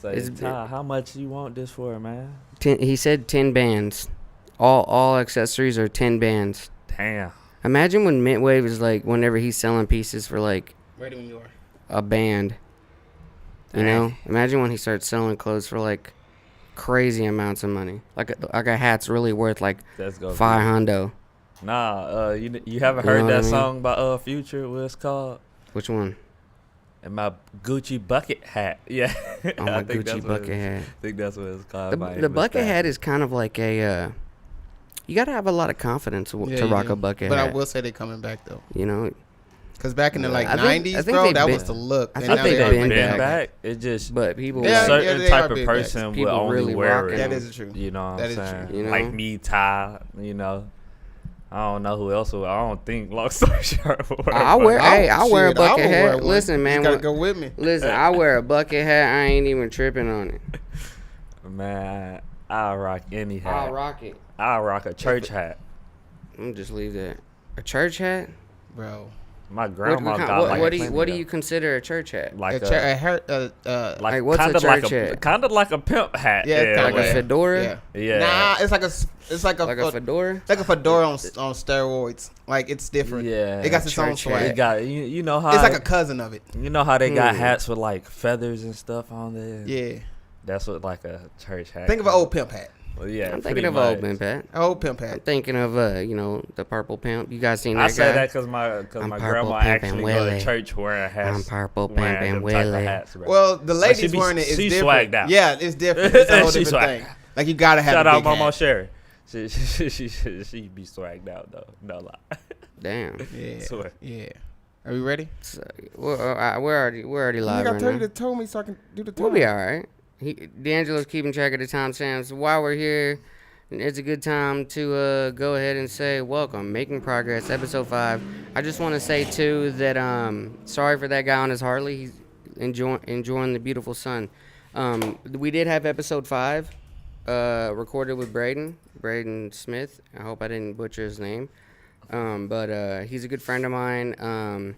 Say, Ty, how much you want this for, man? He said 10 bands. All accessories are 10 bands. Damn. Imagine when Mintwave is like, whenever he's selling pieces for like Ready when you are. a band. You know? Imagine when he starts selling clothes for like crazy amounts of money. Like a hat's really worth like Let's go. $500. Nah, you haven't You know heard what I that mean? song by Future? What it's called? Which one? And my Gucci bucket hat. Yeah. Oh, my I think that's Gucci what bucket it's- hat. I think that's what it's called. by The him, bucket that. hat is kind of like a. You gotta have a lot of confidence to rock a bucket but hat. I will say they're coming back though. You know, Because back in the like I think 90s, they've bro, that been- was the look. I And think now they've they are been been back. back. It just but people. Yeah, certain they type are of big person People will only really wear rock it. That is true. You know what That I'm is saying? true. You know? Like me, Ty. You know. I don't know who else will. I don't think long story short. will wear I it, wear. but- Hey, I wear a Shit, I bucket would wear hat. one. Listen, man. You gotta when- go with me. Listen, I wear a bucket hat. I ain't even tripping on it. Man, I'll rock any hat. I'll rock it. I'll rock a church hat. I'm just leave that. A church hat? Bro. My grandma got What, like what do you plenty what do of- you consider a church hat? like A like Like, what's a kinda like church hat? kind of like a pimp hat. Yeah, it's Like kinda a fedora? Yeah. Yeah. Nah, it's like a Like a fedora? It's like a fedora on steroids. Like it's different. Yeah. It got its own Church hat. It swag. got you know how It's like a cousin of it. you know how they got Hmm. hats with like feathers and stuff on there. Yeah. That's what like a church hat. Think of an old pimp hat. Well, yeah, I'm pretty thinking of much. old pimp hat. An old pimp I'm hat. thinking of the purple pimp. You guys seen that I guy? say that because I'm my purple grandma pimpin' actually go Willie. to church wearing hats. I'm purple wearing pimpin' them type of Willie. hats, bro. Well, the Like, she ladies be- wearing it is she different. swagged out. Yeah, it's different. It's a whole She different swagged thing. Like you gotta have Shout a out big Mama hat. Sherry. She be swagged out though. No lie. Damn. Yeah. Swear. Yeah. Are we ready? So, we're already live right now. tell me so I can do the time. We'll be all right. D'Angelo's keeping track of the timestamps. While we're here, it's a good time to go ahead and say welcome, Making Progress, episode 5. I just want to say too that sorry for that guy on his Harley. He's enjoying the beautiful sun. We did have episode 5 recorded with Braden Smith. I hope I didn't butcher his name. But he's a good friend of mine.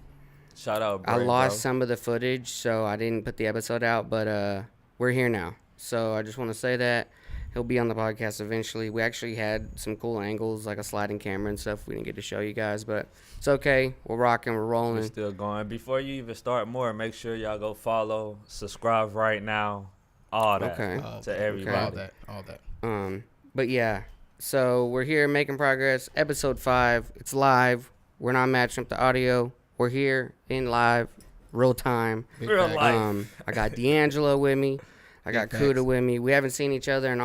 Shout out. I Bray, lost bro. some of the footage, so I didn't put the episode out, but we're here now. So I just want to say that he'll be on the podcast eventually. We actually had some cool angles, like a sliding camera and stuff we didn't get to show you guys, but it's okay. We're rocking, we're We're rolling. still going. Before you even start more, make sure y'all go follow, subscribe right now, all that Okay. to everybody. All that. But yeah, so we're here making progress. Episode 5, it's live. We're not matching up the audio. We're here in live, real time. Real life. I got D'Angelo with me. I got Big Kuda facts. with me. We haven't seen each other in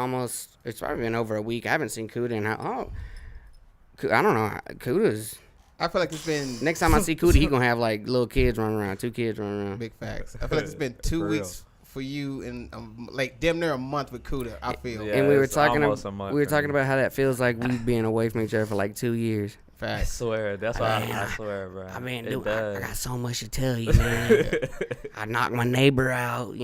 it's probably been over a week. I haven't seen Kuda in I don't know. Kuda's, I feel like it's been next time I see Kuda, he gonna have like little kids running around, 2 kids running around. big facts. I feel like it's been 2 For real. weeks for you and like damn near a month with Kuda. I feel Yeah. And we were it's talking almost a month for me. about how that feels like we've been away from each other for like 2 years. I facts. swear. That's why I swear, bro. I mean, It dude, I does. got so much to tell you, man. I knocked my neighbor out,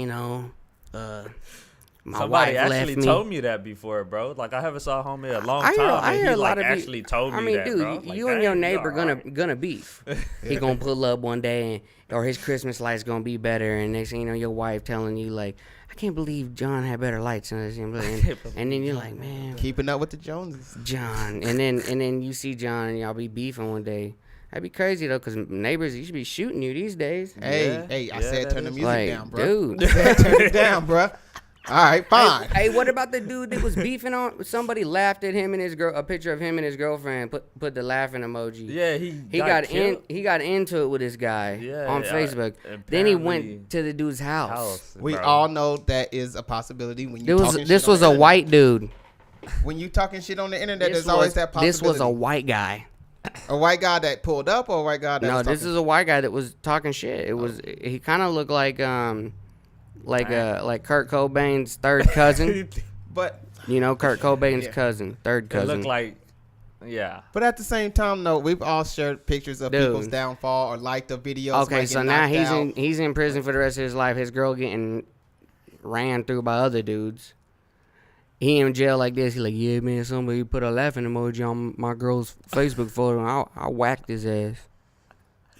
my Somebody wife actually left me. told me that before, bro. Like I haven't saw homie in a long I hear- time. I and hear he a like lot of actually told me I mean, that, dude, bro. Like, you and your dang, neighbor alright. gonna beef. He gonna pull up one day, or his Christmas lights gonna be better, and next thing you know, your wife telling you like, "I can't believe John had better lights than us," and then you're like, "Man, Keeping up with the Joneses. John," and then you see John, and y'all be beefing one day. That'd be crazy though, cause neighbors, you should be shooting you these days. Hey, Yeah, I yeah, said that turn the is- music Like, down, bro. dude. I said turn it down, bro. All right, fine. Hey, what about the dude that was beefing on? Somebody laughed at him and his girl. A picture of him and his girlfriend. Put the laughing emoji. Yeah, he got killed. He got into it with this guy Yeah, on yeah, Facebook. Then he apparently went to the dude's house. We bro. all know that is a possibility when you This was a white dude. When you talking shit on the internet, This there's always was, that possibility. this was a white guy. a white guy that pulled up or a white guy that No, was this talking- is a white guy that was talking shit. It was he kind of looked like Kurt Cobain's third cousin. But You know, Kurt Cobain's Yeah. cousin, third It cousin. looked like, yeah. But at the same time, though, we've all shared pictures of Dude. people's downfall or liked the videos. Okay, so now he's in prison for the rest of his life. His girl getting ran through by other dudes. He in jail like this. He like, yeah, man, somebody put a laughing emoji on my girl's Facebook photo, and I whacked his ass.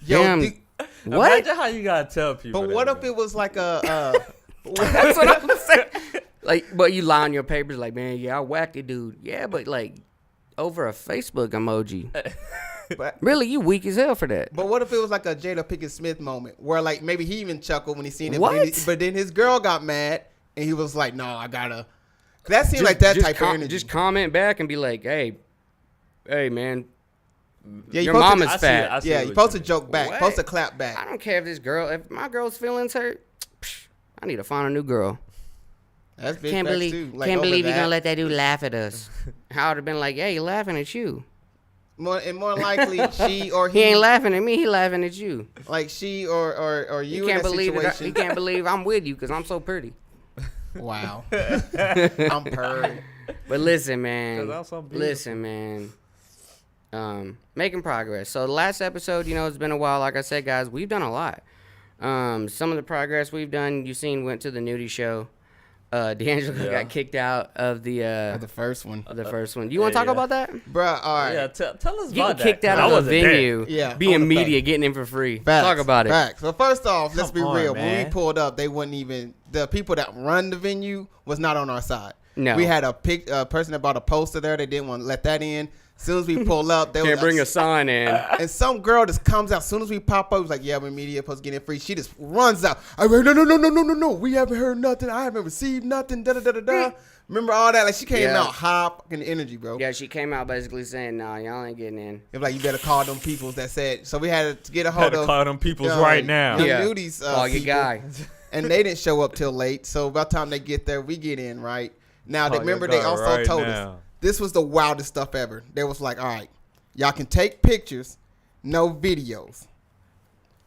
Yo, Damn. the- What? Imagine how you gotta tell people. but that, what if bro. it was like a That's what I'm saying. Like, but you lie on your papers like, man, yeah, I whacked it, dude. Yeah, but like over a Facebook emoji. But Really, you weak as hell for that. but what if it was like a Jada Pinkett Smith moment where like maybe he even chuckled when he seen it, What? but then his girl got mad and he was like, "No, I gotta." That seemed like that type of energy. Just comment back and be like, hey, man, yeah, your supposed to- mom is fat. I see Yeah, what you supposed to mean. joke back, What? supposed to clap I back. don't care if my girl's feelings hurt. I need to find a new girl. That's big Can't facts believe, too. Like, can't over believe you're that. gonna let that dude laugh at us. I would have been like, hey, he laughing at you. More likely she or He ain't laughing at me. He laughing at you. like she or He you can't in that believe it. situation. He can't believe I'm with you because I'm so pretty. Wow, I'm purred. But listen, man. 'Cause I'm so beautiful. Listen, man. Making progress. So the last episode, it's been a while. Like I said, guys, we've done a lot. Some of the progress we've done, you seen, went to the nudie show. D'Angelo Yeah. got kicked out of the The first one, first one. You want to talk yeah. about that? bruh. All right. Yeah, tell us Getting about that. kicked out 'cause I of the wasn't there. venue, Yeah, being on the media, fact. getting in for free. Facts, Talk about it. Facts. So first off, let's be Come on, real. When man. we pulled up, they wouldn't even. The people that run the venue was not on our side. No. We had a person that bought a poster there. They didn't want to let that in. As soon as we pull up, they Can't was bring a sign in. and some girl just comes out. As soon as we pop up, was like, "Yeah, we're media supposed to get in free." She just runs out. I mean, no. We haven't heard nothing. I haven't received nothing. Da da da da da. Remember all that? Like she came Yeah. out high fucking energy, bro. Yeah, she came out basically saying, "Nah, y'all ain't getting in." It was like you better call them peoples that said. So we had to get a Had hold to of. call them peoples uh, right now. young Yeah. nudies, Call your people. guy. And they didn't show up till late. So by the time they get there, we get in, right? Now, Call remember, your they guy also right told us now. this was the wildest stuff ever. They was like, all right, y'all can take pictures, no videos.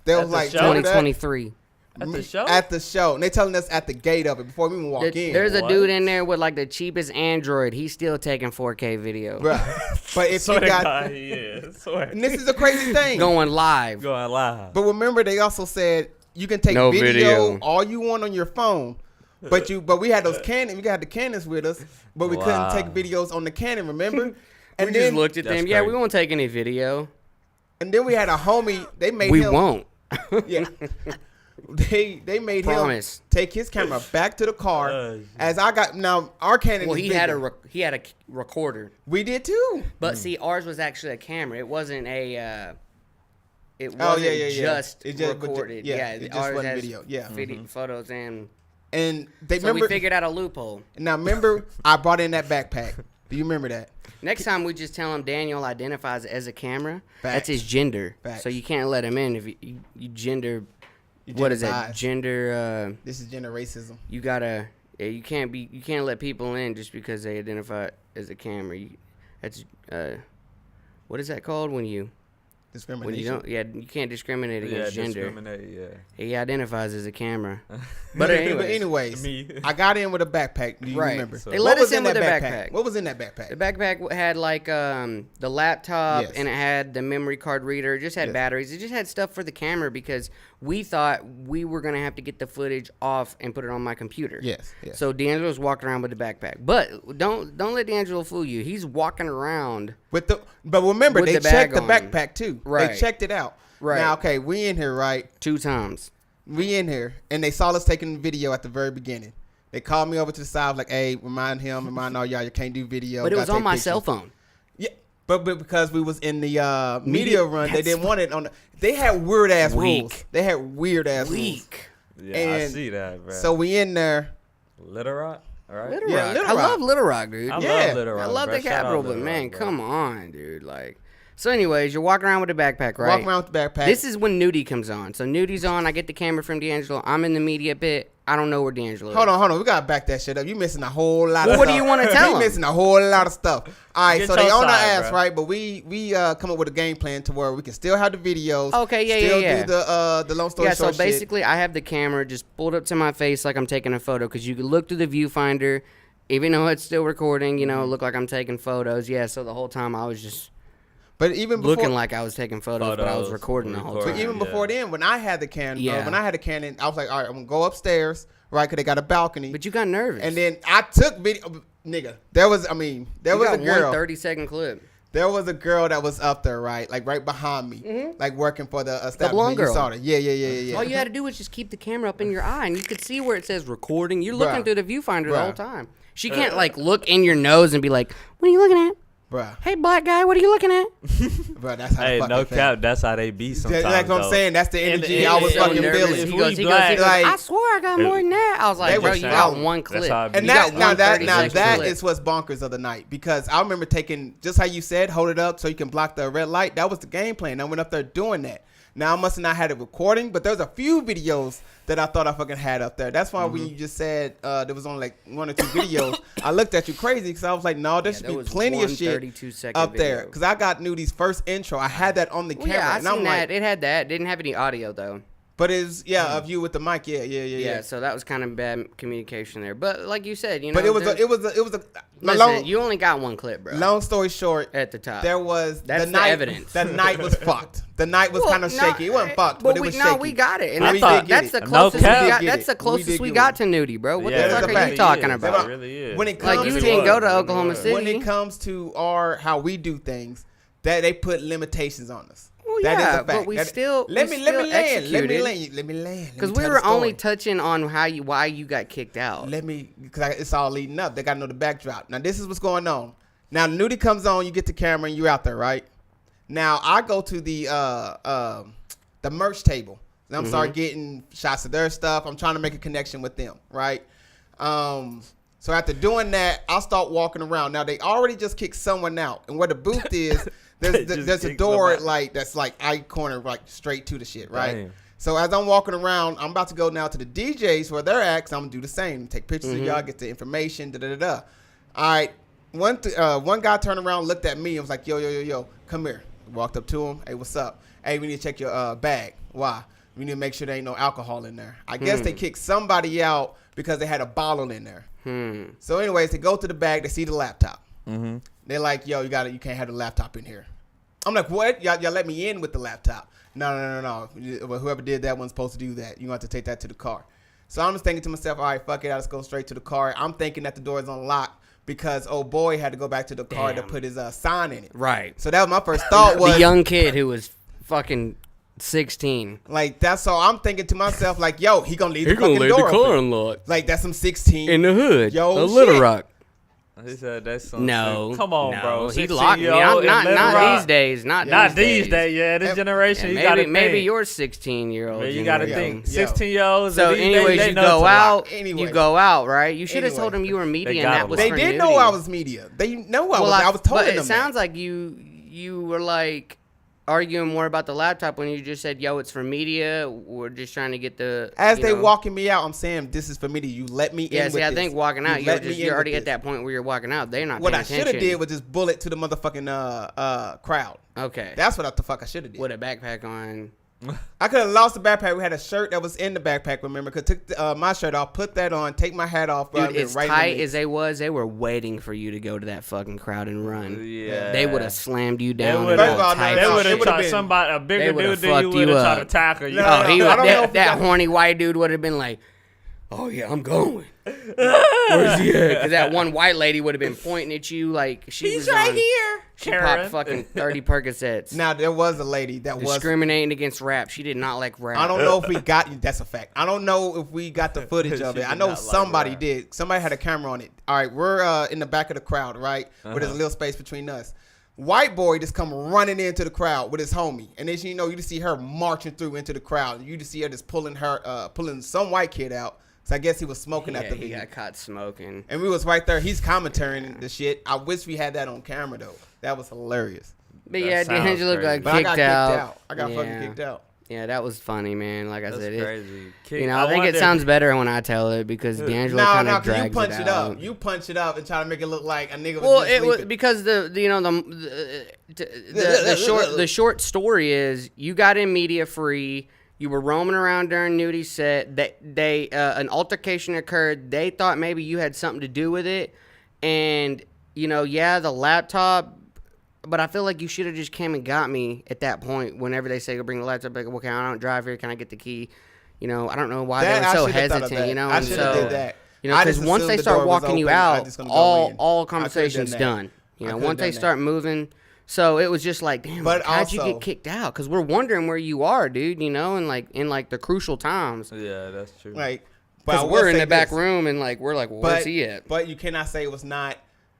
They At was the like, show? remember that? 2023. At the show? At the show. And they telling us at the gate of it before we even walk in. There's a What? dude in there with like the cheapest Android. He's still taking 4K video. Bruh. But if Swear you to got, God, he is. Swear. and this is the crazy thing. Going live. Going live. But remember, they also said you can take No video, video. all you want on your phone. But we had those Canon. We got the Canons with us, but we couldn't Wow. take videos on the Canon. Remember? And We then just looked at That's them. Yeah, we crazy. won't take any video. and then we had a homie. They made We him. won't. Yeah. They made Promise. him take his camera back to the car. Oh, As I got now, our Canon. Well, is he had a bigger. he had a recorder, We did too. but see, ours was actually a camera. It wasn't a. It Oh, wasn't yeah. just It just- but ju- recorded. yeah, Yeah, it just ours wasn't has video. Yeah. photos and. And they So remember. we figured out a loophole. Now remember, I brought in that backpack. Do you remember that? Next time we just tell him Daniel identifies as a camera. Facts. That's his gender. Facts. So you can't let him in if you gender. You What is that? biased. Gender. This is gender racism. You gotta. Yeah, you can't let people in just because they identify as a camera. That's what is that called when you Discrimination. don't? Yeah, you can't discriminate against gender. discriminate, yeah. He identifies as a camera. But anyways, anyways, Me. I got in with a backpack. Do you Right. remember? They What let us was in with that a backpack. What was in that backpack? The backpack had like the laptop Yes. and it had the memory card reader. It just had Yes. batteries. It just had stuff for the camera because we thought we were gonna have to get the footage off and put it on my computer. Yes. So D'Angelo was walking around with the backpack, but don't let D'Angelo fool you. He's walking around. But remember, With they the checked bag the on. backpack too. They Right. checked it out. Right. Now, okay, we in here, right? 2 times. We in here, and they saw us taking video at the very beginning. They called me over to the side, like, "Hey, remind all y'all, you can't do video." But it was gotta on take my pictures." cell phone. Yeah, but because we was in the media Media- run, they that's didn't want it on. They had weird ass Weak. rules. They had weird ass rules. Weak. Yeah, I And see that, bro. So we in there. Little Rock, all right? Little Yeah, Rock. Little I Rock. love Little Rock, dude. I Yeah. love Little Rock. I love bro. the Shout out Capitol, but Little man, Rock, bro. come on, dude. Like, so anyways, you're walking around with a backpack, right? Walk around with the backpack. This is when Nudie comes on. So Nudie's on. I get the camera from D'Angelo. I'm in the media bit. I don't know where D'Angelo is. Hold on. We gotta back that shit up. You missing a whole lot Well, of what stuff. do you wanna tell You 'em? missing a whole lot of stuff. All right, Get so they your on our side, ass, bro. right? But we come up with a game plan to where we can still have the videos. Okay, yeah, still yeah. do the long story Yeah, so short shit. basically, I have the camera just pulled up to my face like I'm taking a photo because you can look through the viewfinder, even though it's still recording. You know, look like I'm taking photos. Yeah, so the whole time I was just But even before, looking like I was taking photos, but I was Photos, recording the whole recording. time. but even Yeah. before then, when I had the Canon, Yeah. when I had the Canon, I was like, all right, I'm gonna go upstairs, right? Cause they got a balcony. But you got nervous. And then I took video, nigga. There was a you got girl. one 30-second clip. There was a girl that was up there, right? Like right behind me, like working for the establishment. blonde girl. You saw her. Yeah. All you had to do was just keep the camera up in your eye, and you could see where it says recording. You're looking Bruh. through the viewfinder the Bruh. whole time. She can't like look in your nose and be like, "What are you looking at? Bruh, Hey, black guy, what are you looking at?" bruh, that's how Hey, the fucking no felt. cap. That's how they be sometimes. That's what I'm though. saying. That's the And- energy and- I was and- fucking and- feeling. if He we goes, black- like- I swear I got more than that. I was like, They bro, was you out. got one That's clip. how it And be. You got now one that 30-second clip. is what's bonkers of the night, because I remember taking, just how you said, hold it up so you can block the red light. That was the game plan. I went up there doing that. Now I must have not had it recording, but there's a few videos that I thought I fucking had up there. That's why when you just said there was only like 1 or 2 videos, I looked at you crazy because I was like, no, there should there be was plenty of one shit 32-second up there. video. Because I got Nudi's first intro. I had that on the Well, camera. yeah, I and I'm seen like, that. It had that. Didn't have any audio though. but it's of you with the mic. Yeah. So that was kind of bad communication there. But like you said, you know, But it was listen, long, you only got one clip, bro. long story short. At the top. There was That's the the night. evidence. The night was fucked. The night was Well, kind of no, shaky. It wasn't fucked, but it was shaky. No, we got it, and I that's, thought- that's the No closest cap. we got. We did That's get the it. closest We we did got get to Nudie, bro. What Yeah, the fuck that's a are you fact. talking It about? really is. When it Like, comes you to didn't go to Oklahoma City. when it comes to how we do things, that they put limitations on us. Well, That is yeah, a fact. but we still let me land. executed. Let me land. Because we were only touching on why you got kicked out. because it's all leading up. They got to know the backdrop. Now this is what's going on. Now Nudie comes on, you get the camera, and you're out there, right? Now I go to the merch table. And I'm start getting shots of their stuff. I'm trying to make a connection with them, right? So after doing that, I'll start walking around. Now they already just kicked someone out, and where the booth is, They there's just a kicked door somebody. like that's like eye corner, like straight to the shit, right? Damn. So as I'm walking around, I'm about to go now to the DJs where they're at. 'Cause I'm gonna do the same, take pictures of y'all, get the information, da da da da. All right, one guy turned around, looked at me, and was like, yo, come here. Walked up to him, hey, what's up? Hey, we need to check your bag. Why? We need to make sure there ain't no alcohol in there. I guess they kicked somebody out because they had a bottle in there. So anyways, they go to the bag, they see the laptop. They're like, yo, you can't have the laptop in here. I'm like, what? Y'all let me in with the laptop. No. Well, whoever did that wasn't supposed to do that. You're going to have to take that to the car. So I'm just thinking to myself, all right, fuck it. I'll just go straight to the car. I'm thinking that the door is unlocked because old boy had to go back to the car to Damn. put his sign in it. Right. So that was my first thought was. The young kid who was fucking 16. Like, that's all I'm thinking to myself, like, yo, he going to leave the fucking door open. unlocked. Like, that's some 16. In the hood. Yo, of Little shit. Rock. He said that's something. No. Come on, no. bro. He 16 locked me. year old in Not Little Rock. these days. Not Not these these days. Yeah, this generation. Yeah, you got to maybe think. you're 16-year-old. Man, you got to generation. think. Yo. 16-year-olds. So, anyways, they you know go to out. lock. Anyway. You go out, right? You should have Anyway. told them you were media, and gotta that was lock. They for did nudity. know I was media. They know I was telling but them it sounds like you were like arguing more about the laptop when you just said, "Yo, it's for media. We're just trying to get the." As you they know. walking me out, I'm saying, this is for media. You let me Yeah, in see, with I this. think walking out, let me in you're already with at this. that point where you're walking out. They're not. What paying I should have attention. did was just bullet to the motherfucking crowd. Okay. That's what the fuck I should have did. With a backpack on. I could have lost the backpack. We had a shirt that was in the backpack. Remember? Could took my shirt off, put that on, take my hat off. Dude, right as in the tight mix. as they were waiting for you to go to that fucking crowd and run. Yeah. They would have slammed you They down. would First of all, have. no, They no, would it have would've tried been- somebody a they bigger would've dude than you fucked would you have tried up. to tackle you. No, Oh, he no, I don't know if that you got- horny white dude would have been like, "Oh yeah, I'm going." Where's he at? Because that one white lady would have been pointing at you like she was on, here. She Karen. popped fucking 30 Percocets. Now there was a lady that was. Discriminating against rap. She did not like rap. I don't know if we got. That's a fact. I don't know if we got the footage of She it. I did know not like somebody rap. did. Somebody had a camera on it. All right, we're in the back of the crowd, right? Where there's a little space between us. White boy just come running into the crowd with his homie, and then you just see her marching through into the crowd. You just see her just pulling some white kid out. So I guess he was smoking at Yeah, the he video. got caught smoking. And we was right there. He's commentating the shit. I wish we had that on camera though. That was hilarious. But That yeah, sounds D'Angelo crazy. got But I got kicked kicked out. out. I got fucking kicked out. Yeah, that was funny, man. Like I That's said, crazy. you know, I think it sounds better when I tell it because D'Angelo No, kind no, of 'cause drags you punch it out. up. You punch it up and try to make it look like a nigga was Well, just it was sleeping. because the short story is you got in media free. You were roaming around during Nudie's set. They an altercation occurred. They thought maybe you had something to do with it, and the laptop. But I feel like you should have just came and got me at that point. Whenever they say go bring the laptop, like, okay, I don't drive here. Can I get the key? I don't know why That- they I were so should've thought of hesitant. that. I And should've so did that. I because just once assumed they the start door was walking you open, I out, just gonna go in. I all could've conversation's done that. done. I could've Once they done start moving, So it was just like, damn, But like, how'd you also- get kicked out? Because we're wondering where you are, dude. You know, and like in like the crucial times, Yeah, that's true. Like, but I because will we're in say the back this. room and like we're like, well, where's he at? But you cannot say it was not,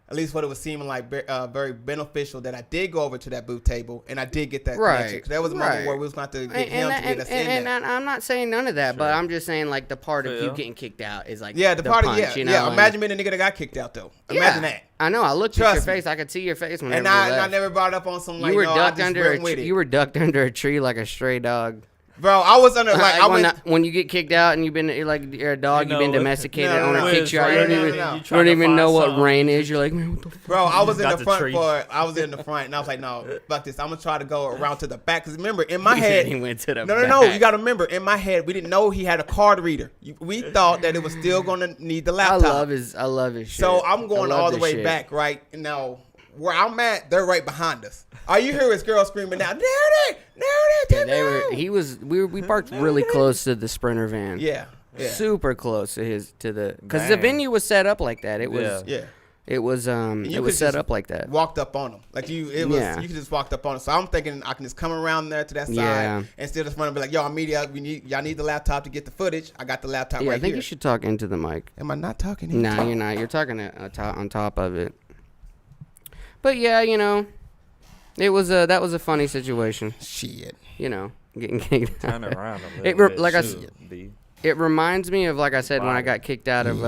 at least what it was seeming like, very beneficial that I did go over to that booth table and I did get that Right, connection. 'Cause that was a moment right. where we was going to get him to get us in there. And I'm not saying none of that, but Sure. I'm just saying like the part of you Yeah. getting kicked out is like Yeah, the part punch, of, yeah. you know, Yeah, and- imagine being the nigga that got kicked out, though. Imagine that. I know. I looked at Trust your me. face. I could see your face whenever And you I left. never brought up on some, like, You were no, I ducked just under went with it. you were ducked under a tree like a stray dog. Bro, I was under, like, I when, went. when you get kicked out and you're like you're a dog, You you've been know, domesticated, no, owner no, kicks you out. You no, don't no, even, no. You you trying don't to even find know what something. rain is. You're like, man, what the fuck? Bro, I was in Got the the front tree. I was in the front, and I was like, no, fuck this. I'm going to try to go around to the back. Because remember, in my He said head. he went to the No. back. You got to remember, in my head, we didn't know he had a card reader. We thought that it was still going to need the I laptop. love his shit. So I'm going I love all the this way shit. back, right? Now, where I'm at, they're right behind us. All you hear is girls screaming now, Yeah, we parked really close to the Sprinter van. Yeah. Yeah. Super close to the because the Dang. venue was set up like that. It was Yeah. it was You could set just up like that. Walked up on them. Like you could just walked up on them. So I'm thinking I can just come around there to that side Yeah. and still just run and be like, yo, I'm media. Y'all need the laptop to get the footage. I got the laptop Yeah, right I think here. you should talk into the mic. Am I not talking? to you? No, you're not. You're talking on top of it. But yeah, you know, it was that was a funny situation. Shit. You know, getting kicked Turn out. around a It little re- bit. like I Shoot, D. It reminds me of, like I said, when I Body. got kicked out of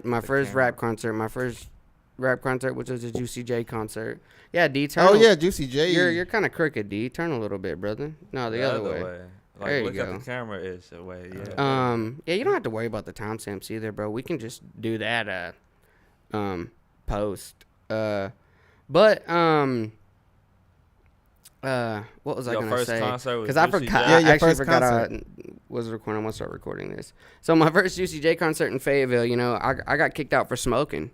my first camera. rap concert. My first rap concert, which was a Juicy J concert. Yeah, D. Oh yeah, Juicy J. You're kind of crooked, D. Turn a little bit, brother. No, the other way. Like, There you look go. at the camera is the way. Yeah. Yeah, you don't have to worry about the timestamps either, bro. We can just do that post. What was I Your gonna first say? concert was Because I Juicy forgot. J? Yeah, I your actually first forgot I concert. was recording. I'm gonna start recording this. So my first Juicy J concert in Fayetteville, you know, I got kicked out for smoking,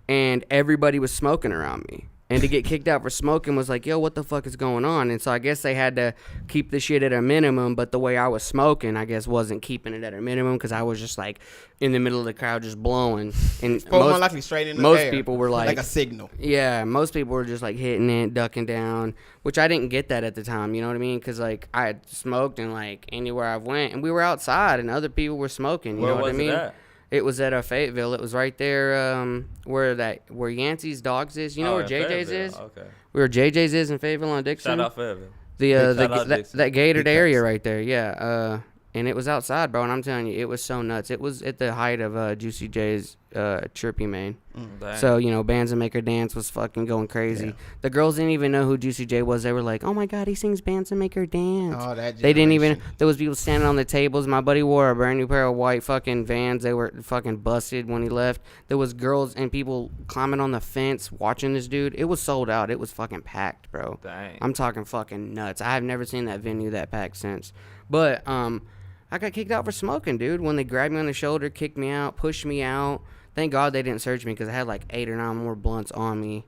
and everybody was smoking around me. And to get kicked out for smoking was like, yo, what the fuck is going on? And so I guess they had to keep the shit at a minimum, but the way I was smoking, I guess, wasn't keeping it at a minimum because I was just like in the middle of the crowd just blowing. And more likely straight in the most air, people were like a signal. yeah, most people were just like hitting it, ducking down, which I didn't get that at the time. You know what I mean? Because like I had smoked and like anywhere I went, and we were outside and other people were smoking. You Where know what I was mean? it at? It was at Fayetteville. It was right there where Yancey's Dogs is. You know Oh, where in JJ's Fayetteville. is? Okay. Where JJ's is in Fayetteville on Dixon. Shout out Fayetteville. The Shout out that Dixon. gated Big area facts. right there. Yeah. And it was outside, bro. And I'm telling you, it was so nuts. It was at the height of Juicy J's Trippy Main. Dang. So, you know, Bands and Make Her Dance was fucking going crazy. Yeah. The girls didn't even know who Juicy J was. They were like, oh my God, he sings Bands and Make Her Dance. Oh, that They didn't even, generation. there was people standing on the tables. My buddy wore a brand new pair of white fucking Vans. They were fucking busted when he left. There was girls and people climbing on the fence watching this dude. It was sold out. It was fucking packed, bro. Dang. I'm talking fucking nuts. I have never seen that venue that packed since. But, I got kicked out for smoking, dude. When they grabbed me on the shoulder, kicked me out, pushed me out. Thank God they didn't search me because I had like 8 or 9 more blunts on me,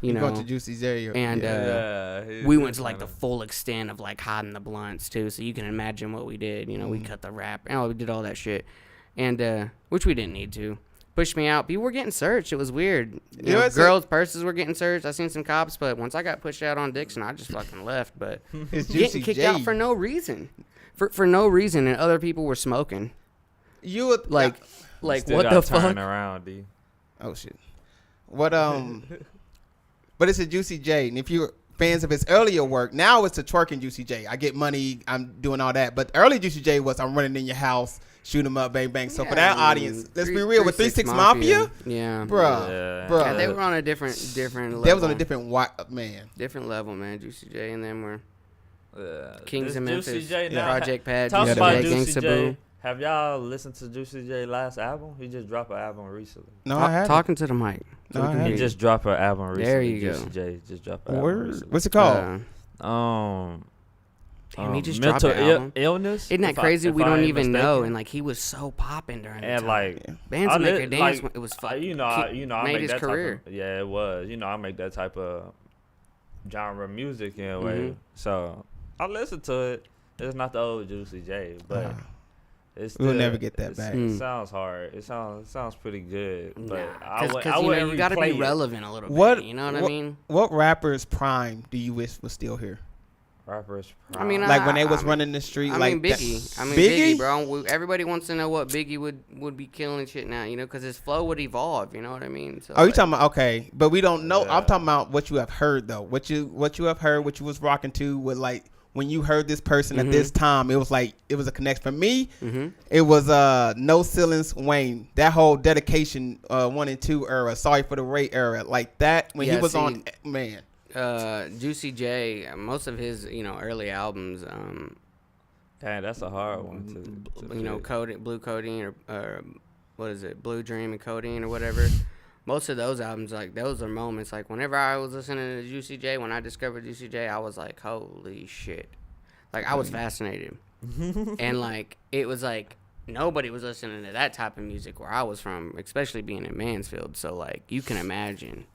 you Go know. to Juicy J. And Yeah, we went to like the full extent of like hiding the blunts too, so you can imagine what we did. You know, we cut the wrap, we did all that shit, and which we didn't need to. Pushed me out. People were getting searched. It was weird. You know, it's girls' purses were getting searched. I seen some cops, but once I got pushed out on Dixon, I just fucking left. But It's getting Juicy kicked J. out for no reason. For no reason, and other people were smoking. You would Like, Still what gotta the turn fuck? around, D. Oh shit. What but it's a Juicy J, and if you're fans of his earlier work, now it's a twerking Juicy J. I get money, I'm doing all that. But early Juicy J was I'm running in your house, shoot 'em up, bang bang. So for that audience, let's be real, with 3-6 Mafia, yeah, bruh, Yeah. bruh, yeah, they were on a different level. that was on a different man. different level, man. Juicy J and them were Yeah. Kings This of Juicy Memphis, J now. Project Pad, Talk Yeah, Juicy about J, Juicy Gangsta J. Boo. Have y'all listened to Juicy J last album? He just dropped an album recently. No, I haven't. Talking to the mic. No, I can haven't. He hear just dropped an album recently. There you Juicy go. J just dropped an album Word. recently. What's it called? Damn, he just dropped mental an album. illness. Isn't that if I- crazy? if We I don't ain't even know, mistaken. and like he was so popping during that And time. like Bands I to Make lit- Her Dance. like, It was I I make his that career. Type of, yeah, it was. I make that type of genre music in a way. Mhm. So I listen to it. It's not the old Juicy J, but It's We'll still- never get that it's- back. It sounds hard. It sounds pretty good, but I Because wouldn't you know you got to replay be it. relevant a little What bit. You know what I mean? What rapper's prime do you wish was still here? Rappers. I mean, Like when they was I mean- running the street, I like mean Biggie. that. I mean Biggie, bro. Everybody wants to know what Biggie would be killing shit now, you know, because his flow would evolve. You know what I mean? So Oh, you like, talking about okay, but we don't know. Yeah. I'm talking about what you have heard though. What you have heard, what you was rocking to, with like when you heard this person at this time, it was like it was a connect for me. It was No Ceilings Wayne. That whole dedication 1 and 2 era, Sorry for the Rate era, like that when he Yeah, was see, on man. Juicy J, most of his early albums, Damn, that's a hard one to pick. Blue Codeine or what is it, Blue Dream and Codeine or whatever. Most of those albums, like those are moments. Like whenever I was listening to Juicy J, when I discovered Juicy J, I was like, holy shit! Like I was fascinated, and like it was like nobody was listening to that type of music where I was from, especially being in Mansfield. So like you can imagine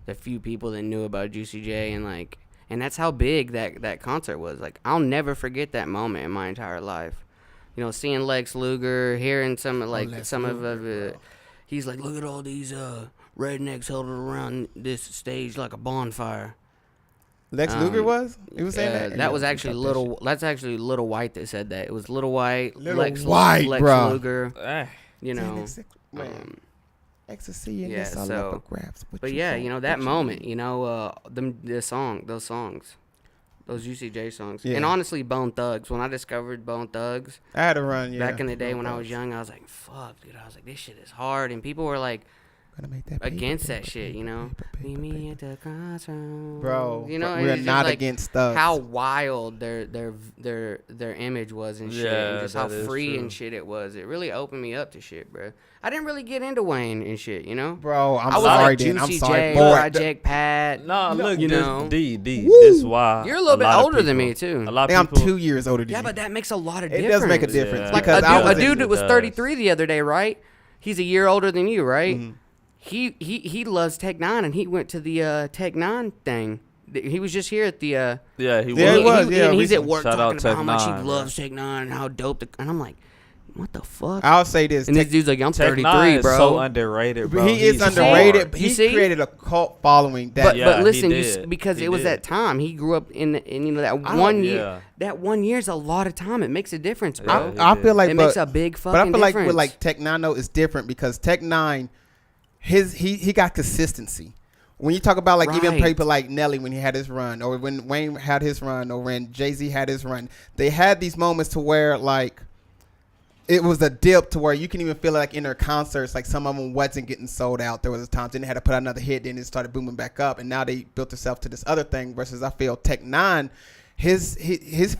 the few people that knew about Juicy J and that's how big that concert was. Like I'll never forget that moment in my entire life. You know, seeing Lex Luger, hearing some of it. He's like, look at all these rednecks huddled around this stage like a bonfire. Lex Luger was? He was saying that. That was actually Little. That's actually Little White that said that. It was Little White, Lex bro. Luger. Eh. You know, ecstasy and yeah, this all so- up for grabs. What but you yeah, want, you know that what you moment. need. You know, those songs, those UCJ songs, Yeah. and honestly, Bone Thugs. When I discovered Bone Thugs I had to run. Yeah. back in the day when I was young, I was like, "Fuck, dude!" I was like, "This shit is hard," and people were like Gonna make that paper, against that paper, shit. paper, You know, paper, meet paper, me at paper. the crossroads. Bro, you know, and we're it's just not like against thugs. how wild their image was and shit, and Yeah, just how that is free true. and shit it was. It really opened me up to shit, bro. I didn't really get into Wayne and shit, you know. Bro, I'm I was sorry, like Dan. I'm Juicy sorry. J, Boy, Project Pat. Nah, look, you this, know. D. This why You're a little bit lot of older than people- me too. A lot I'm of people. 2 years older than Yeah, you. but that makes a lot of It difference. does make a difference Yeah. Like because a I dude, was a dude that was It does. 33 the other day, right? He's a year older than you, right? Mm-hmm. He loves Tech Nine, and he went to the Tech Nine thing. He was just here at the. Yeah, he Yeah, was. he was. and he's at recently. work Shout talking out about how much he Tech Nine, loves Tech Nine and how dope. And I'm like, what the fuck? I'll say this. And this dude's like, I'm Tech 33, Nine is bro. so underrated, bro. he is He's underrated. hard. You He see? created a cult following that. But Yeah, but he listen, did. because He it was did. that time he grew up in that I one don't- year. yeah. That 1 year's a lot of time. It makes a difference, Yeah, bro. he I did. feel like It but, makes a big but I fucking feel like difference. with like Tech Nine though is different because Tech Nine, he got consistency. When you talk about like even Right. people like Nelly when he had his run, or when Wayne had his run, or when Jay-Z had his run, they had these moments to where like it was a dip to where you can even feel like in their concerts, like some of them wasn't getting sold out. There was a time then they had to put out another hit, then it started booming back up, and now they built themselves to this other thing. Versus I feel Tech Nine, his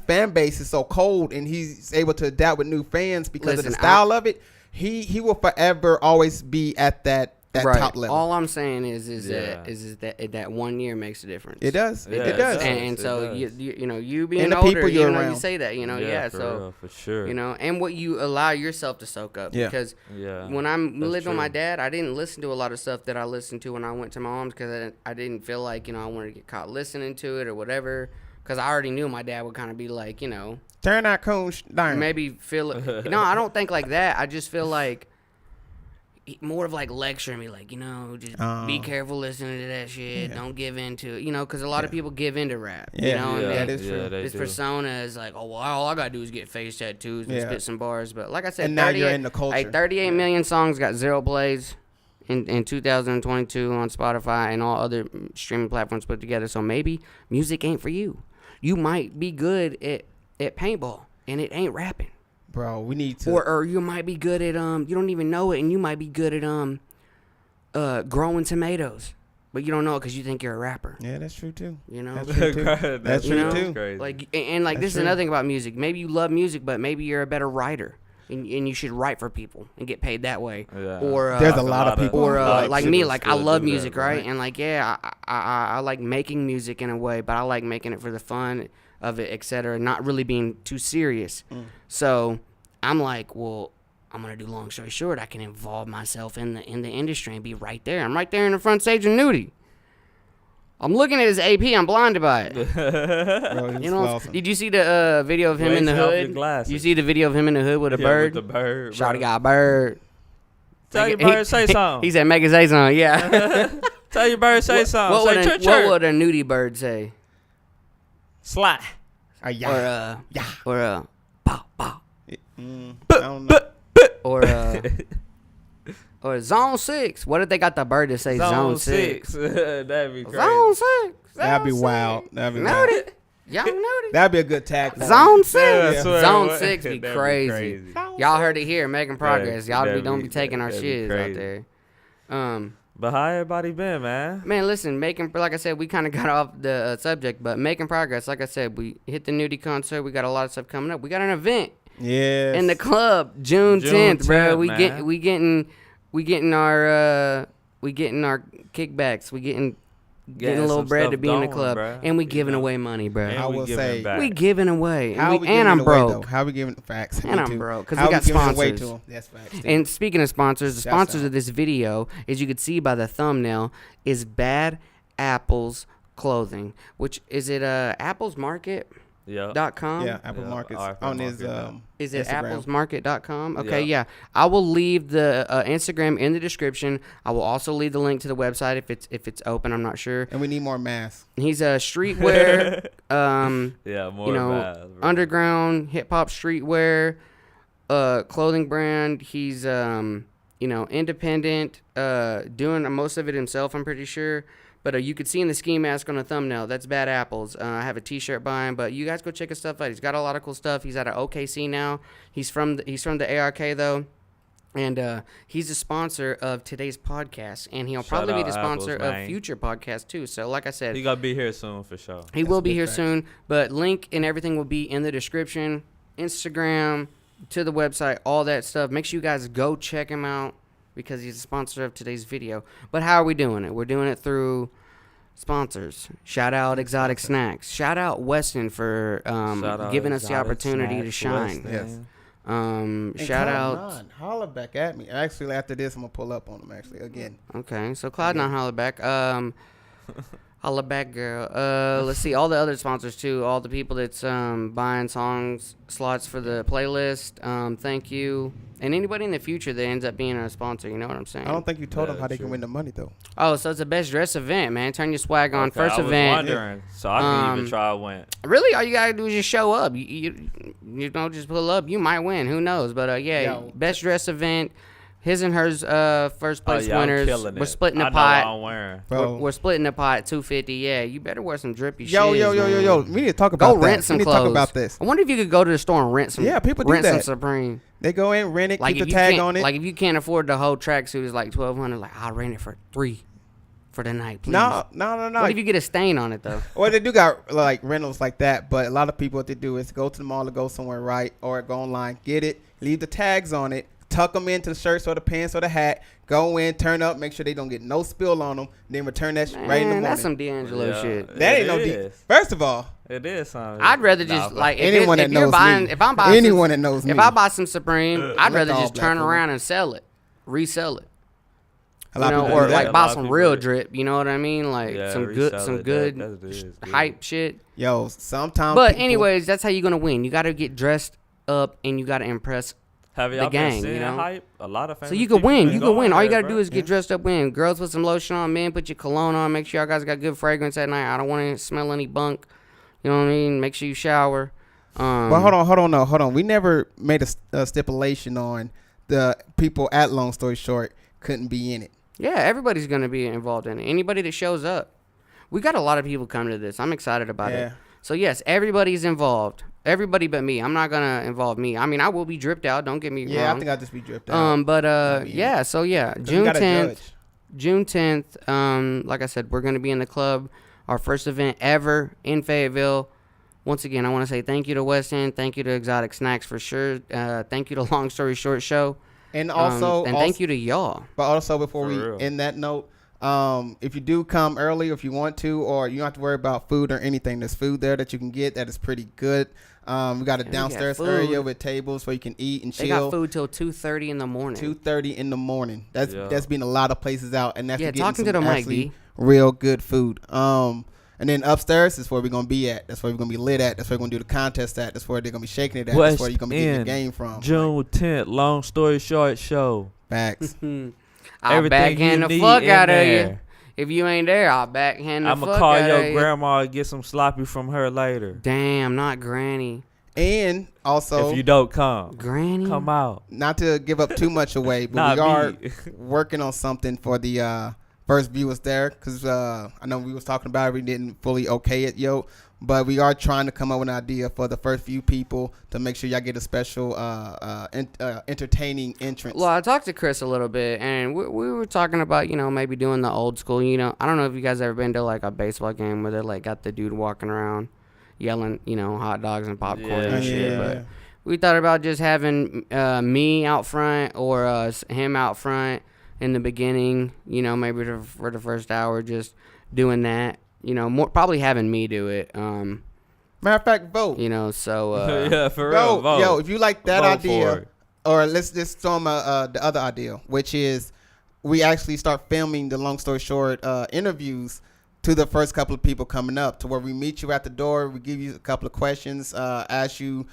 fan base is so cold, and he's able to adapt with new fans because of Listen, the style of it. He will forever always be at that right. top level. All I'm saying is Yeah. that 1 year makes a difference. It does. Yeah, it it does. does. And It so does. you being And the older, people you're even though you around. say that, yeah, for so real, for sure. and what you allow yourself to soak up. Yeah. Because Yeah, when I that's lived with my true. dad, I didn't listen to a lot of stuff that I listened to when I went to my mom's because I didn't feel like I wanted to get caught listening to it or whatever. Because I already knew my dad would kind of be like, Turn that coon down. maybe feel it. No, I don't think like that. I just feel like more of like lecturing me, like, just be careful listening to that shit. Yeah. Don't give into it, because a lot of people give into rap, Yeah, and yeah, that they- is true. they this do. persona is like, oh, well, all I gotta do is get face tattoos and Yeah. spit some bars. But like I said, And now you're 38 in the culture. Like 38 million songs got 0 plays in 2022 on Spotify and all other streaming platforms put together. So maybe music ain't for you. You might be good at paintball and it ain't rapping. Bro, we need to. Or you might be good at you don't even know it, and you might be good at growing tomatoes, but you don't know it because you think you're a rapper. Yeah, that's true too. That's true, too. That's That's true, true too. Crazy. like and like That's this is true. another thing about music. Maybe you love music, but maybe you're a better writer, and you should write for people and get paid that way. Yeah. Or There's a lot of people. or Like, like me, people like I still love do that, music, right? right? And like I like making music in a way, but I like making it for the fun of it, etc. Not really being too serious. So I'm like, well, I'm gonna do long story short. I can involve myself in the industry and be right there. I'm right there in the front stage of Nudie. I'm looking at his AP. I'm blinded by it. Bro, he was You know, flossing. did you see the video of him in the Glazing off your hood? glasses. You see the video of him in the hood with a Yeah, bird? with the bird. Shawty bro. got a bird. Tell your bird say something. He said, "Make it say something." Yeah. Tell your bird say something. What Say would, chirp, what chirp. would a nudie bird say? Slide. Yeah. Or pow pow. I don't know. Or zone 6. What if they got the bird to say zone 6? That'd be crazy. Zone 6. That'd be Zone wild. 6. That'd be wild. Noted. Y'all noted. That'd be a good tag. Zone 6. Yeah, I swear, Zone what? 6 be That'd crazy. Y'all heard it here, making progress. Y'all don't be taking our that'd be shits out crazy. there. But how everybody been, man? Man, listen, like I said, we kind of got off the subject, but making progress. Like I said, we hit the nudie concert. We got a lot of stuff coming up. We got an event Yeah. in the club June 10th, bro. 10th, We getting our kickbacks. We getting a little some bread stuff to be in the going, club, bruh. and we You giving know. away money, bro. And I we will giving say- back. We giving away, How we and giving I'm it away, broke. though? How we giving facts? And Me I'm too. broke, 'cause How we got giving it away sponsors. to 'em? That's facts. too. And speaking of sponsors, the Shouts sponsors out. of this video, as you can see by the thumbnail, is Bad Apples Clothing, which is it applesmarket.com? Yeah. Yeah, Apple Yeah, Markets RFL on his Market, Is it Instagram. applesmarket.com? Okay, Yeah. yeah. I will leave the Instagram in the description. I will also leave the link to the website if it's open. I'm not sure. And we need more masks. He's a streetwear, Yeah, more you know, bad, bro. underground hip hop streetwear clothing brand. He's independent, doing most of it himself, I'm pretty sure. But you could see in the ski mask on the thumbnail, that's Bad Apples. I have a T-shirt by him, but you guys go check his stuff out. He's got a lot of cool stuff. He's at an OKC now. He's from the ARK though, and he's a sponsor of today's podcast, and he'll Shout probably be out the sponsor Apples, of man. future podcasts too. So, like I said, He gonna be here soon for sure. he will be big here facts. soon, but link and everything will be in the description, Instagram, to the website, all that stuff. Make sure you guys go check him out because he's a sponsor of today's video. But how are we doing it? We're doing it through sponsors. Shout out Exotic Snacks. Shout out Weston for Shout out giving us the Exotic opportunity to Snacks, shine. Weston. Yes. And Shout Cloud out. Nine, holla back at me. Actually, after this, I'm gonna pull up on them. Actually, again. Okay, so Cloud9 holla back. Holla back, girl. Let's see all the other sponsors too. All the people that's buying slots for the playlist. Thank you, and anybody in the future that ends up being a sponsor. You know what I'm saying? I don't think you told them Yeah, how they true. can win the money though. Oh, so it's a best dress event, man. Turn your swag on. Okay, First I was event. wondering, so I can even try to win. Really, all you gotta do is just show up. You don't just pull up. You might win. Who knows? But yeah, Yo. best dress event. His and hers first Oh, place yeah, I'm winners. killing We're it. splitting the I know pot. what I'm wearing. Bro. We're splitting the pot. $250. Yeah, you better wear some drippy Yo, shit. yo. We need to talk Go about that. rent some we need clothes. to talk about this. I wonder if you could go to the store and rent some. Yeah, people do rent some that. Supreme. They go in, rent it, Like keep if the you tag can't, on it. like if you can't afford the whole tracksuit, it's like $1,200. Like I'll rent it for $3 for the night, please. No. What if you get a stain on it though? Well, they do got like rentals like that, but a lot of people what they do is go to the mall or go somewhere right, or go online, get it, leave the tags on it, tuck them into the shirts or the pants or the hat, go in, turn up, make sure they don't get no spill on them, then return that shit right in the Man, morning. that's some D'Angelo Yeah. shit. That It ain't no is. First of all, It is something. I'd rather just Nah, like if anyone if that you're knows buying, me, if I'm buying anyone some, that knows me, if I buy some Supreme, I'd Let rather the just all turn black around and sell it, resell it. a lot You of know, people or do that. like A buy lot of some people real do. drip. You know what I mean? Like Yeah, some good, resell some it. good That is good. hype shit. Yo, sometimes. But people- anyways, that's how you're gonna win. You got to get dressed up and you got to impress. Have y'all gang, been you seeing know? hype? A lot of So famous you can people win. been You can going win. All you there, got to do bro. is get dressed up. Win. Girls put some lotion on. Men put your cologne on. Make sure y'all guys got good fragrance at night. I don't want to smell any bunk. You know what I mean? Make sure you shower. But hold on. We never made a stipulation on the people at Long Story Short couldn't be in it. Yeah, everybody's gonna be involved in it. Anybody that shows up. We got a lot of people coming to this. I'm excited about Yeah. it. So yes, everybody's involved. Everybody but me. I'm not gonna involve me. I mean, I will be dripped out. Don't get me Yeah, wrong. I think I'll just be dripped out. But Maybe, yeah. So yeah, 'Cause we June gotta 10th. judge. June 10th. Like I said, we're gonna be in the club. Our first event ever in Fayetteville. Once again, I want to say thank you to West End. Thank you to Exotic Snacks for sure. Thank you to Long Story Short Show. And also, and thank you to y'all. But also, before For we real. end that note, If you do come early, if you want to, or you don't have to worry about food or anything, there's food there that you can get that is pretty good. We got a downstairs area with tables where you can eat and chill. They got food till 2:30 in the morning. 2:30 in the morning. That's been a lot of places out, and that's talking to the mic, D. Real good food. And then upstairs is where we're gonna be at. That's where we're gonna be lit at. That's where we're gonna do the contest at. That's where they're gonna be shaking it at. That's where you're gonna be getting your game from. June 10th, Long Story Short show. Facts. I'll backhand the fuck out of you. If you ain't there, I'll backhand the fuck out of you. I'ma call your grandma and get some sloppy from her later. Damn, not Granny. And also, if you don't come, Granny, come out. Not to give up too much away, but we are working on something for the first viewers there, because I know we was talking about it, we didn't fully okay it, but we are trying to come up with an idea for the first few people to make sure y'all get a special entertaining entrance. Well, I talked to Chris a little bit, and we were talking about, maybe doing the old school, I don't know if you guys ever been to like a baseball game where they like got the dude walking around yelling, hot dogs and popcorn and shit. But we thought about just having me out front or him out front in the beginning, maybe for the first hour, just doing that. Probably having me do it. Matter of fact, vote. So yeah, for real. Vote. Yo, if you like that vote idea, or let's just throw the other idea, which is we actually start filming the Long Story Short interviews to the first couple of people coming up, to where we meet you at the door, we give you a couple of questions, ask you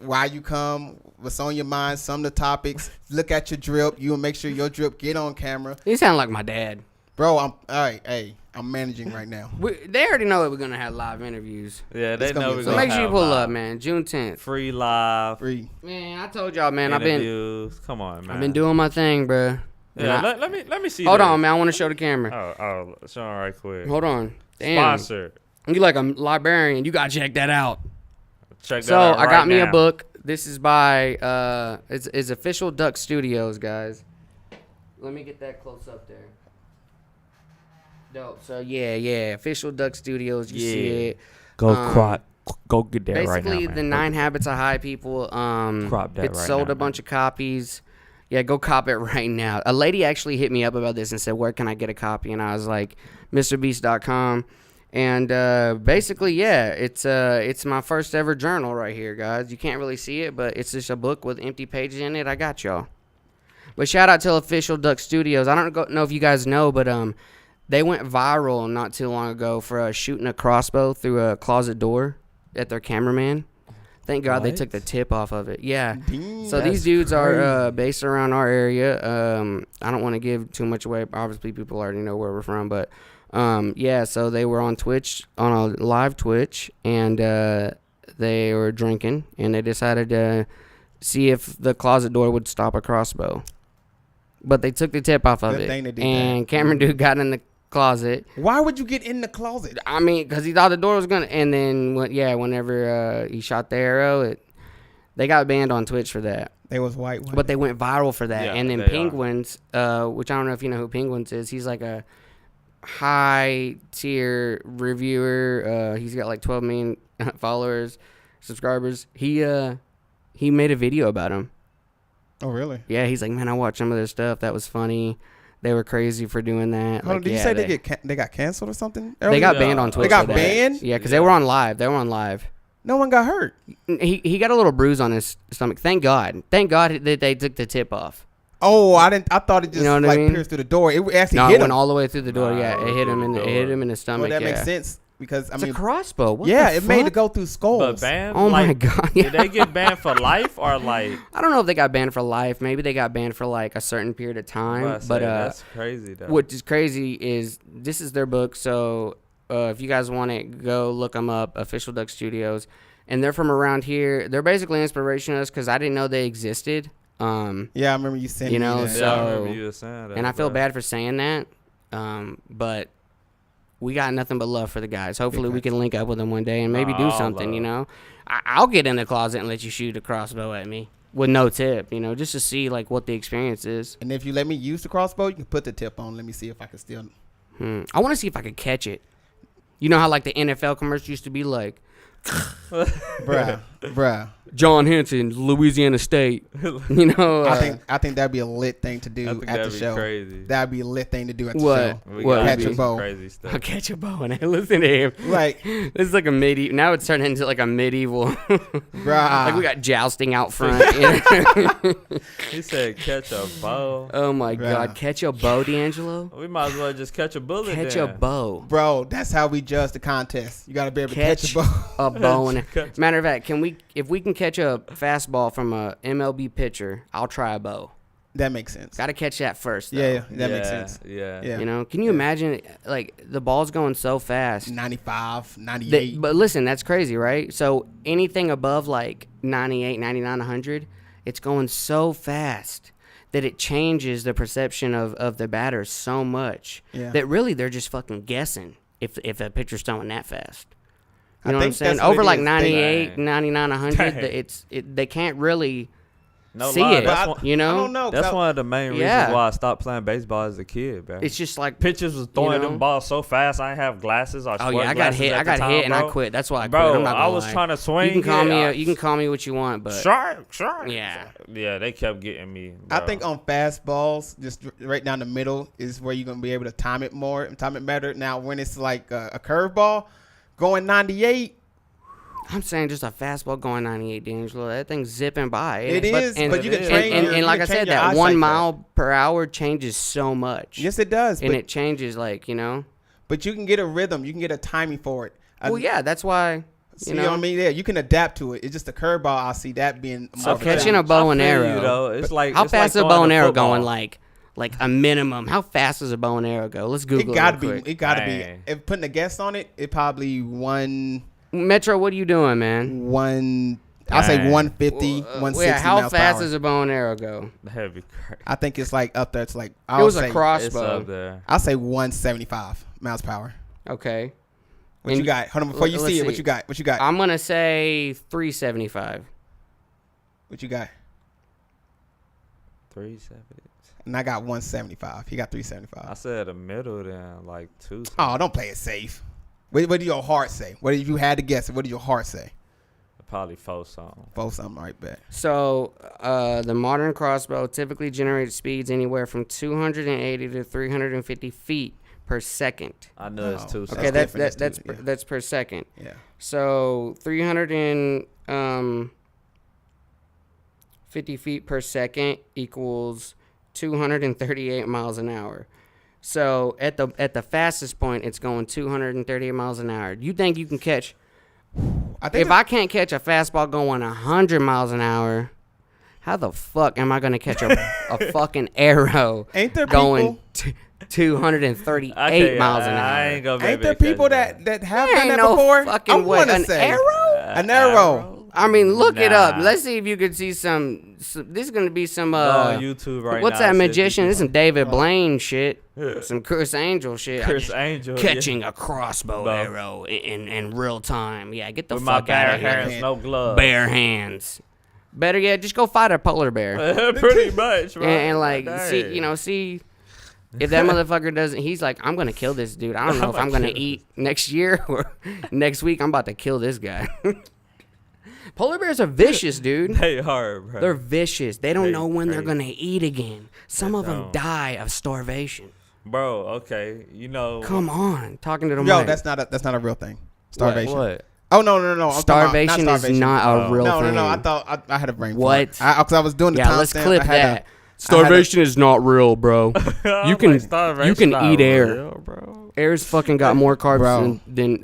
why you come, what's on your mind, some of the topics, look at your drip, you will make sure your drip get on camera. You sound like my dad. Bro, I'm all right. Hey, I'm managing right now. They already know that we're gonna have live interviews. Yeah, they know we're So gonna make sure you have pull live. up, man. June 10th. Free live. Free. Man, I told y'all, man. Interviews. Come on, man. I've been doing my thing, bro. Yeah, let me see. Hold this. on, man. I want to show the camera. Oh, show them right quick. Hold on. Damn. Sponsored. You like a librarian. You gotta check that out. Check that So out I got me now. a book. This is by it's Official Duck Studios, guys. Let me get that close up there. Dope. So yeah, Official Duck Studios. You see it. Go get that right now. Basically, Man. the 9 Habits of High People. Crop that It's right sold now, a bunch of copies. Yeah, go cop it right now. A lady actually hit me up about this and said, "Where can I get a copy?" And I was like, MrBeast.com. And basically, yeah, it's my first ever journal right here, guys. You can't really see it, but it's just a book with empty pages in it. I got y'all. But shout out to Official Duck Studios. I don't know if you guys know, but they went viral not too long ago for shooting a crossbow through a closet door at their cameraman. Thank God they took the tip off of it. Yeah. So these dudes are based around our area. I don't want to give too much away. Obviously, people already know where we're from. But, yeah, so they were on Twitch, on a live Twitch, and they were drinking. And they decided to see if the closet door would stop a crossbow. But they took the tip off of it. And Cameron Dude got in the closet. Why would you get in the closet? I mean, because he thought the door was gonna. And then, whenever he shot the arrow, they got banned on Twitch for that. They was white, but they went viral for that. Yeah, and then Penguins, which I don't know if you know who Penguins is. He's like a high tier reviewer. He's got like 12 million followers, subscribers. He made a video about him. Oh really? Yeah, he's like, man, I watched some of their stuff. That was funny. They were crazy for doing that. Hold on, did you say they got canceled or something? They got banned on Twitch. They got banned? Yeah, because they were on live. No one got hurt. He got a little bruise on his stomach. Thank God that they took the tip off. Oh, I thought it just pierced through the door. It actually hit him. It went all the way through the door. Yeah, it hit him in the stomach. Well, that makes sense. Because it's a crossbow. What it made it go through skulls. But banned? Oh my God! Yeah. Did they get banned for life or like? I don't know if they got banned for life. Maybe they got banned for like a certain period of time. But that's crazy though. What is crazy is this is their book. So if you guys want it, go look them up. Official Duck Studios, and they're from around here. They're basically inspirationalists because I didn't know they existed. Yeah, I remember you saying. You know, that. so I remember you saying that, and I feel bad for saying that. But we got nothing but love for the guys. Hopefully we can link up with them one day and maybe do something, you know. I'll get in the closet and let you shoot a crossbow at me with no tip, you know, just to see like what the experience is. And if you let me use the crossbow, you can put the tip on. Let me see if I can still. I want to see if I could catch it. You know how like the NFL commercial used to be like, bruh. John Henson, Louisiana State. You know, I think that'd be a lit thing to do at the show. Crazy. That'd be a lit thing to do at the What? show. What? Catch a bow. Crazy stuff. I'll catch a bow and I listen to him. Like, This is like a medieval. Now it's turning into like a medieval. bruh. Like we got jousting out front. You know? He said catch a bow. Oh my Bruh. God, catch a bow, D'Angelo. We might as well just catch a bullet. Catch then. a bow. Bro, that's how we judge the contest. You gotta be able to Catch catch a bow. a bow and Catch- matter of fact, if we can catch a fastball from a MLB pitcher, I'll try a bow. That makes sense. Got to catch that first. Though. Yeah, that makes sense. Yeah. Yeah. You know, can you imagine like the ball's going so fast? 95, 98. But listen, that's crazy, right? So anything above like 98, 99, 100, it's going so fast that it changes the perception of the batter so much Yeah. that really they're just fucking guessing if a pitcher's throwing that fast. I You know what I'm think saying? that's what Over it like is. 98, Dang. 99, 100, Dang. they can't really No see lie. it. That's But one, You know? I don't know. 'cause that's one of the main reasons Yeah. why I stopped playing baseball as a kid, bro. It's just like, Pitchers was throwing know? them balls so fast. I didn't have glasses. oh yeah, I got hit. I got hit and I quit. That's why I quit. Bro, I'm not I gonna was lie. trying to swing. You can call me. it. You can call me what you want, but Shark. Yeah. Yeah, they kept getting me. I bro. think on fastballs, just right down the middle is where you're gonna be able to time it more, time it better. Now, when it's like a curveball going 98, I'm saying just a fastball going 98, D'Angelo. That thing's zipping by. it is. and, But you can and- train. and, your- and you like can I train said, your that eyesight 1 for it. mile per hour changes so much. Yes, it does. and But, it changes like but you can get a rhythm. You can get a timing for it. Well, yeah, that's why. See, you know what I mean? Yeah, you can adapt to it. It's just a curveball. I see that being more So of a catching challenge. a bow and I feel arrow. you, though. It's like How it's fast like is a bow throwing and arrow football. going? Like a minimum. How fast does a bow and arrow go? Let's Google It gotta real be. quick. It gotta Dang. be. If putting a guess on it, it probably Metro, what are you doing, man? I'll say Dang. 150, 160 Yeah, how miles fast per hour. does a bow and arrow go? That'd be crazy. I think it's like up there. It's like It was a say, It's crossbow. up there. I'll say 175 miles per hour. Okay. What And you got? Hold on, before you let's see it, what see. you got? What you got? I'm gonna say 375. What you got? 370. And I got 175. He got I 375. said the middle then, like 2. Oh, don't play it safe. What did your heart say? What if you had to guess it? What did your heart say? Probably 4 something. Both something right back. So the modern crossbow typically generates speeds anywhere from 280 to 350 feet per second. I know it's Oh, 2 okay, Okay, something. different, that's that's that's per second. Yeah. So 350 feet per second equals 238 miles an hour. So at the fastest point, it's going 238 miles an hour. You think you can catch? I think If I can't catch a fastball going 100 miles an hour, how the fuck am I gonna catch a fucking arrow Ain't there going people? 238 I can't- miles an I hour? ain't gonna be Ain't able there to catch people that have There done ain't that no before? fucking I way. wanna An say arrow? An arrow. I mean, look it up. Nah. Let's see if you could see some. This is gonna be some. Go on YouTube right What's now. that See if you magician? can This is some David Oh. Blaine shit. Some Chris Angel shit. Chris Angel Catching a crossbow Bow. arrow in real time. Yeah, get the with my fuck out bare of here. hands, no gloves. Bare hands. Better yet, just go fight a polar bear. Pretty much, bro. and like Dang. see if that motherfucker doesn't. He's like, I'm gonna kill this dude. I don't know if I'm gonna eat next year or next week. I'm about to kill this guy. Polar bears are vicious, dude. They hard, bro. They're vicious. They don't They know when they're crazy. gonna eat again. Some They of them don't. die of starvation. Bro, okay, you know. Come on, talking to the Yo, mic. that's not a real thing. Starvation. What? Oh no. I'm talking about Starvation is starvation. not a Oh. real No. thing. I thought I had a brain. What? Because I was doing the Yeah, time let's stamp. clip I had that. a- Starvation is not real, bro. I'm You can like, starvation you can not eat air. real, bro. Air's fucking got more carbs Bro. than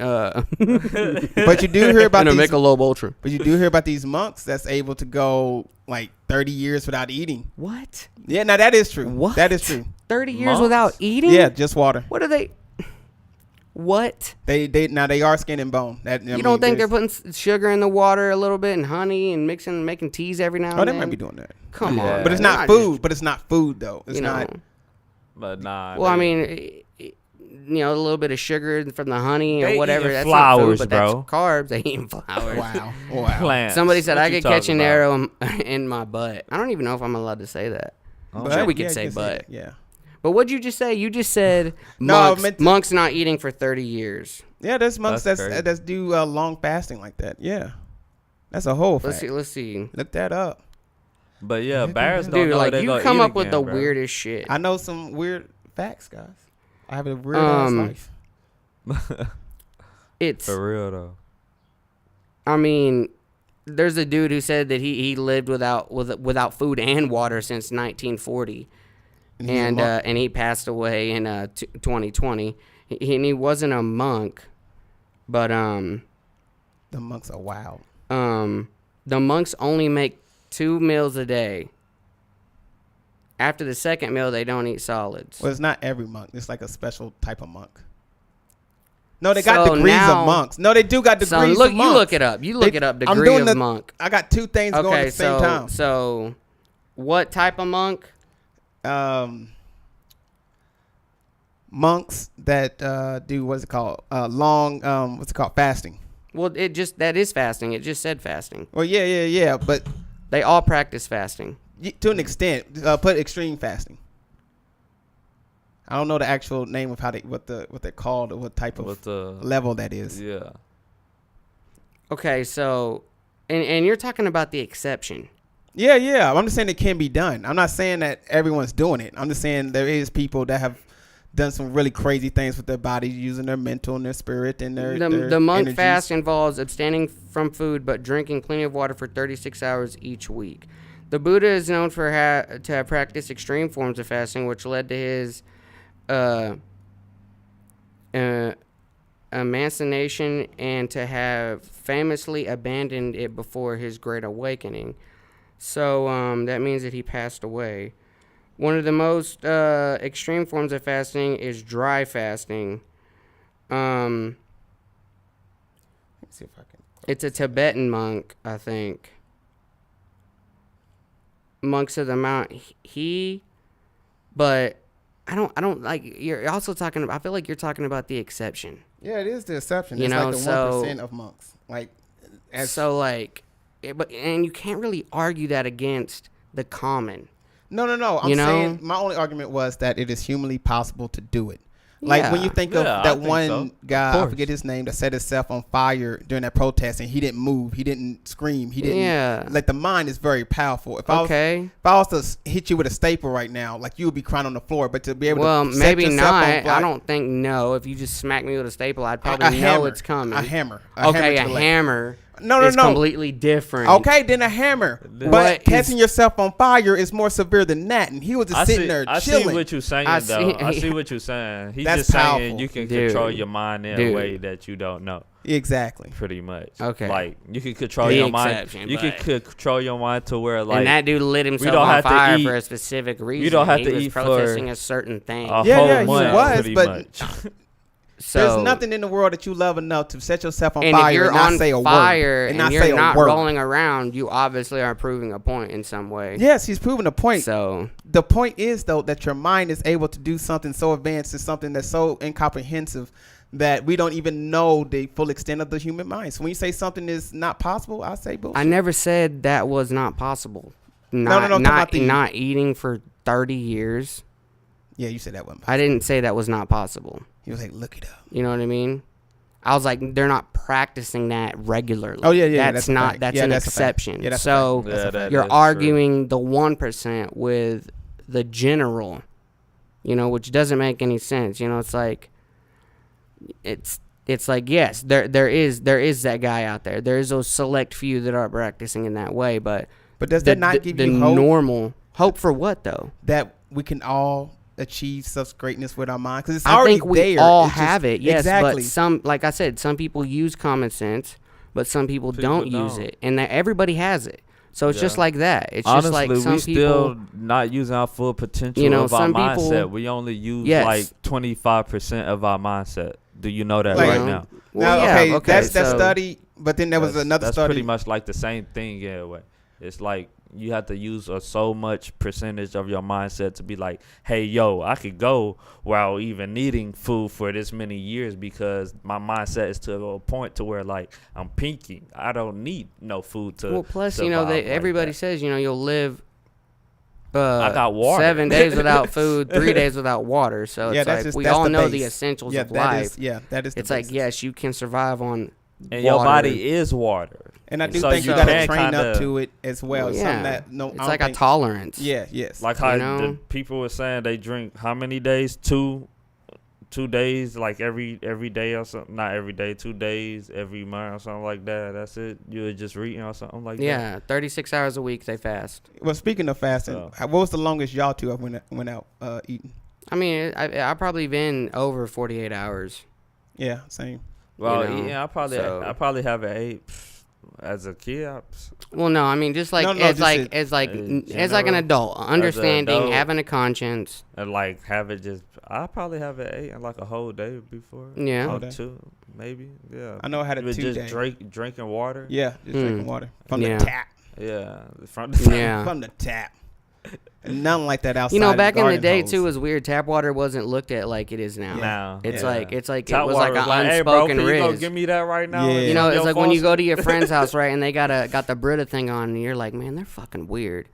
But you do hear about than a these. Michelob Ultra. But you do hear about these monks that's able to go like 30 years without eating. What? Yeah, now that is true. What? That is true. 30 years Months? without eating? Yeah, just water. What are they? What? They now they are skin and bone. That You don't think they're putting sugar in the water a little bit and honey and making teas every now and Oh, then? they might be doing that. Come Yeah. on. But it's they're not just- food. But it's not food though. It's you know. not. But nah. Well, I they- mean, you know, a little bit of sugar from the honey They or whatever. eating That's flowers, not food, but bro. that's carbs. They eating flowers. Wow. plants. Somebody said What I you could catch talking an about? arrow in my butt. I don't even know if I'm allowed to say that. Oh. Sure, we yeah, could say you can butt. it, Yeah. But what'd you just say? You just said No, I monks, meant to- monks not eating for 30 years. Yeah, there's monks That's that's crazy. do long fasting like that. Yeah. That's a whole fact. Let's see. Look that up. But yeah, bears don't Dude, know like they you gonna come eat up with the again, bro. weirdest shit. I know some weird facts, guys. I have a weird ass life. It's For real though. I mean, there's a dude who said that he lived without food and water since 1940, and he passed away in 2020. And he wasn't a monk, but The monks are wild. the monks only make 2 meals a day. After the second meal, they don't eat solids. Well, it's not every monk. It's like a special type of monk. No, they got So degrees now- of monks. No, they do got degrees So look, of you monks. look it up. You look They- it up. I'm Degree doing of monk. I got 2 things going at Okay, the same time. so what type of monk? Monks that do what's it called? Long what's it called? Fasting. Well, that is fasting. It just said fasting. Well, yeah. But They all practice fasting. to an extent, put extreme fasting. I don't know the actual name of what they're called or what type of With the level that is. yeah. Okay, so and you're talking about the exception. Yeah. I'm just saying it can be done. I'm not saying that everyone's doing it. I'm just saying there is people that have done some really crazy things with their bodies, using their mental and their spirit and their The monk energies. fast involves abstaining from food but drinking plenty of water for 36 hours each week. The Buddha is known for to have practiced extreme forms of fasting, which led to his emancipation and to have famously abandoned it before his great awakening. So that means that he passed away. One of the most extreme forms of fasting is dry fasting. Let me see if I can. It's a Tibetan monk, I think. Monks of the Mount but I don't like. You're also talking about. I feel like you're talking about the exception. Yeah, it is the exception. You It's know, like the so- 1% of monks. Like, And you can't really argue that against the common. no. I'm You know? saying my only argument was that it is humanly possible to do it. Like when you Yeah. think of Yeah, I that think one so. guy, Of I course. forget his name, that set himself on fire during that protest, and he didn't move, he didn't scream, he didn't. Yeah. Like the mind is very powerful. If I was to hit you with a staple right now, like you would be crying on the floor, but to be able Well, to set maybe yourself not. on fire, I don't think no. If you just smack me with a staple, I'd probably a know hammer, it's coming. A hammer. Okay, to a the leg. hammer. No. is completely different. Okay, then a hammer. What But is- catching yourself on fire is more severe than that. And he was just sitting there I chilling. see what you're saying, I though. see- I see what you're saying. He's That's just saying powerful. you can Dude. control your mind in Dude. a way that you don't know. Exactly. Pretty much. Okay. Like you can control The your mind. exception, You can but- control your mind to where like and that dude lit himself don't on have to fire eat- for a specific reason. don't have he to was eat for protesting a certain thing. a Yeah, whole yeah, he month, was, pretty but- much. So There's nothing in the world that you love enough to set yourself on and fire if you're and not on say a fire word. and not you're say a not word. rolling around, you obviously are proving a point in some way. Yes, he's proving a point. So The point is, though, that your mind is able to do something so advanced and something that's so incomprehensive that we don't even know the full extent of the human mind. So when you say something is not possible, I say bullshit. I never said that was not possible. no, I'm talking about Not eating for 30 years. Yeah, you said that one. I didn't say that was not possible. He was like, look it up. You know what I mean? I was like, they're not practicing that regularly. Oh, yeah, That's that's a not. fact. That's Yeah, an that's a fact. exception. Yeah, that's a so fact. That's a fact. you're is true. arguing the 1% with the general, which doesn't make any sense. It's like, it's like, yes, there is that guy out there. There is those select few that are practicing in that way, but But does that not give the you hope normal hope for what though? that we can all achieve such greatness with our mind? Because it's I already think we there. all It's just- have it, yes. Exactly. But some, like I said, some people use common sense, but some people don't use don't. it, and that everybody has it. So it's just Yeah. like that. It's Honestly, just like some we still people. not using our full potential of our some people- mindset. We only use Yes. like 25% of our mindset. Do you know that Like, right now? Well, now, yeah, okay, that's that so- study. But then there was another that's study. pretty much like the same thing in a way. It's like you have to use so much percentage of your mindset to be like, hey, yo, I could go without even needing food for this many years because my mindset is to a point to where like I'm pinking. I don't need no food to. Well, plus survive like everybody that. says you'll live. I got water. 7 days without food, 3 days without water. So it's Yeah, that's like just- we that's all the know the base. essentials Yeah, of that life. is. Yeah, that is. The It's like basis. yes, you can survive on. And water. your body is water. And I do So think you you got to can train kinda- up to it as well. Well, Something yeah. that no, It's I don't like a think- tolerance. Yeah, yes. Like how You know? the people were saying they drink how many days? Two days, like every day or something. Not every day, 2 days every month or something like that. That's it. You were just reading or something like that. Yeah, 36 hours a week they fast. Well, speaking of fasting, So- what was the longest y'all two have went out eating? I mean, I probably been over 48 hours. Yeah, same. Well, You know, yeah, I probably have an 8 as a kid. Well, no, I mean just like No, as just like it- as like in as like an general, adult, understanding, adult. having a conscience. And like have it just. I probably have an 8 and like a whole day before. Yeah. Or Whole day. 2, maybe. Yeah. I know I had a You would 2 just day. drinking water. Yeah, just drinking water from Yeah. the tap. Yeah. From the Yeah. From the tap. And nothing like that outside. You know, of back in the garden day hose. too, it was weird. Tap water wasn't looked at like it is now. Now. It's Yeah. like it Tap was water like an hey, bro, unspoken can you go riz. give me that right now? Yeah. You know, Your it's like when you faucet? go to your friend's house, right, and they got the Brita thing on, and you're like, man, they're fucking weird.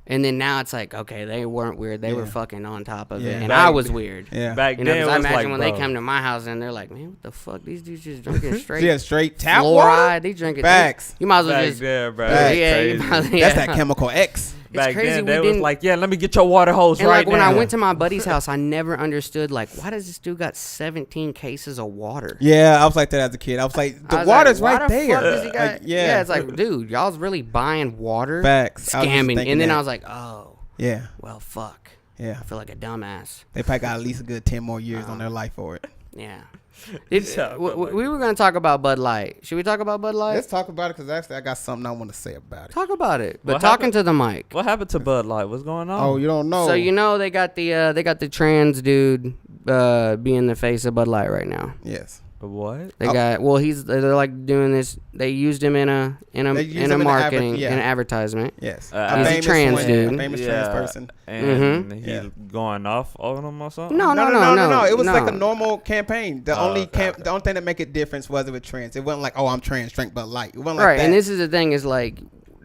And then now it's like, okay, they weren't weird. They were Yeah. fucking on top of Yeah. it, and Back- I was weird. Yeah. Back You know, then, because it I was imagine like, when bro, they come to my house and they're like, man, what the fuck? These dudes just drinking straight Yeah, straight tap fluoride. water. They drinking Facts. You might as well back just. then, bro. Facts. it was Yeah, crazy. you might as well, That's yeah. that chemical X. It's Back crazy then, we they was didn't- like, yeah, let me get your water hose And right like when now. I went to my buddy's house, I never understood like why does this dude got 17 cases of water? Yeah, I was like that as a kid. I was like, I the was water's like, why right the there. fuck does he got- Like, yeah. It's like, dude, y'all's really buying water, Facts. I was just scamming, thinking and then that. I was like, oh, Yeah, well, fuck. yeah. I feel like a dumbass. They probably got at least a good 10 more years on their life for it. Yeah. Shut up, We were gonna talk about Bud Light. Should we talk about Bud Light? Let's talk about it because actually I got something I want to say about it. Talk about it, but What talking happened? to the mic. What happened to Bud Light? What's going on? Oh, you don't know? So you know they got the trans dude being the face of Bud Light right now. Yes. What? They Oh. got they're like doing this. They used him in a They used in him a in the marketing yeah. in an advertisement. Yes. He's a trans one, dude. A famous trans person. And he's Yeah. going off on him or something? No, No. It was no. like a normal campaign. The only okay. the only thing that make it difference was it was trans. It wasn't like, oh, I'm trans, drink Bud Light. It wasn't like Right, that. and this is the thing is like,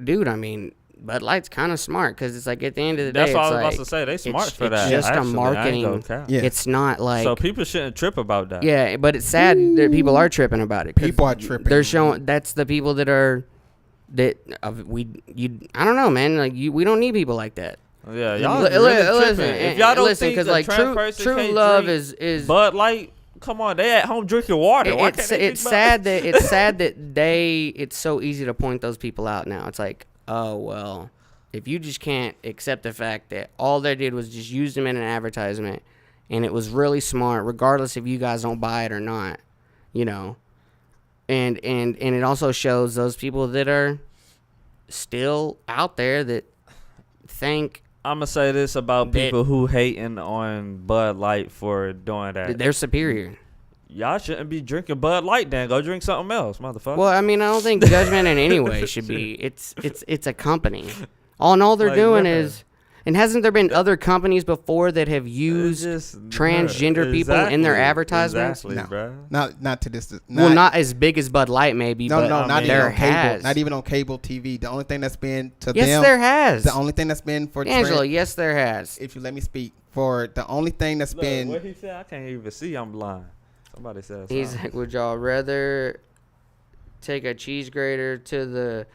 dude, I mean, Bud Light's kind of smart because it's like at the end of the That's day, what I it's was about like, to say. They smart it's for that. just a actually. I ain't marketing. gonna cap. Yeah. It's not like So people shouldn't trip about that. yeah, but it's sad that people are tripping about it. 'cause People are tripping. They're showing that's the people that are that I don't know, man. Like we don't need people like that. Yeah, y'all Li- really listen, tripping. and- If y'all don't listen, think 'cause, a like, trans person true can't love drink is Bud Light, come on, they at home drinking water. Why it's can't they it's drink Bud? sad that it's sad that it's so easy to point those people out now. It's like, oh well, if you just can't accept the fact that all they did was just use them in an advertisement and it was really smart regardless if you guys don't buy it or not, you know. And it also shows those people that are still out there that think I'm gonna say this about That- people who hating on Bud Light for doing that. that they're superior. Y'all shouldn't be drinking Bud Light. Then go drink something else, motherfucker. Well, I mean, I don't think judgment in any way should be. It's a company. All they're Like, doing yeah. is, and hasn't there been other companies before that have used transgender people in their advertisements? Exactly, No. bro. Not to this. not as big as Bud Light, maybe. No, but no, not even there on cable. has. Not even on cable TV. The only thing that's been to Yes, them. there has. The only thing that's been for Angela, trans, yes, there has. if you let me speak, for the only thing that's Look, been what he said, I can't even see. I'm blind. Somebody said He's something. like, would y'all rather take a cheese grater to the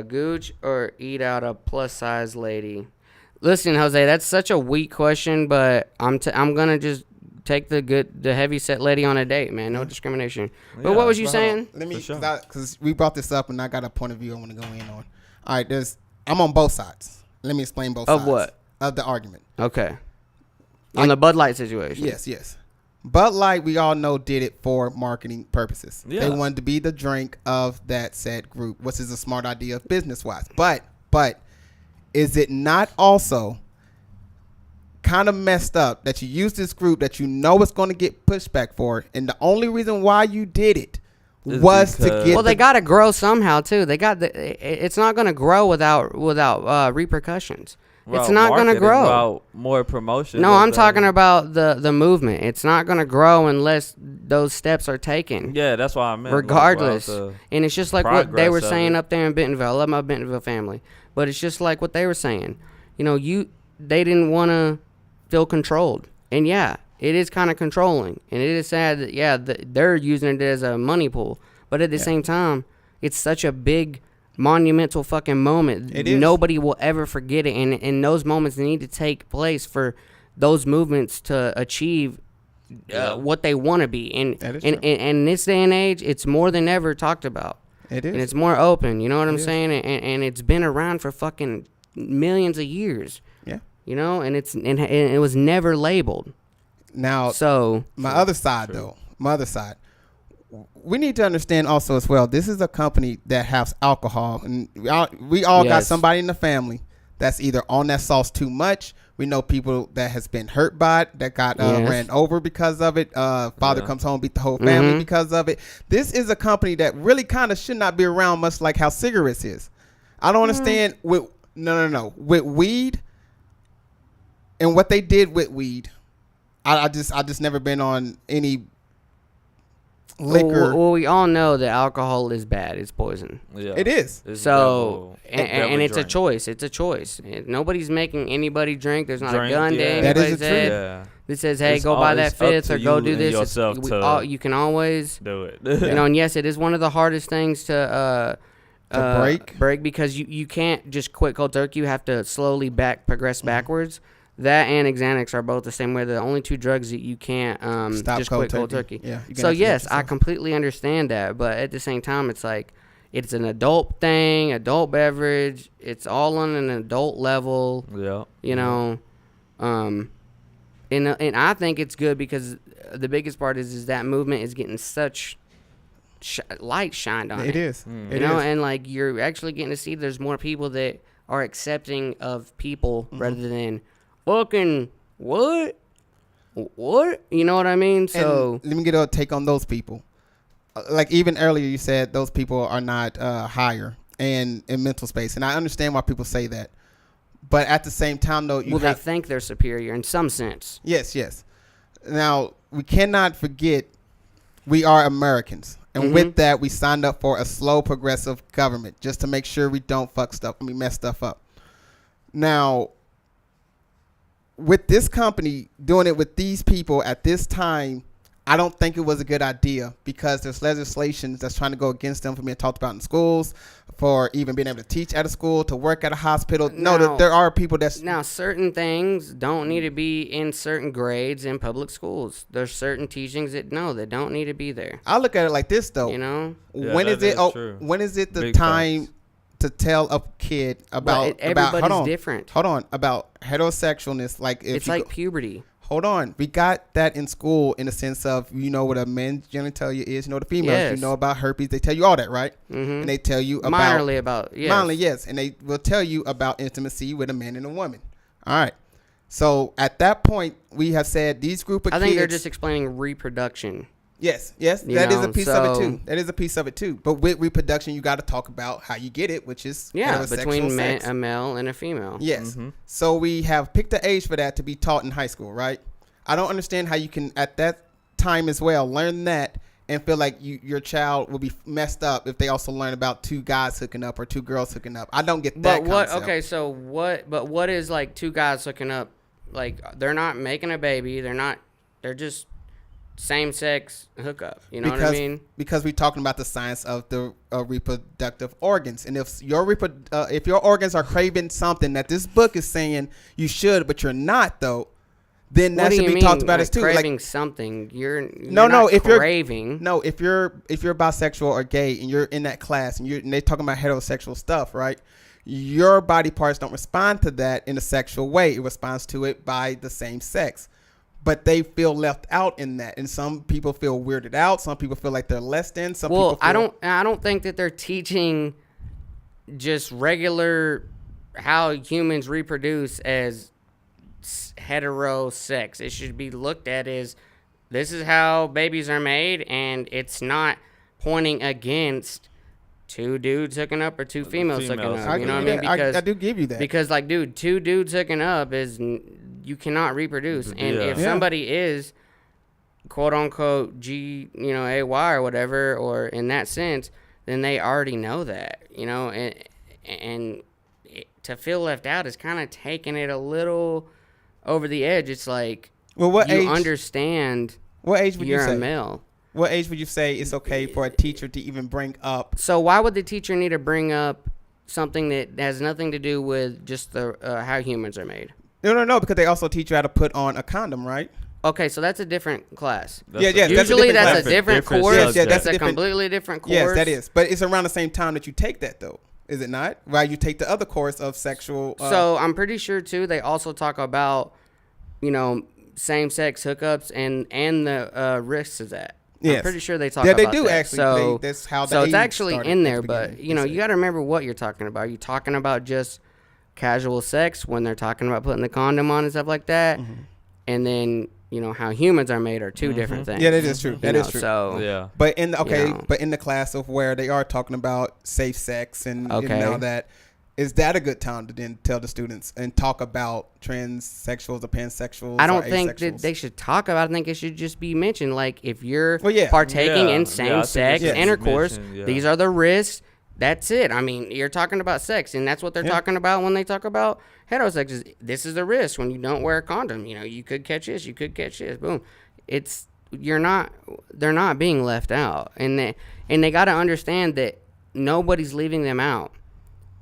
gooch or eat out a plus size lady? Listen, Jose, that's such a weak question, but I'm gonna just take the heavy set lady on a date, man. No discrimination. But Yeah, what was you bro. saying? Let me, For sure. because we brought this up and I got a point of view I want to go in on. All right, I'm on both sides. Let me explain both Of sides. what? Of the argument. Okay. On the Bud Light situation. Yes. Bud Light, we all know, did it for marketing purposes. Yeah. They wanted to be the drink of that said group, which is a smart idea business-wise. But is it not also kind of messed up that you use this group that you know it's going to get pushback for, and the only reason why you did it Is was to because- get Well, they got to grow somehow too. It's not going to grow without repercussions. It's not going to marketing grow. About more promotion. No, but I'm that- talking about the movement. It's not going to grow unless those steps are taken. Yeah, that's why I meant. like, Regardless. without And it's just like what they were progress of saying it. up there in Bentonville. I love my Bentonville family. But it's just like what they were saying. You know, they didn't want to feel controlled. And yeah, it is kind of controlling. And it is sad that, they're using it as a money pool. But at the same time, it's such a big monumental fucking moment. It is. Nobody will ever forget it, and those moments need to take place for those movements to achieve what they want to be. And That is and true. in this day and age, it's more than ever talked about. It is. And it's more open, you know what I'm is. saying? And it's been around for fucking millions of years, Yeah. you know, and it was never labeled. Now, So my other side, though, we need to understand also as well, this is a company that has alcohol. And we all got Yes. somebody in the family that's either on that sauce too much. We know people that has been hurt by it, that got Yes. ran over because of it. Father Yeah. comes home, beat the whole family Mhm. because of it. This is a company that really kind of should not be around, much like how cigarettes is. I don't understand with with weed and what they did with weed. I just never been on any liquor. well, we all know that alcohol is bad. It's poison. Yeah. It is. It's So devil and it's a drink. choice. It's a choice. Nobody's making anybody drink. There's not Drink, a gun to yeah. That is anybody's the truth. head Yeah. that says, "Hey, It's go buy that it's up fifth to or go you do and this." yourself You can always, do it. you know. And yes, it is one of the hardest things to break. because you can't just quit cold turkey. You have to slowly progress Mm-hmm. backwards. That and Xanax are both the same way. The only two drugs that you can't Stop just cold quit cold turkey. turkey. Yeah, you can So actually yes, help I yourself. completely understand that, but at the same time, it's like it's an adult thing, adult beverage. It's all on an adult level, Yeah. you know. And I think it's good because the biggest part is that movement is getting such light shined on it. It is. You know, and like you're actually getting to see there's more people that are accepting of people Mm-hmm. rather than fucking what, you know what I mean? So And let me get a take on those people. Like even earlier, you said those people are not higher in mental space, and I understand why people say that. But at the same time, though, you they have think they're superior in some sense. yes. Now we cannot forget we are Americans, and Mm-hmm. with that, we signed up for a slow, progressive government just to make sure we don't mess stuff up. Now, with this company doing it with these people at this time, I don't think it was a good idea because there's legislation that's trying to go against them from being talked about in schools, for even being able to teach at a school, to work at a hospital. No. There are people that's Now, certain things don't need to be in certain grades in public schools. There's certain teachings that don't need to be there. I look at it like this though. You know, Yeah, when is that it? is true. When is it the Big time facts. to tell a kid about everybody's hold on, different. Hold on, about heterosexualness. Like if It's you like go- puberty. hold on, we got that in school in the sense of you know what a man's genitalia is, you know what a female. Yes. You know about herpes. They tell you all that, right? Mm-hmm. And they tell you about Minorly about yes. Minorly, yes, and they will tell you about intimacy with a man and a woman. All right. So at that point, we have said these group of I kids. think they're just explaining reproduction. Yes, You that is know, a piece of it so- too. That is a piece of it too. But with reproduction, you got to talk about how you get it, which is Yeah, heterosexual between sex. a male and a female. Yes. So we have picked an age for that to be taught in high school, right? I don't understand how you can at that time as well learn that and feel like your child will be messed up if they also learn about two guys hooking up or two girls hooking up. I don't get that. But what? concept. Okay, so what? But what is like two guys hooking up? Like they're not making a baby. They're just same sex hookup. You know what I mean? Because we're talking about the science of the reproductive organs, and if your organs are craving something that this book is saying you should, but you're not though, then What that do should you be mean, talked about like as too. craving Like something. You're no, not if you're craving. no, if you're bisexual or gay and you're in that class and they're talking about heterosexual stuff, right? Your body parts don't respond to that in a sexual way. It responds to it by the same sex. But they feel left out in that, and some people feel weirded out. Some people feel like they're less than. Some Well, people feel, I don't think that they're teaching just regular how humans reproduce as hetero sex. It should be looked at as this is how babies are made, and it's not pointing against two dudes hooking up or two females hooking females. up. You know what I mean? I do give you that. Because like, dude, two dudes hooking up you cannot reproduce, and Yeah. if Yeah. somebody is quote unquote AY or whatever, or in that sense, then they already know that, and to feel left out is kind of taking it a little over the edge. It's like, Well, what you age? understand What age would you you're say? a male. What age would you say it's okay for a teacher to even bring up? So why would the teacher need to bring up something that has nothing to do with just the how humans are made? No, because they also teach you how to put on a condom, right? Okay, so that's a different class. Usually That's a different course. Yes, yeah, that's a completely different course. Yes, that is. But it's around the same time that you take that, though. Is it not? While you take the other course of sexual. So I'm pretty sure too. They also talk about, same-sex hookups and the risks of that. Yes. I'm pretty sure they talk yeah, about they do that. actually. So That's how. so the it's age actually started in at there, the but beginning, you they got to remember what you're talking about. You're talking about just casual sex when they're talking about putting the condom on and stuff like that, and then how humans are made are two different things. Yeah, that is true. That is true. So Yeah. But in the class of where they are talking about safe sex and all that, is that a good time to then tell the students and talk about transsexuals or pansexuals? I don't or think asexuals? that they should talk about it. I think it should just be mentioned. Like, if you're Well, partaking Yeah. in Yeah, I think same-sex it should be intercourse, mentioned, yeah. these are the risks. That's it. I mean, you're talking about sex, and that's what they're talking about when they talk about heterosexuals. This is the risk when you don't wear a condom. You could catch this. You could catch this. Boom. They're not being left out, and they got to understand that nobody's leaving them out.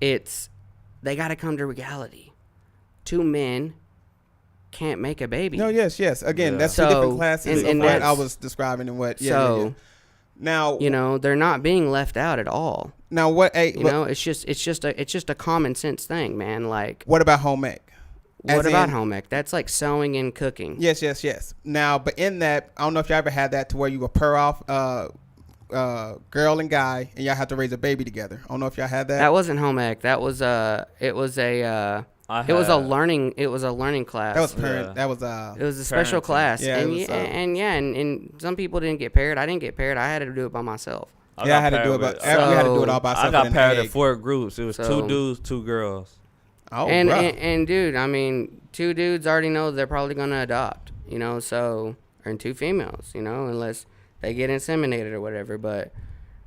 They got to come to reality. Two men can't make a baby. No, yes. Again, Yeah. that's two different So, classes and of what I that's- was describing and what. So, Now, they're not being left out at all. now what? It's just a common sense thing, man. Like, What about home ec? what As about in- home ec? That's like sewing and cooking. Yes. Now, but in that, I don't know if you ever had that to where you were pair off girl and guy, and y'all have to raise a baby together. I don't know if y'all had that. That wasn't home ec. That was it was a learning class. That was parent. Yeah. That was It was a special Parenting. class. Yeah, it and, was, and some people didn't get paired. I didn't get paired. I had to do it by myself. I had to do it. But we had to do it all by I ourselves. got with an paired in egg. 4 groups. It was So- 2 dudes, 2 girls. Oh, and, bruh. and dude, I mean, 2 dudes already know they're probably gonna adopt, and 2 females, unless they get inseminated or whatever. But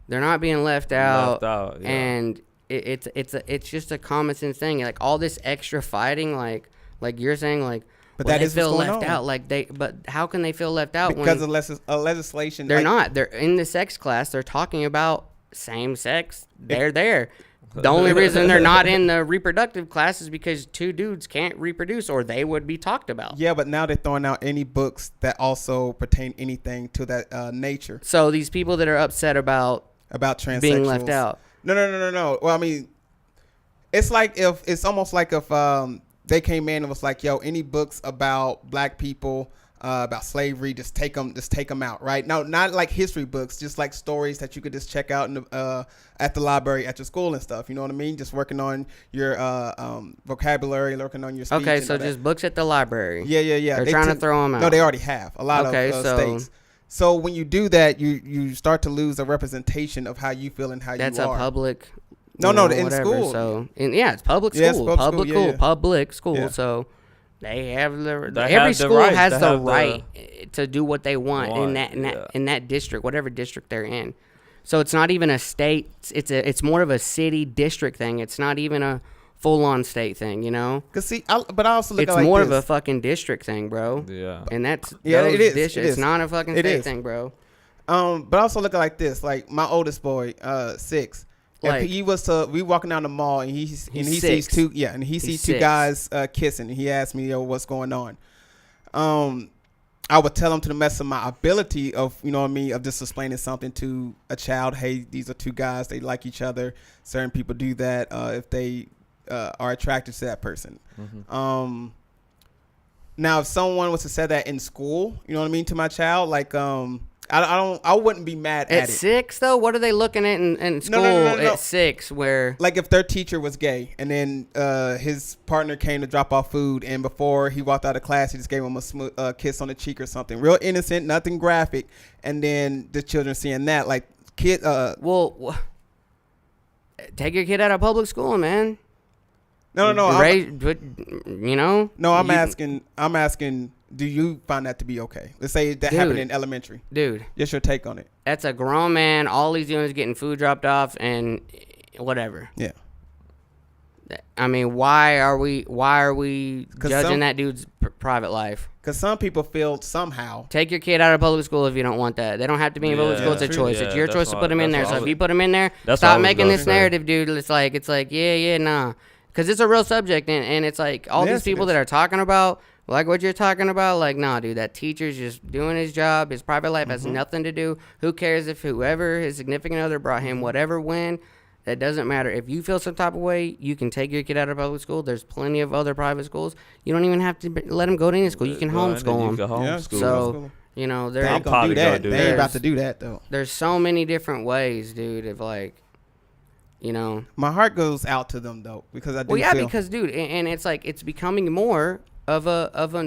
they're not being left out. Yeah. And it's just a common sense thing. Like, all this extra fighting, like you're saying, like, But well, that they is what's feel going left on. out. Like, but how can they feel left out because when of legislation. they're like- not? They're in the sex class. They're talking about same sex. They're there. The only reason they're not in the reproductive class is because 2 dudes can't reproduce, or they would be talked about. Yeah, but now they're throwing out any books that also pertain anything to that nature So these people that are upset about about transsexuals being left out. No. Well, I mean, it's almost like if they came in and was like, "Yo, any books about black people, about slavery, just take them out." Right? No, not like history books, just like stories that you could just check out at the library at your school and stuff. You know what I mean? Just working on your vocabulary, working on your speech. Okay, and so all that. just books at the library. Yeah. They're trying to throw them out. No, they already have a lot Okay, of so- states. So when you do that, you start to lose a representation of how you feel and how That's you a are. public. No, in school. So it's public Yeah, it's school. public school, yeah. Public school. Yeah. So they have They every have the school right has to the have the- right to do what they want in that district, whatever district they're in. So it's not even a state. It's more of a city district thing. It's not even a full-on state thing. Cause see, but I also look It's at it like more this. of a fucking district thing, bro. Yeah. And that's Yeah, those it is, districts. it It's is. not a fucking It state is. thing, bro. But I also look at it like this. Like my oldest boy, 6. Like- If he was to, we walking down the mall and he sees 6. 2, and he sees 2 6. guys kissing, and he asked me, "Yo, what's going on?" I would tell him to the best of my ability of, of just explaining something to a child. Hey, these are 2 guys. They like each other. Certain people do that if they are attracted to that person. Mm-hmm. Now, if someone was to say that in school, to my child, like, I wouldn't be mad at At it. 6 though, what are they looking at in school no. at 6? Where Like if their teacher was gay and then his partner came to drop off food, and before he walked out of class, he just gave him a kiss on the cheek or something, real innocent, nothing graphic, and then the children seeing that, like take your kid out of public school, man. no. I'm asking. Do you find that to be okay? Let's say that happened in elementary. Dude, Just your take on it. that's a grown man. All he's doing is getting food dropped off and whatever. Yeah. I mean, why are we 'Cause judging that dude's private life? Because some people feel somehow. Take your kid out of public school if you don't want that. They don't have to be in public Yeah, school. It's a true. choice. Yeah, It's your that's choice to what- put them in there. that's So what if I you put them in there, that's what I stop was making gonna this say. narrative, dude. It's like, yeah, nah. Because it's a real subject, and it's like all Yes, these it people is. that are talking about, like what you're talking about, like, nah, dude, that teacher's just doing his job. His private life has nothing to do. Who cares if whoever his significant other brought him whatever win? That doesn't matter. If you feel some type of way, you can take your kid out of public school. There's plenty of other private schools. You don't even have to let him go to any school. You can Go in and homeschool you him. can Yeah, homeschool So- them. You know, They there ain't gonna do probably gonna that. do They that. ain't about to do that though. there's so many different ways, dude. Of like, you know. My heart goes out to them though because I do Well, yeah, feel. because dude, and it's like it's becoming more of a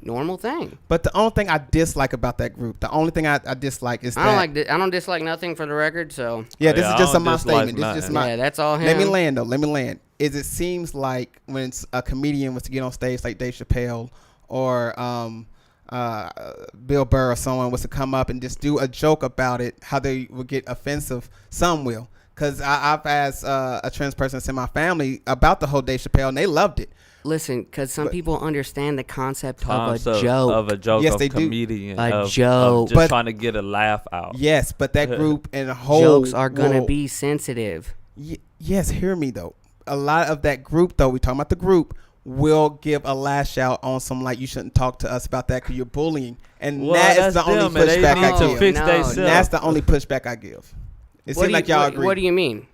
normal thing. But the only thing I dislike about that group, the only thing I dislike is that. I don't dislike nothing for the record. So Yeah, this Yeah, is I just don't my dislike statement. This is just nothing. my. yeah, that's all him. Let me land though. Let me land. Is it seems like when a comedian was to get on stage like Dave Chappelle or Bill Burr or someone was to come up and just do a joke about it, how they would get offensive. Some will, because I've asked a trans person that's in my family about the whole Dave Chappelle, and they loved it. Listen, because some But- people understand the concept Concept of a joke. Of a joke. Yes, of they do. comedian. A of joke. just But- trying to get a laugh out. Yes, but that group and the whole Jokes are gonna will- be sensitive. Yes, hear me though. A lot of that group though, we talking about the group, will give a lash out on some like you shouldn't talk to us about that because you're bullying, and Well, that that's is the only them, and they pushback need I to give. fix No, theyself. no. That's the only pushback I give. It seems like y'all agree. What do you mean?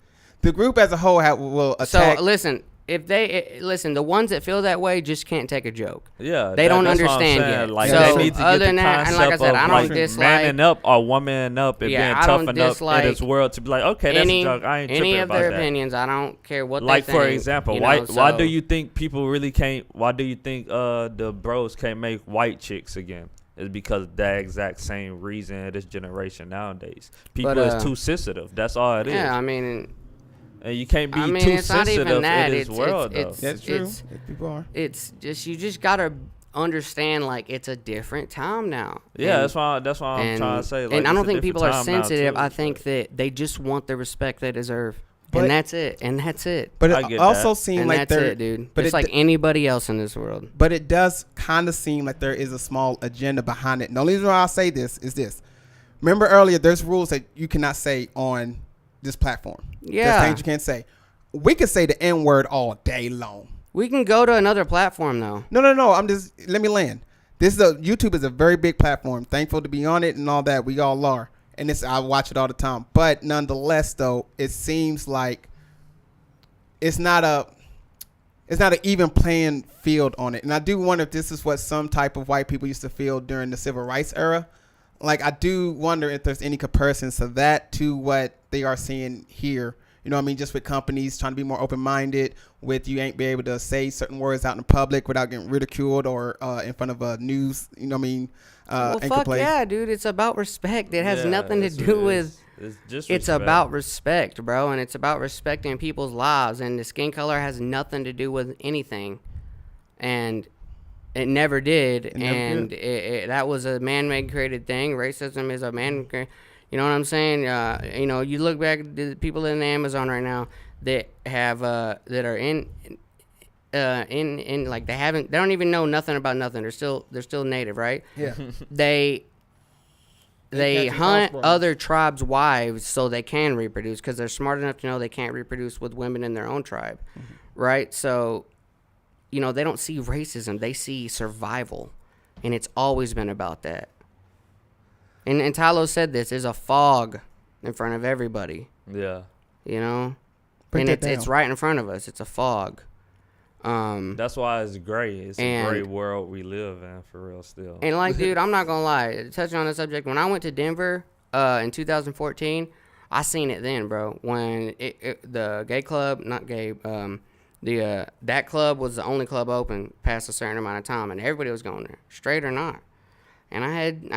The group as a whole will attack. So listen, if they listen, the ones that feel that way just can't take a joke. Yeah, They don't that's what I'm understand saying. yet. Like So, they need to other get than the that, and concept like I said, of I don't like dislike- manning up or womaning up and Yeah, being I don't tough enough dislike in this world to be like, okay, that's a joke. I ain't any tripping of about their that. opinions. I don't care what Like they for think, example, you why know, why so- do you think people really can't? Why do you think the bros can't make white chicks again? It's because that exact same reason in this generation nowadays. People But, is too sensitive. That's all it is. Yeah, I mean, And you can't be I mean, too it's not sensitive even that. in this world, though. It's- That's true. it's- People are. it's just you just gotta understand like it's a different time now. Yeah, And- that's why I'm trying to say. Like, and I it's don't a think different people are time now, sensitive. too, I think but- that they just want the respect they deserve, But- and that's it. And that's it. But I it get also that. seems And like that's there, it, dude. but Just it like d- anybody else in this world. but it does kind of seem like there is a small agenda behind it. And the only reason why I say this is this. Remember earlier, there's rules that you cannot say on this platform. There's Yeah. things you can't say. We could say the N word all day long. We can go to another platform though. No. Let me land. YouTube is a very big platform. Thankful to be on it and all that. We all are. And I watch it all the time. But nonetheless, though, it seems like it's not an even playing field on it. And I do wonder if this is what some type of white people used to feel during the civil rights era. Like, I do wonder if there's any comparisons to that to what they are seeing here. You know what I mean? Just with companies trying to be more open-minded, with you ain't be able to say certain words out in the public without getting ridiculed or in front of a news, you know what I mean? Well, anchor fuck place. yeah, dude. It's about respect. It has Yeah, nothing to it's- do with. It's just It's respect. about respect, bro, and it's about respecting people's lives. And the skin color has nothing to do with anything, and it never did. It never and that was a man-made created thing. Racism is a man. You know what I'm saying? You know, you look back at the people in the Amazon right now that have that are in like they don't even know nothing about nothing. They're still native, right? Yeah. They catch hunt crossbows. other tribes' wives so they can reproduce because they're smart enough to know they can't reproduce with women in their own tribe, right? So, you know, they don't see racism; they see survival, and it's always been about that. And Tylo said this: "There's a fog in front of everybody, Yeah. you know, Break and that it's down. right in front of us. It's a fog." That's why it's great. It's a And- great world we live in, for real, still. And like, dude, I'm not gonna lie. Touching on the subject, when I went to Denver in 2014, I seen it then, bro. When the gay club, not gay, that club was the only club open past a certain amount of time, and everybody was going there, straight or not. And I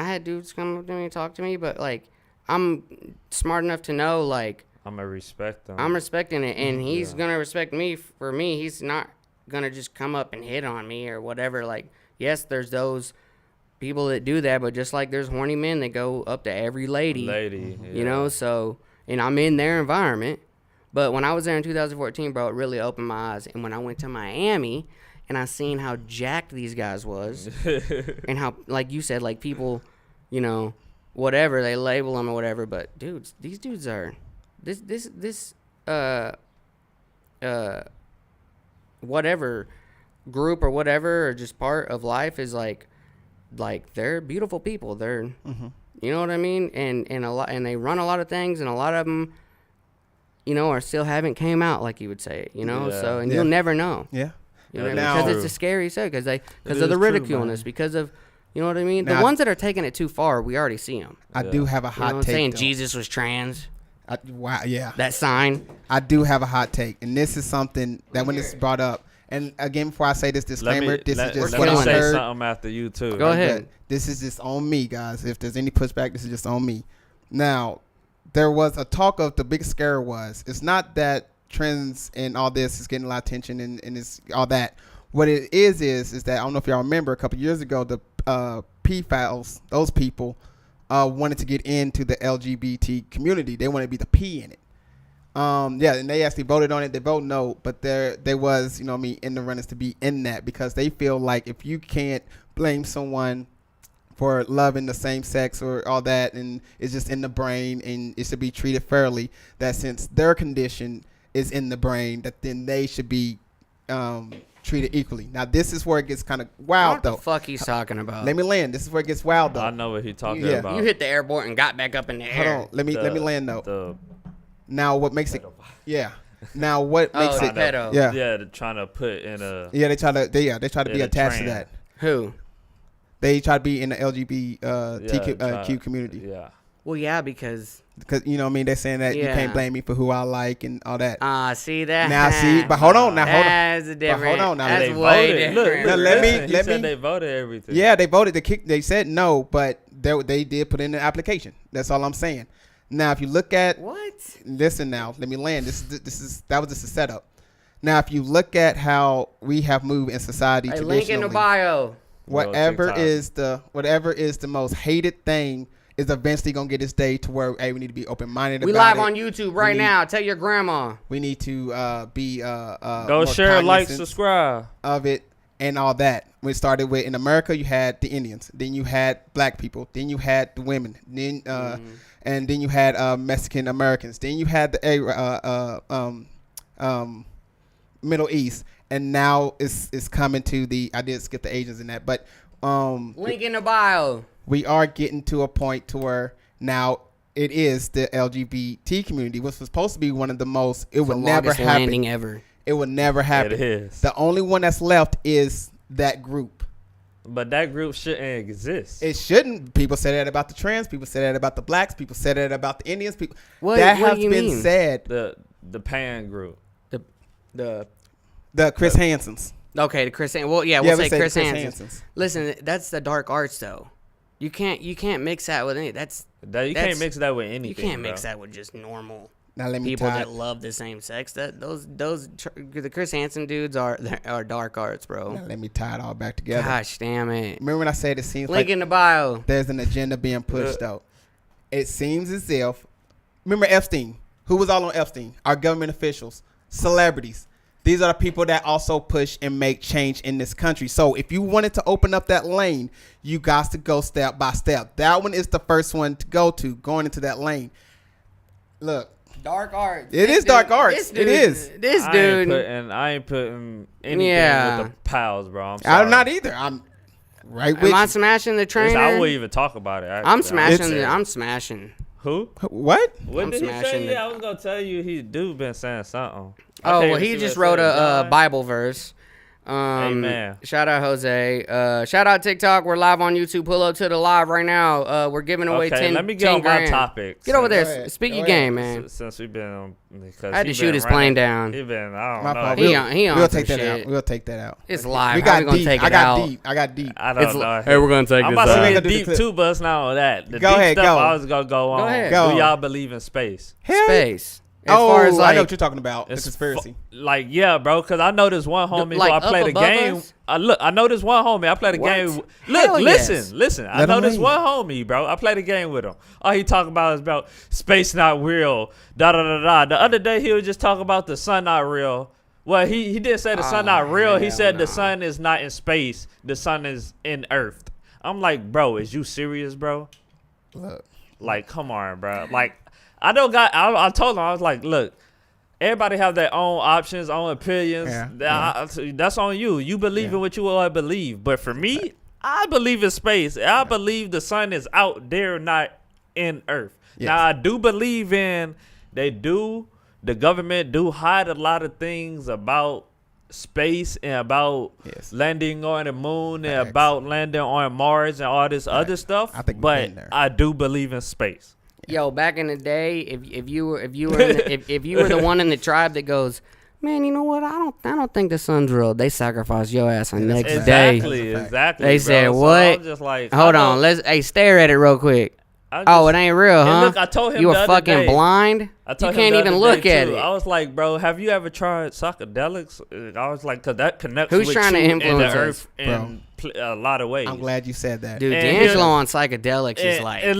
had dudes come up to me and talk to me, but like, I'm smart enough to know, like, I'm gonna respect them. I'm respecting it, and he's Yeah. gonna respect me for me. He's not gonna just come up and hit on me or whatever. Like, yes, there's those people that do that, but just like there's horny men that go up to every lady, Lady. you know. So, and I'm in their environment, But when I was there in 2014, bro, it really opened my eyes. And when I went to Miami and I seen how jacked these guys was and how, like you said, like people, you know, whatever, they label them or whatever. But dudes, these dudes are this whatever group or whatever or just part of life is like they're beautiful people. They're you know what I mean? And a lot, and they run a lot of things, and a lot of them, you know, are still haven't came out, like you would say, you know. Yeah. So, and Yeah. you'll never know. Yeah. You know, Now- because it's a scary set, because of the is true, ridiculeness, man. because of, you know what I mean. Now- The ones that are taking it too far, we already see them. I Yeah. do have a You know hot what I'm take. saying? though. Jesus was trans. Wow. Yeah. That sign. I do have a hot take, and this is something that when it's brought up, and again, before I say this disclaimer, this is just let what me I say heard. something after you too. Go ahead. But this is just on me, guys. If there's any pushback, this is just on me. Now, there was a talk of the big scare was. It's not that trends and all this is getting a lot of attention and it's all that. What it is that I don't know if y'all remember a couple years ago, the P-Files, those people wanted to get into the LGBT community. They wanted to be the P in it. Yeah, and they actually voted on it. They voted no, but there was, you know what I mean, in the runnings to be in that because they feel like if you can't blame someone for loving the same sex or all that and it's just in the brain and it should be treated fairly, that since their condition is in the brain, that then they should be treated equally. Now, this is where it gets kind of wild, What though. the fuck he's talking about? Let me land. This is where it gets wild, though. I know what he talking Yeah. about. You hit the airport and got back up in the Hold air. on. Let me land, though. The Now, what makes it... Yeah. Now, what makes Oh, the it... pedo. Yeah. they're trying to put in a Yeah, they try to be In a attached to trend. that. Who? They try to be in the LGBTQ try- community. Yeah. Well, yeah, because Because, you know what I mean? They're saying that you Yeah. can't blame me for who I like and all that. see that. Now, see, but hold on. That's a different. hold on, now, That's they way voted. Look, different. Now, let me- he let said me- they voted everything. Yeah, they voted to kick. They said no, but they did put in the application. That's all I'm saying. Now, if you look at, What? listen now, let me land. That was just a setup. Now, if you look at how we have moved in society Hey, traditionally, link in the bio. whatever TikTok. is the most hated thing is eventually gonna get its day to where hey, we need to be open minded. We live on YouTube right now. Tell your grandma. We need to be Go more share, like, cognizant subscribe. of it and all that. We started with in America, you had the Indians, then you had black people, then you had the women, then and then you had Mexican Americans, then you had the Middle East, and now it's coming to the. I did skip the Asians in that, but Link in the bio. we are getting to a point to where now it is the LGBT community, which was supposed to be one of the most. It would The never longest happen. landing ever. It would never happen. It is. The only one that's left is that group. But that group shouldn't exist. It shouldn't. People say that about the trans. People say that about the blacks. People say that about the Indians. People What that do has you been mean? said. The pan group. The Chris Hansons. Okay, the Chris. Well, yeah, we'll say the Chris Hansen. Hansons. Listen, that's the dark arts though. You can't mix that with any. You That's- can't mix that with anything. You can't mix bro. that with just normal Now let me people tie. that love the same sex. The Chris Hansen dudes are dark arts, Now bro. let me tie it all back together. Gosh damn it. Remember when I said it seems Link like in the bio. there's an agenda being pushed out. It seems as if. Remember Epstein? Who was all on Epstein? Our government officials, celebrities. These are the people that also push and make change in this country. So if you wanted to open up that lane, you got to go step by step. That one is the first one to go to, going into that lane. Look, Dark arts. It is dark arts. It is. This I dude. I ain't putting anything Yeah. with the pals, bro. I'm sorry. I'm not either. I'm right with Am I you. smashing the trainer? I wouldn't even talk about it. Actually. I'm smashing. It's- I'm smashing. Who? What? What I'm did he smashing say? the- Yeah, I was gonna tell you. He dude been saying something. I Oh can't well, even he see just what it wrote said. a Bible verse. Amen. Shout out Jose. Shout out TikTok. We're live on YouTube. Pull up to the live right now. We're giving away Okay, 10. let me get 10 on my grand. topic. Get over Go there. ahead. Speak Go your ahead. game, man. Since we've been on, because I had to he shoot been his running- plane down. He been. I My don't fault. know. He on We'll some take that shit. out. We'll take that out. It's live. We How got we gonna deep. take I it got out? deep. I got deep. I don't It's know. hey, we're gonna take I'm this about to out. get Do the deep clip. too, but it's not all that. The Go deep ahead, stuff go. I was gonna go on. ahead. Go. Do y'all believe in space? Hell, Space. far as I know like what you're talking about. The It's conspiracy. Like, yeah, bro, because I know this one homie like, who I up played a above game. us? I know this one homie. I played a What? game. Hell Look, yes. listen. I Let know him this lead. one homie, bro. I played a game with him. All he talking about is about space not real. Da da da da. The other day he was just talking about the sun not real. Well, he didn't say the sun not real. He hell said no. the sun is not in space. The sun is in Earth. I'm like, bro, is you serious, bro? Look, Like, come on, bro. Like, I told him, I was like, look, everybody have their own options, own opinions. That's on you. You believe in what you want to believe. But for me, I believe in space. I believe the sun is out there, not in Earth. Yes. Now, I do believe the government do hide a lot of things about space and about Yes. landing on the moon and Facts. about landing on Mars and all this other stuff. I think we've but been there. I do believe in space. Yo, back in the day, if you were if you were the one in the tribe that goes, man, you know what? I don't think the sun's real. They sacrifice your ass the next day. Exactly, That's a fact. exactly. They bro. said, So what? I'm just like, Hold I on, don't- let's stare at it real quick. I Oh, it just- ain't real, and huh? look, I told him you the were other fucking day- blind. I You told him can't the even other look day, at too. it. I was like, bro, have you ever tried psychedelics? I was like, cause that connects Who's with trying to you and influence the us, earth in a lot of ways. I'm glad you said that. Dude, And D'Angelo here- on psychedelics is like. and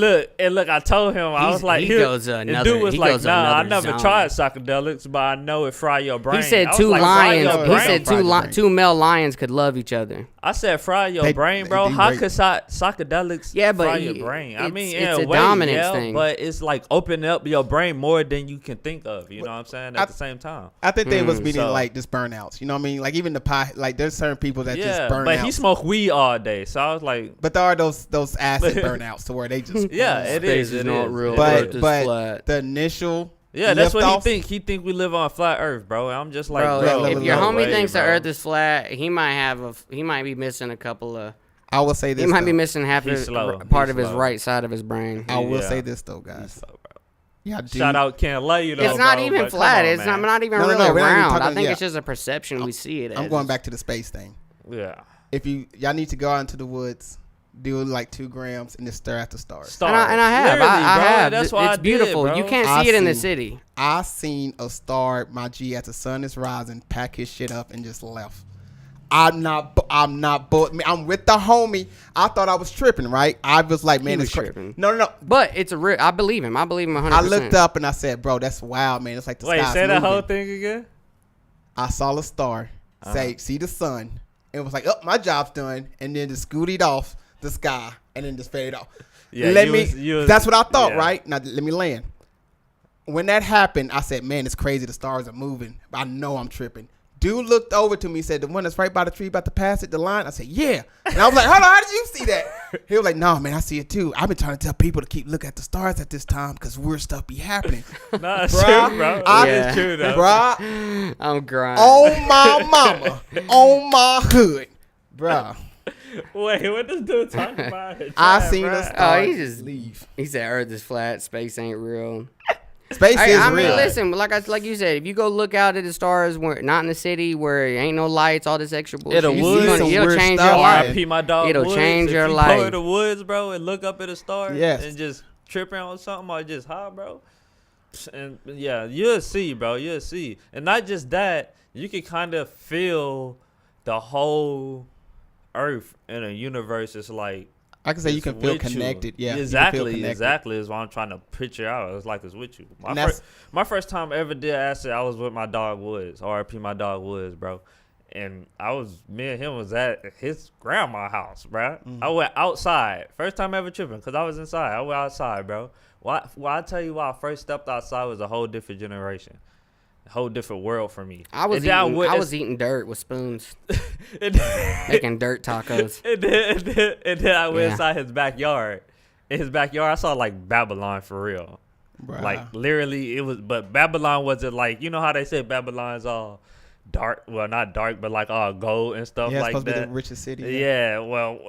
look, I told him, I He's- was like, he here, goes the another- dude was he like, goes nah, I another never zone. tried psychedelics, but I know it fry your brain. He said I was two like, fry your lions. brain. He brain. said Fry your brain. two male lions could love each other. I said fry your They- brain, they bro. do How rape. could psychedelics Yeah, but fry your brain? I it's- mean, it's in a way, dominance yeah, thing. but it's like opening up your brain more than you can think of. You know what I'm saying? At the same time. I think they was meaning So- like just burnouts. You know what I mean? Like even the pie. Like there's certain people that Yeah, just burn but out. he smoked weed all day, so I was like, But there are those acid burnouts to where they just yeah, it Space is. is It not is. real. It But is. is but flat. the initial Yeah, that's what he lift-off- think. He think we live on a flat Earth, bro. I'm just like, Bro, bro, if your no homie way, thinks the bro. Earth is flat, he might be missing a couple of. I will say this. He might be though. missing half He's his slow. part He's of his slow. right side of his brain. I will Yeah. say this though, guys. So, bro. Yeah, Shout out Ken Lay, you know. It's not bro, even but come flat. on, It's man. not even No, no, really no, we're not even round. I talking- think yeah. it's just a perception we see it as. I'm going back to the space thing. Yeah. If y'all need to go out into the woods, do like 2 grams and just stare at the stars. Stars. And I have. Literally, I bro. have. That's why it's I did, beautiful. bro. You can't I see it in the see. city. I seen a star, my G, as the sun is rising, pack his shit up and just left. I'm with the homie. I thought I was tripping, right? I was like, man, was it's crazy. tripping. No. But it's a real. I believe him. I believe him 100%. I looked up and I said, bro, that's wild, man. It's like the Wait, sky's say that moving. whole thing again. I saw a star, say, see the sun. It was like, oh, my job's done. And then just scooted off the sky and then just faded off. Yeah, That's what I thought, yeah. right? Now, let me land. When that happened, I said, man, it's crazy. The stars are moving. I know I'm tripping. Dude looked over to me, said, the one that's right by the tree about to pass it, the line. I said, yeah. And I was like, hold on, how did you see that? He was like, no, man, I see it too. I've been trying to tell people to keep looking at the stars at this time because weird stuff be happening. Nah, it's Bruh, true, bro. I- It's true, though. Bruh, I'm crying. on my mama, on my hood. Bruh, Wait, what this dude talking about? I Chat, seen bruh. a star he just- leave. He said Earth is flat. Space ain't real. Space is I mean, real. listen, like you said, if you go look out at the stars, where not in the city, where ain't no lights, all this extra bullshit, It'll you wood, gonna- some it'll weird change stuff. your life. R.I.P. my dog. It'll Woods. change If your you life. Go in the woods, bro, and look up at a star. Yes. And just tripping on something or just high, bro. And yeah, you'll see, bro. You'll see. And not just that, you can kind of feel the whole Earth in a universe. It's like I can say you it's can feel with you. connected. Yeah, you can feel exactly. connected. Exactly is what I'm trying to picture out. It's like it's with you. And that's- My first time ever did acid, I was with my dog Woods. R.I.P. my dog Woods, bro. And me and him was at his grandma's house, bro. I went outside. First time ever tripping because I was inside. I went outside, bro. Why I tell you why I first stepped outside was a whole different generation. A whole different world for me. I was And then I was eating dirt with spoons, and making dirt tacos. then I went Yeah. inside his backyard. In his backyard, I saw like Babylon for real. Bruh. Like literally, it was. But Babylon wasn't like, you know how they say Babylon's all dark. Well, not dark, but like all gold and stuff Yeah, it's like supposed to be that. the richest city. Yeah. Well,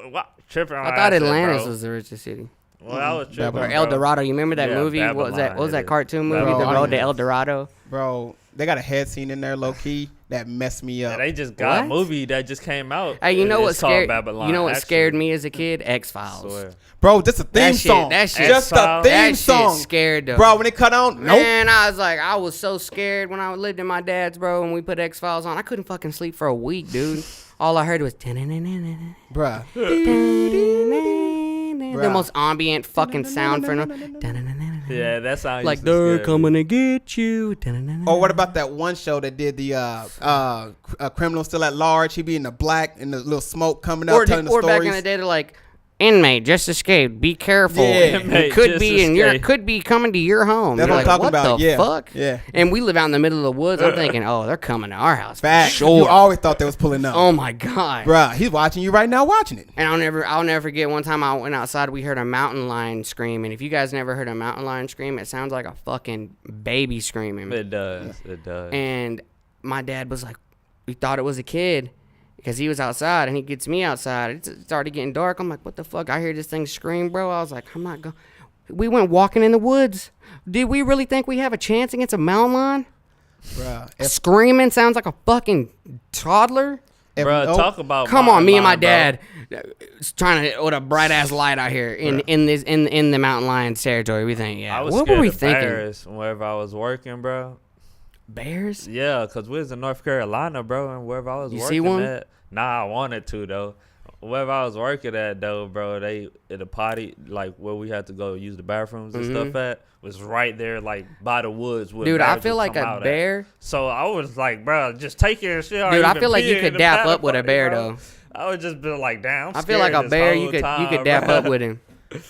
tripping. On I thought acid, Atlantis bro. was the richest city. Well, I was tripping. Babylon. Or El bro. Dorado. You remember that Yeah, movie? What was that? Babylon, What was it that is. cartoon movie? Babylon. The Road to El Dorado. Bro, they got a head scene in there, low key, that messed me Yeah, up. they just got a What? movie that just came out. Hey, you know what It's called scared? Babylon, You know what actually. scared me as a kid? X-Files. Swear. Bro, just a theme That shit- song. that shit- just a That theme That song. shit scared them. Bro, when it cut on, nope. Man, I was like, I was so scared when I lived in my dad's, bro. When we put X-Files on, I couldn't fucking sleep for a week, dude. All I heard was Bruh. the most ambient fucking sound for no. Yeah, that sounds Like they're coming to get you. Or what about that one show that did the criminal still at large? He be in the black and the little smoke coming up, telling the or stories. back in the day, they're like, inmate just escaped. Be careful. Yeah. Inmate It could just be in your escaped. could be coming to your home. That's You're what I'm like, talking what about. the Yeah. fuck? Yeah. And we live out in the middle of the woods. I'm thinking, oh, they're coming to our house. Fact. Sure. You always thought they was pulling up. Oh my god. Bruh, he's watching you right now watching it. And I'll never forget one time I went outside, we heard a mountain lion scream. And if you guys never heard a mountain lion scream, it sounds like a fucking baby screaming. It does. It does. And my dad was like, we thought it was a kid because he was outside and he gets me outside. It started getting dark. I'm like, what the fuck? I hear this thing scream, bro. I was like, I'm not going. We went walking in the woods. Did we really think we have a chance against a mountain lion? Bruh. If, Screaming sounds like a fucking toddler. Bro, nope. talk about Come on, me and my mountain lion, bro. dad trying to with a bright ass light out here in the mountain lion's territory. We think, yeah. I was What scared were we of thinking? bears wherever I was working, bro. Bears? Yeah, because we was in North Carolina, bro, and wherever I was You working see one? at. Nah, I wanted to, though. Wherever I was working at, though, bro, they in the potty, like where we had to go use the bathrooms and stuff at, was right there, like by the woods. Where Dude, I bears feel would like come a out at. bear. So I was like, bro, just take your shit. or Dude, I even feel like you pee could in the dap paddle up with a potty, bear, bro. though. I would just be like, damn. I feel like a bear, you could dap bro. up with him.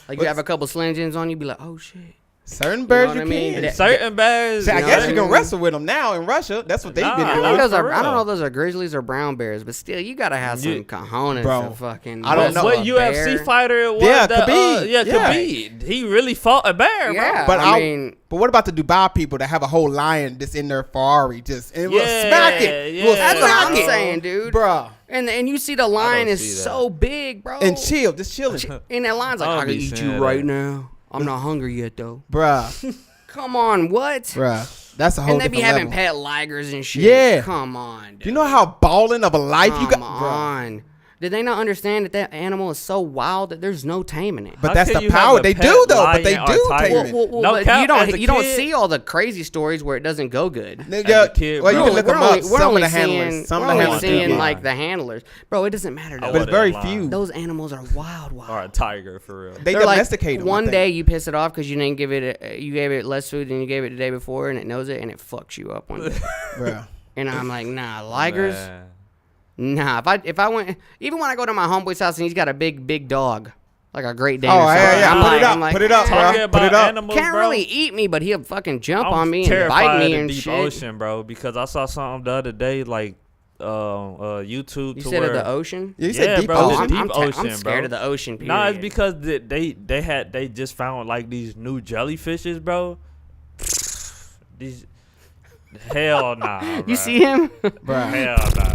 Like you have a couple Slim Jims on, you be like, oh shit. certain birds what you, I mean? can. That- Certain bears. See, I you know guess what you I can mean? wrestle with them now in Russia. That's what they've Nah, been I doing. think those for are. I don't real. know if those are grizzlies or brown bears, but still, you gotta have some You- cojones Bro, to fucking. I don't wrestle know. What a UFC bear. fighter it was? Yeah, that, Khabib. yeah, Yeah. Khabib. He really fought a bear, bro. Yeah, But I mean, But what about the Dubai people that have a whole lion just in their Ferrari, just and we'll Yeah, smack it, yeah. we'll that's what smack I'm it, saying, dude. bruh. And you see the lion don't see is that. so big, bro. And chill, just chilling, And that lion's like, I don't I can be eat saying you right that. now. I'm not hungry yet, though. bruh, Come on, what? bruh. That's a whole And they be different having level. pet ligers and shit. Yeah. Come on, dude. You know how balling of a life you got, Come bruh. on. Did they not understand that that animal is so wild that there's no taming it? But How that's can the you have power a they pet do though. But they lion or do tiger? tame it. No but cap, you don't as a you don't kid- see all the crazy stories where it doesn't go good. Nigga, a kid, well, you bro. can look We're them only- up. we're Some of only the seeing- handlers, some we're of the only handlers do seeing good. like the handlers, bro. It doesn't matter I though. But it's wouldn't very lie. few. Those animals are wild. Or a tiger, for real. They They're like, domesticate them. one day you piss it off because you didn't give it you gave it less food than you gave it the day before, and it knows it and it fucks you up one day. bruh. And I'm like, nah, ligers. Man. Nah, if I went, even when I go to my homeboy's house and he's got a big dog, like a Great Dane. Oh or yeah, something, yeah. I'm Put like, it up, I'm like, put it up, "Eh." bro. Talking Put about it up. animals, Can't bro. really eat me, but he'll fucking jump I'm on me and terrified bite me of and the deep shit. ocean, bro, because I saw something the other day, like YouTube. You to said where, of the ocean? You said Yeah, deep bro, Oh, the ocean. deep I'm ocean, scared bro. of the ocean. Period. Nah, it's because they just found like these new jellyfishes, bro. These hell nah. you bro. see him? Bruh. Hell nah.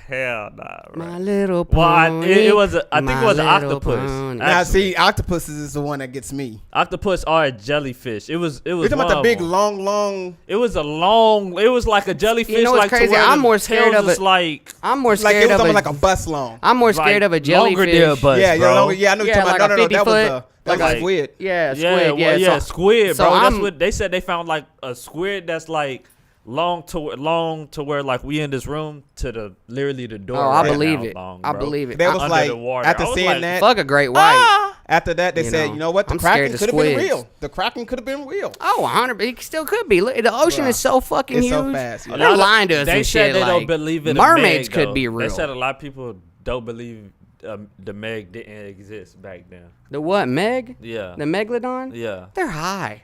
Hell nah, bro. My little Well, pony. it was I think my it was an little octopus. pony. Now Actually, see, octopuses is the one that gets me. octopus are a jellyfish. It was. We're talking about one the of big, them. long. It was a long. It was like a jellyfish. You know what's like to crazy? where I'm the more scared tails of is it. like I'm more Like scared it was of almost a. like a bus long. I'm more scared of a longer than a jellyfish. bus, Yeah, bro. yeah, I know you're Yeah, talking like about. a No, that 50 was foot, that like was a- squid. Yeah, Yeah, squid. well, Yeah, squid, so bro. That's I'm- what they said. They found like a squid that's like long to where like we in this room to literally the door. Oh, I right believe now it. long, I bro. believe it. They was Under like the water. after I was seeing like, that. Fuck a great white. After that, they You said, know, you know what? The I'm scared Kraken of could have been squids. real. The Kraken could have been real. Oh, 100. It still could be. Look, the ocean Bruh. is so fucking It's huge. so fast. A Yeah. They're lot of- lying to us They and said shit. they like, don't believe in mermaids the Meg, could though. be real. They said a lot of people don't believe the Meg didn't exist back then. The what? Meg? Yeah. The megalodon? Yeah. They're high.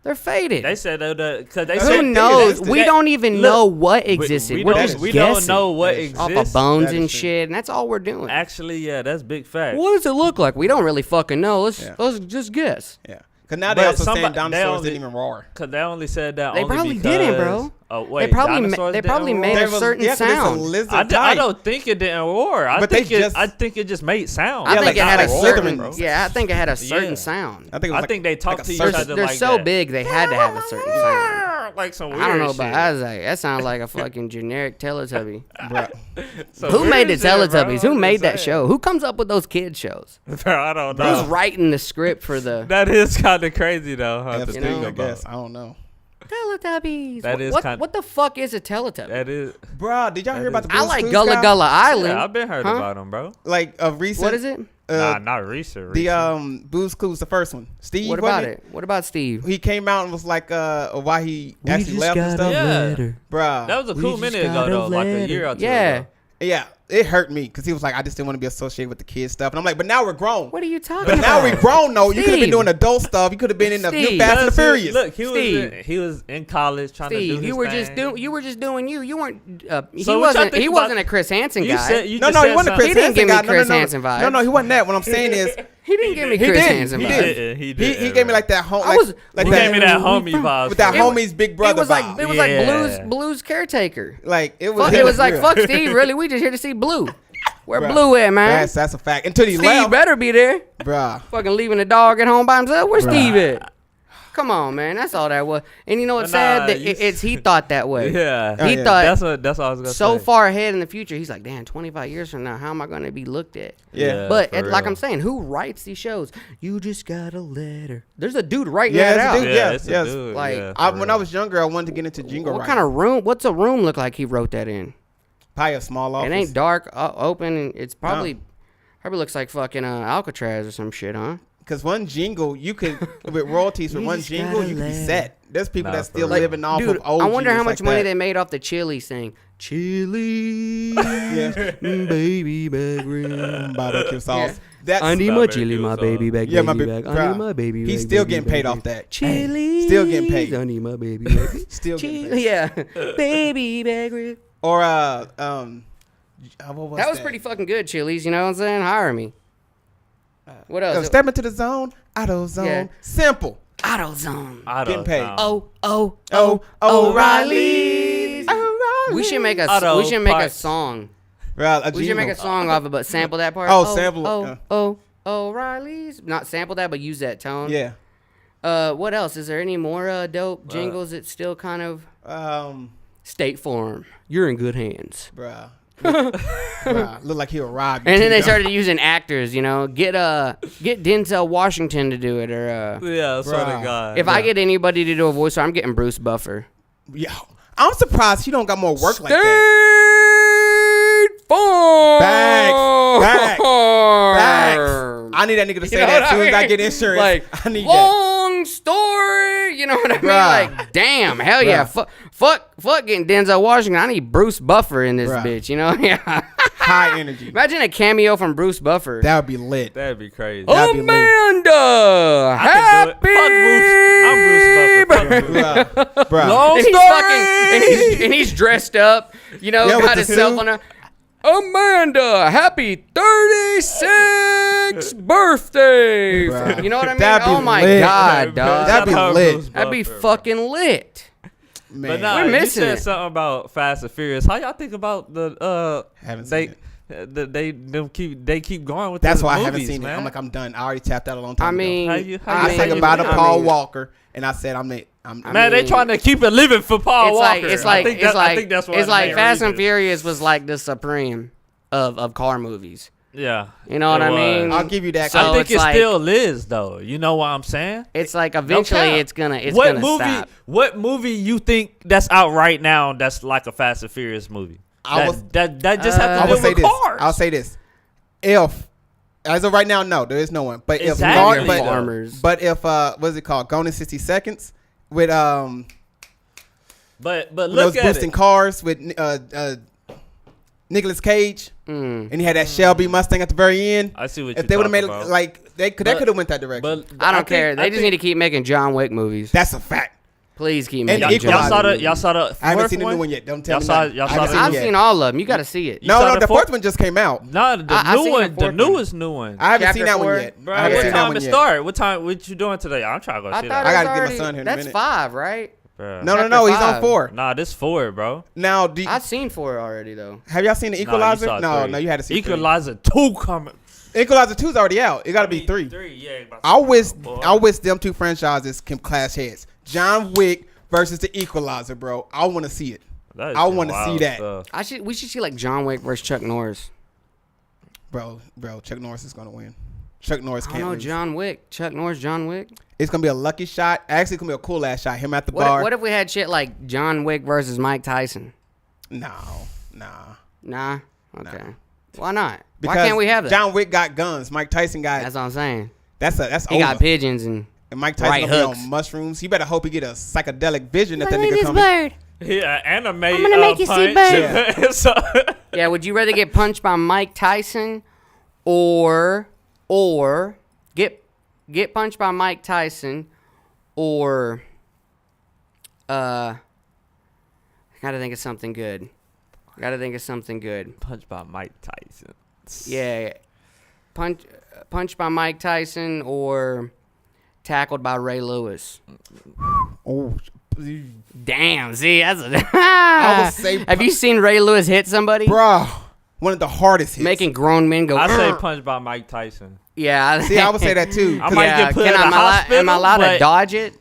They're faded. They said that because they Who said Who knows? That- We don't even look, know what we- existed. We, We're don't, just we don't guessing know what That is- exists. off of bones That and is true. shit, and that's all we're doing. Actually, yeah, that's big fact. What does it look like? We don't really fucking know. Yeah. Let's just guess. Yeah. Because now they But also saying somebody- they dinosaurs only- didn't even roar. Because they only said that They only probably because, didn't, bro. Oh, wait, They probably dinosaurs they probably didn't made roar? a certain 'cause it's a sound. lizard I type. don't think it didn't roar. I But think they just- I think it just made sound. I Yeah, think like it had a how certain. Slytherin- Yeah, I think it had a certain Yeah. sound. I think it was I like, think they talked like a to each circus. other They're like so that. big they had to have a certain sound. like some weird I don't know shit. about Isaac. That sounds like a fucking generic Teletubby. Bro. Some Who made the weird shit, bro. Teletubbies? Who I'm made just that saying. show? Who comes up with those kid shows? Bro, I don't know. Who's writing the script for the That is kind of crazy though. Huh, to F think know, I about. guess. I don't know. Teletubbies? That is what, kinda- what the fuck is a Teletubby? That is. Bro, did y'all hear about the I Blue's like Clues Gullah guy? Gullah Island. Yeah, I've been heard Huh? about him, bro. Like a recent. What is it? Nah, not recent. The Blue's Clues, the first one. Steve. What wasn't about it? What about Steve? He came out and was like, why he actually left and stuff. Yeah. Bruh. That was a We cool just minute got ago, a though, like a letter. year or two Yeah. ago. Yeah, it hurt me because he was like, I just didn't want to be associated with the kid stuff. And I'm like, but now we're grown. What are you talking But about? now we're grown, though. You could have been Steve. doing adult stuff. You could have been in the new Steve. Fast and the Because Furious. Look, Steve. he was in college trying to do Steve, his you were thing. just doing. You were just doing you. You weren't. He So what y'all wasn't. think He about- wasn't a Chris Hansen You guy. said you No, just no, said he wasn't a something. Chris He didn't Hansen give me guy. Chris no, no, Hansen vibes. No, no, he wasn't that. What I'm saying is, he didn't give me He Chris didn't. Hansen He vibes. didn't. He he did. gave me like that home. I Like, was- like He that, gave me that homie vibe. with that It- homie's big brother It was like vibe. it was like Yeah. blues caretaker. Like it was. Fuck, it was like real. fuck Steve. Really, we just here to see Blue. Where Bruh. Blue at, man? That's a fact. Until he Steve left, better be there. bruh. Fucking leaving the dog at home by himself. Where's Bruh. Steve at? Come on, man. That's all that was. And you know what's Nah, sad? That you- it's he thought that way. Yeah. Oh, He yeah. thought That's what I was gonna so say. far ahead in the future. He's like, damn, 25 years from now, how am I going to be looked at? Yeah. But for like real. I'm saying, who writes these shows? You just got a letter. There's a dude writing Yeah, that it's a out. dude. Yeah, Yeah, it's a yes. dude. Like, yeah, I, for when real. I was younger, I wanted to get into jingle What writing. kind of room? What's a room look like he wrote that in? Probably a small office. It ain't dark, open. And it's probably looks like fucking Alcatraz or some shit, huh? Because one jingle, you could with royalties for You one just jingle, gotta you could be let- set. There's people Nah, that's for still real. living off Dude, of old I wonder how jingles much like money that. they made off the Chili's thing. Chili, Yeah. baby back rib. Barbecue sauce. Yeah. That's I need Stop my it, chili, it my was, baby back, yeah, baby my back. I bruh, need my baby. he's back, still baby getting back, paid baby. off that. Chili, Still getting paid. I need my baby back. Still getting Chili, paid. yeah, baby back rib. Or what was That was pretty fucking good, Chili's. You know what I'm saying? Hire me. What else? Step into the zone, auto zone, Yeah. simple. AutoZone. Getting paid. Oh, O'Reilly's. We should make a Auto we should make a parts. song. Well, a We should make a jingle. song off it, but sample that part. Oh, sample- O'Reilly's. Not sample that, but use that tone. Yeah. What else? Is there any more dope jingles that still kind of State Farm? You're in good hands. Bruh. Bruh. Look like he'll rob you. And then too, they though. started using actors. You know, get Denzel Washington to do it, or Yeah, swear to Bruh. God. if I get anybody to do a voice, I'm getting Bruce Buffer. Yo, I'm surprised he don't got more work like that. State Farm. Facts. I need that nigga to say You know that what as soon as I mean? get insurance. Like, I need that. long story. You know what I mean? Bruh. Like, damn, hell yeah. Bruh. Fuck getting Denzel Washington. I need Bruce Buffer in this Bruh. bitch. You know? Yeah. High energy. Imagine a cameo from Bruce Buffer. That would be lit. That'd be crazy. That'd be lit. Amanda, I can do it. Fuck Bruce. I'm Bruce Buffer. Fuck Bruce. Bruh. Long And he's story. fucking, and he's dressed up, you know, Yeah, with got the his cell suit. phone out. Amanda, happy 36th birthday. Bruh. You know what I mean? That'd be Oh my lit. God, dog. That'd be Shout out lit. Bruce That'd be Buffer, bro. fucking lit. Man. But nah, We're you missing said it. something about Fast and Furious. How y'all think about the Haven't they seen they keep going with That's the why I movies, haven't seen man. it. I'm like, I'm done. I already tapped out a long time I ago. mean, How you I say said you goodbye to feel? Paul Walker, and I said I'm man, mean, they trying to keep it living for Paul it's Walker. like it's like I think it's that- I like think that's one it's of the like main Fast and reasons. Furious was like the supreme of car movies. Yeah, You know what it I was. mean? I'll give you that. So I think it's it like- still is though. You know what I'm saying? It's like eventually cap. it's gonna what gonna movie? stop. What movie you think that's out right now? That's like a Fast and Furious movie. That just have I to will do say with this. cars. I'll say this. If as of right now, no, there is no one. But if Exactly. but, Farmers. but if what is it called? Gone in 60 Seconds with but those look at boosting it. cars with Nicolas Cage, and he had that Shelby Mustang at the very end. I see what If you they would have made about. it like that But- could have went that direction. But I don't think- care. They I just think- need to keep making John Wick movies. That's a fact. Please keep And making Equalizer. John Y'all saw Wick the y'all movies. saw the I haven't fourth seen the one? new one yet. Don't tell Y'all me saw- nothing. y'all I saw haven't the- seen it I've yet. seen all of them. You got to see it. You No, saw no, the the fourth- fourth one just came out. No, the I new seen the one, the fourth one. newest new one. I haven't Chapter seen that 4? one yet. Bro, I haven't what seen that time one it yet. start? What you doing today? I'm trying to go I see thought that. I it gotta was get my already, son here in a that's minute. 5, right? Bruh. No, Chapter he's on 5. 4. Nah, this 4, bro. Now, I've seen 4 already though. have y'all seen the Nah, you Equalizer? saw No, 3. no, you had to see Equalizer 2 coming. 3. Equalizer 2's already out. It got to be 3. 3, yeah. I wish Boy. them two franchises can clash heads. John Wick versus the Equalizer, bro. I want to see it. That is I some want to see wild that, stuff. We should see like John Wick versus Chuck Norris. bro. Chuck Norris is gonna win. Chuck Norris I can't don't know, lose. John Wick. Chuck Norris, John Wick. It's gonna be a lucky shot. Actually, it's gonna be a cool ass shot. Him at the bar. What if we had shit like John Wick versus Mike Tyson? No. Nah. Okay. Why not? Because Why can't we have that? John Wick got guns. Mike Tyson got. That's what I'm saying. That's He over. got pigeons and Mike Tyson right gonna be hooks. on mushrooms. He better hope he get a psychedelic vision that My that name nigga is coming. Bird. Yeah, anime. I'm gonna make you see punch. bird. So- Yeah, would you rather get punched by Mike Tyson or get punched by Mike Tyson or I gotta think of something good. Punched by Mike Tyson. Yeah. Punched by Mike Tyson or tackled by Ray Lewis. Oh, Damn, see, that's a I would say Have you seen Ray Lewis hit somebody? bro, one of the hardest hits. Making grown men go. I say "Ugh." punched by Mike Tyson. Yeah. See, I would say that too. I 'cause might Yeah, get put in the am hospital, I allowed to but- dodge it?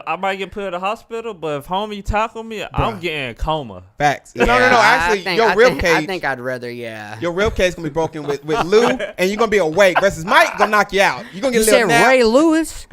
I might get put in the hospital, but if homie tackle me, I'm getting coma. Facts. Yeah, No. Actually, your rib I cage. think I'd rather, yeah. Your rib cage gonna be broken with Lou, and you're gonna be awake. Versus Mike gonna knock you out. You gonna You get a little said nap. Ray Lewis?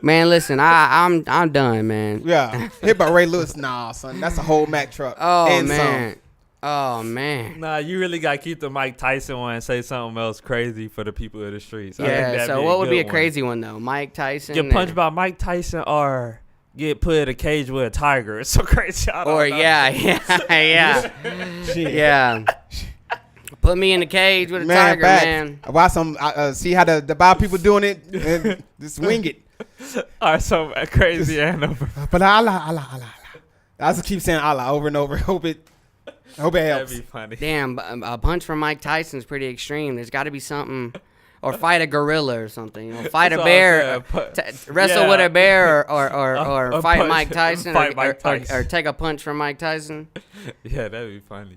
Man, listen, I'm done, man. Yeah, hit by Ray Lewis. Nah, son, that's a whole Mack truck. Oh and man. some. Oh man. Nah, you really gotta keep the Mike Tyson one and say something else crazy for the people in the streets. I think Yeah. that'd So be what would be a good one. crazy one though? Mike Tyson. Get punched by Mike Tyson or get put in a cage with a tiger. It's so crazy. I don't Or know. yeah. Shit. Yeah. Put me in the cage with a Man, tiger, facts. man. Watch some. See how the Bible people doing it and just wing it. Or some crazy animal. But Allah. I just keep saying Allah over and over. Hope it That'd helps. be funny. Damn, a punch from Mike Tyson's pretty extreme. There's got to be something, or fight a gorilla or something. You know, fight a That's what I'm bear, saying. wrestle Yeah. with a bear, or A fight punch- Mike Tyson, fight or, Mike or- Tyson. or take a punch from Mike Tyson. Yeah, that'd be funny.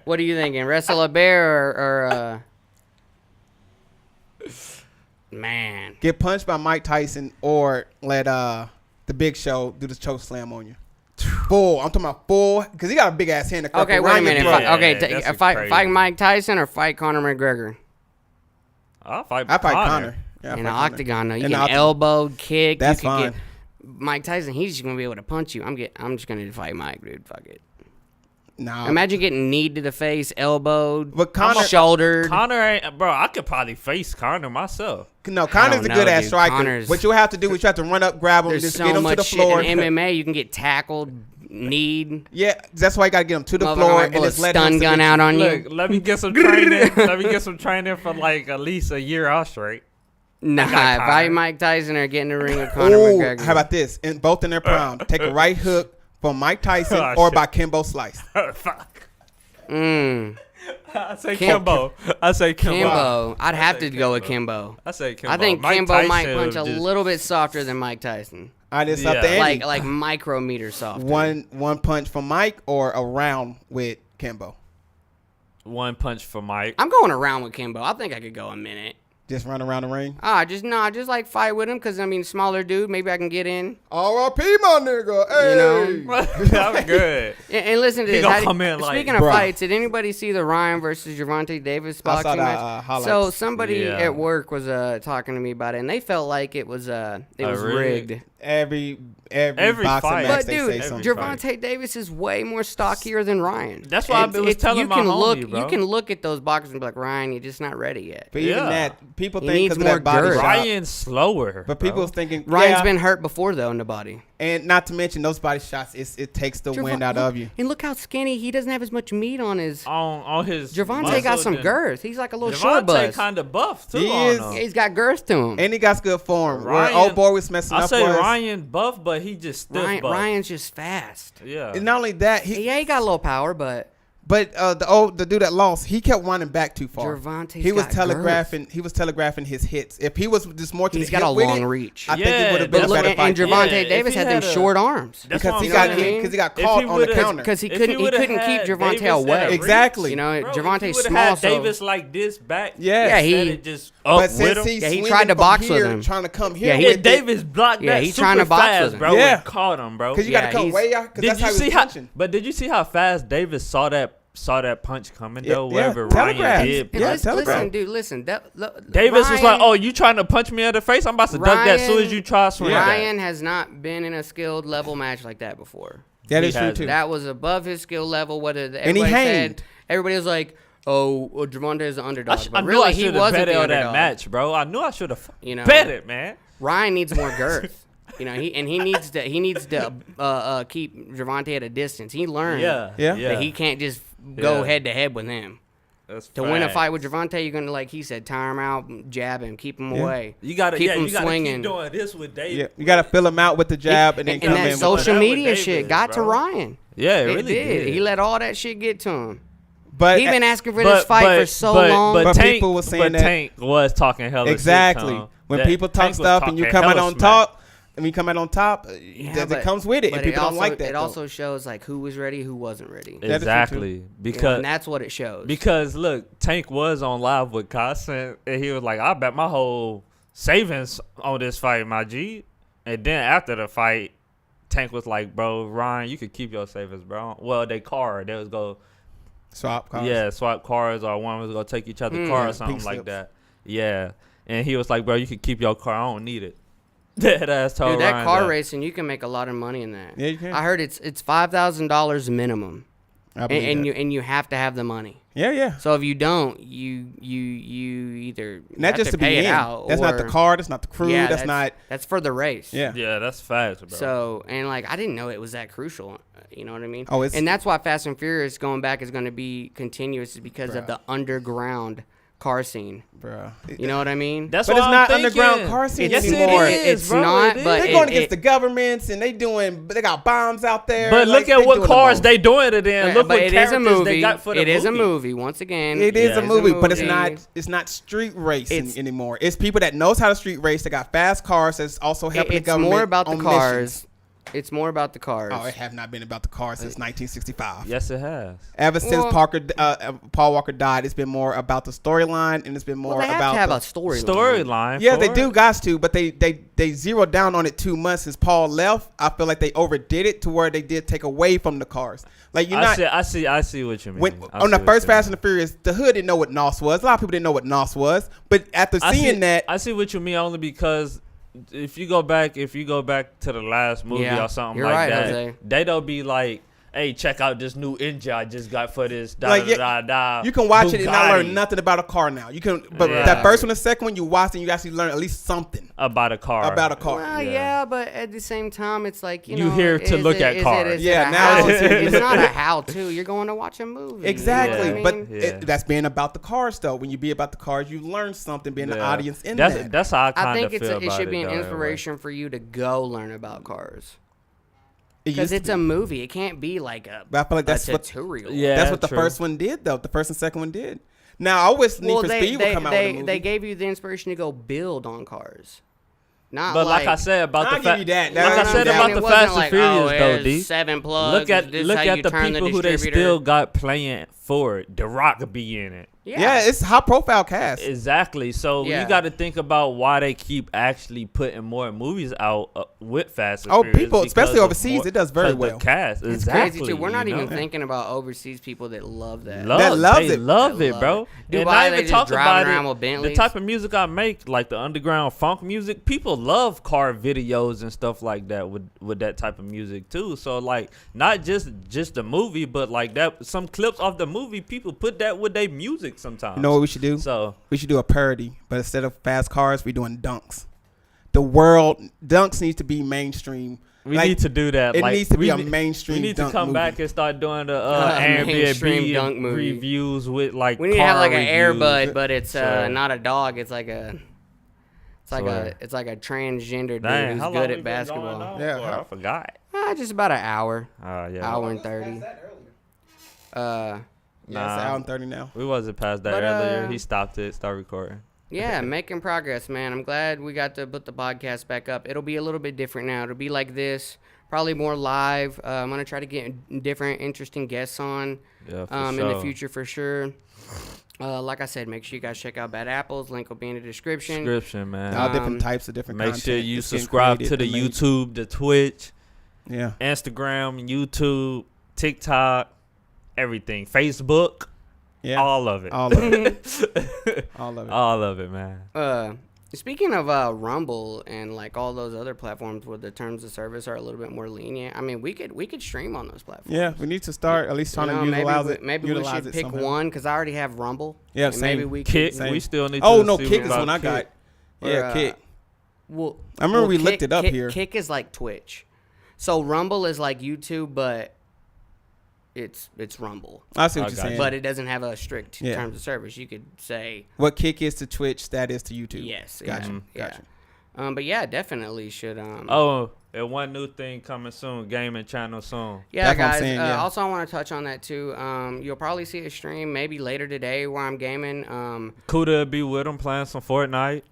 What are you thinking? Wrestle a bear or man? Get punched by Mike Tyson or let the Big Show do the choke slam on you. Full. I'm talking about full because he got a big ass hand. Okay, wait a minute. throat. Fight, that's fight crazy. Mike Tyson or fight Conor McGregor I'll fight I fight Conor. Connor. Yeah, I in fight an Conor. octagon. No, you In get the octagon. elbow, kick. That's you fine. Get, Mike Tyson, he's just gonna be able to punch you. I'm just gonna fight Mike, dude. Fuck it. No. Imagine getting kneed to the face, elbowed, But Conor- shouldered. Connor ain't, bro. I could probably face Connor myself. No, Connor's don't a good know, ass dude. striker. Connor's- What you have to do is you have to run up, grab him, There's just so get him to much the shit floor. in MMA. You can get tackled, kneed. Yeah, that's why you gotta get him to the Motherfucker floor might and pull a just let him stun gun submit out you. on Look, you. let me get some training. Let me get some training for like at least a year out straight. Nah, got fight Conor. Mike Tyson or get in the ring with Conor Ooh, McGregor. how about this? In both in their prime, take a right hook from Mike Tyson Oh, or shit. by Kimbo Slice. Fuck. I say Kim- Kimbo. I say Kimbo. Kimbo. I'd have say to go with Kimbo. Kimbo. I say Kimbo. I think Mike Kimbo might Tyson punch a just- little bit softer than Mike Tyson. I just Yeah. up the Like ante. micrometer softer. one punch from Mike or a round with Kimbo. One punch for Mike. I'm going around with Kimbo. I think I could go a minute. Just run around the ring. Just like fight with him because I mean smaller dude. Maybe I can get in. R.I.P. my nigga. Hey. You know? I'm good. And listen to He this. gonna How do- come in like, speaking of Bruh. fights, did anybody see the Ryan versus Gervonta Davis I saw boxing the, match? highlights. So somebody Yeah. at work was talking to me about it, and they felt like it was rigged. rigged. Every Every boxing fight. match But they dude, say something. Gervonta Davis is way more stockier than Ryan. That's why I was telling you my can homie, look, bro. You can look at those boxers and be like, Ryan, you're just not ready yet. But even Yeah. that, people He think needs because of more that body girth. shot. Ryan's slower. But bro. people's thinking Ryan's yeah, been hurt before though in the body. and not to mention those body shots. It takes the wind out of you. And look how skinny he doesn't have as much meat on his. on his. Gervonta got some girth. He's like a little short Gervonta bus. kind of buff too. He on is. him. He's got girth to him. And he got good form. Where Ryan- old boy was messing I up say was. Ryan buff, but he just stiff buff. Ryan's just fast. Yeah. And not only that, he Yeah, he got a little power, but But the dude that lost, he kept running back too far. Gervonta's he was got telegraphing. He was telegraphing his hits. If he was just more to He's the got a hip with long it, reach. I think it would have been But a look, better and fight. Gervonta Yeah, Davis if he had them had a- short arms. That's Because what he I'm got saying. because he got If caught he on the would've- counter. Because he If couldn't would've keep had Gervonta Davis at a away. reach, Exactly. You know, bro, if he Gervonta's would've small, had so Davis like this back. Yes. Yeah, he- instead of just up But with since him. he's Yeah, he swinging tried to from box with here, him. trying to come here. Yeah, he- Yeah, with it, Davis blocked Yeah, that he's super trying to box fast, with him. bro. Yeah. And caught him, bro. because you Yeah, got to come he's- way out. Because Did that's you how he see was how? punching. But did you see how fast Davis saw that punch coming though? Yeah, Wherever telegraph. Ryan did. And Yeah, listen, telegraph. listen, dude, listen. Davis was like, Ryan- "Oh, you trying to punch me in the face? I'm about to duck that as soon as you try to swing that." Ryan has not been in a skilled level match like that before. That He is true has too. That was above his skill level. Whether he everybody hanged. said, everybody was like, "Oh, Gervonta is an underdog," I but knew really I he should have wasn't bet the on that underdog. match, bro. I knew I should have You know, bet it, man. Ryan needs more girth. You know, he needs to keep Gervonta at a distance. He learned Yeah. that he can't just go Yeah. head to head with him. That's To win a facts. fight with Gervonta, you're gonna, like he said, tire him out, jab him, keep him away. You gotta, keep yeah, him you gotta swinging. keep doing this with Davis. Yeah, you got to fill him out with the jab and then and come that in. social that with media Davis, shit got to bro. Ryan. Yeah, it It really did. He let all that shit get to him. but He been asking for this fight for so long. But Tank, people was saying but that- Tank was talking hella exactly shit, Tom. when That people talk Tank was stuff and you talking come out hella on smack. top, and you come out on top, Yeah, it comes with it, and but people also, don't like that. It though. also shows like who was ready, who wasn't ready. That is true, Exactly, You know, because and that's what it shows. because look, Tank was on live with Costin, and he was like, "I bet my whole savings on this fight, my G." And then after the fight, Tank was like, "Bro, Ryan, you could keep your savings, bro." Well, they was go. Swap cars. Yeah, swap cars, or one was gonna take each other's car or something pink like slips. that. Yeah, and he was like, "Bro, you can keep your car. I don't need it." That ass told Dude, that Ryan car that. racing, you can make a lot of money in that. Yeah, you can. I heard it's $5,000 minimum, I believe and that. you have to have the money. Yeah. So if you don't, you either And that's have just to be pay it in. out. That's not the or- car. That's not the crew. Yeah, that's not. That's for the race. Yeah. Yeah, that's facts, bro. So and like I didn't know it was that crucial. You know what I mean? Oh, it's- and that's why Fast and Furious going back is going to be continuous, is because of Bruh. the underground car scene. Bro. You know what I mean? That's But what it's I'm not thinking. underground car scene yes, anymore. It is, It's bro, not, it but is. They're going against the governments and they got bombs out there. But like, look at they what doing cars the most. they doing it in. Look but what it is a characters movie. they got for the It is a movie. movie. Once again, It is Yeah, a it's a movie, but movie. it's not street racing It's- anymore. It's people that knows how to street race. They got fast cars that's also helping the It's government. more about the on cars. missions. It's more about the cars. Oh, it have not been about the cars since 1965. Yes, it has. Ever since Well- Paul Walker died, it's been more about the storyline and it's been more well, they have about to have the a story. Storyline. Yeah, for they it. do, guys, too, but they zeroed down on it too much since Paul left. I feel like they overdid it to where they did take away from the cars. Like you're not I see what you mean. when I on the see what first you Fast mean. and the Furious, the hood didn't know what NOS was. A lot of people didn't know what NOS was, but after I seeing see, that, I see what you mean only because if you go back to the last movie Yeah, or something you're like right, that, Jose. they don't be like, "Hey, check out this new engine I just got for this." Da, Like, da, da, da, you can watch it and not Bugatti learn nothing about a car now. You can, but Yeah. that first one, the second one, you watch and you actually learn at least something about a car. about a car. Well, Yeah. yeah, but at the same time, it's like you You know, here to is look it- at is cars. It, is Yeah, it a now how, it's- it's not a how-to. You're going to watch a movie. Exactly, You know what I but mean? Yeah. that's being about the cars, though. When you be about the cars, you learn something. Being the Yeah. audience in that's that. that's how I kind I of think feel it about should be an though, inspiration for you to go learn about cars. It used Because to it's be. a movie. It can't be like a, But I feel like that's a what tutorial. Yeah. that's what the true. first one did, though. The first and second one did. Now I wish Need Well, for they, Speed would come out with a movie. they gave you the inspiration to go build on cars. Not But like I said about I'll the give you that. like I I'll said give you about that. the it wasn't Fast and like, Furious oh, though, here's D. 7 plugs. Look at this how you the turn people who they distributor. still got playing for it. The Rock be in it. Yeah, it's high profile cast. Exactly. So Yeah. you got to think about why they keep actually putting more movies out with Fast and Oh, Furious. people, especially because of overseas, it does very 'cause well. The cast, It's exactly. crazy too. We're not you even know? thinking about overseas people that love that. That loves they it. love That it, love bro. it. And Dubai, not they even just talk driving about around it. with The Bentleys. type of music I make, like the underground funk music, people love car videos and stuff like that with that type of music too. So like, not just the movie, but like that some clips of the movie, people put that with their music sometimes. You know what we should do? So We should do a parody, but instead of fast cars, we're doing dunks. The world dunks needs to be mainstream. we Like, need to do that. It like, needs to be we a need- mainstream. We need to dunk come movie. back and start doing the mainstream dunk Airbnb movie. reviews with like. We need to have car like an reviews. Airbud, but it's So- not a dog. It's like a. Swear. It's like a transgender dude Dang, who's how long good we at been going basketball. on Yeah, for? how- I forgot. Just about an hour, Yeah. hour and 30. Yeah, it's Nah. out in 30 now. We wasn't past that But, earlier. He stopped it. Start recording. Yeah, making progress, man. I'm glad we got to put the podcast back up. It'll be a little bit different now. It'll be like this, probably more live. I'm gonna try to get different, interesting guests on Yeah, for in sure. the future for sure. Like I said, make sure you guys check out Bad Apples. Link will be in the description. Description, man. All different types of different Make content. sure you that's getting subscribe to created the and made. YouTube, the Twitch, Yeah. Instagram, YouTube, TikTok, everything. Facebook, Yeah. all of it. All of it. All of it. All of it, man. Speaking of Rumble and like all those other platforms where the terms of service are a little bit more lenient, I mean, we could stream on those platforms. Yeah, we need to start at least trying to utilize it. Maybe we utilize should it pick somehow. one because I already have Rumble. Yeah, and maybe same. we Kick, could. we still need Oh to no, see Kick what is about one I got. Kick. Yeah, Kick. Well, I remember we Kick- looked it up Kick- here. Kick is like Twitch, so Rumble is like YouTube, but it's Rumble. I see what I you're got saying. But it doesn't have a strict Yeah. terms of service. You could say What Kick is to Twitch, that is to YouTube. yes. Gotcha. Yeah. Gotcha. But yeah, definitely should. Oh, and one new thing coming soon. Gaming channel soon. Yeah, That's what I'm guys. saying, yeah. Also, I want to touch on that too. You'll probably see a stream maybe later today where I'm gaming. Kuda be with him playing some Fortnite.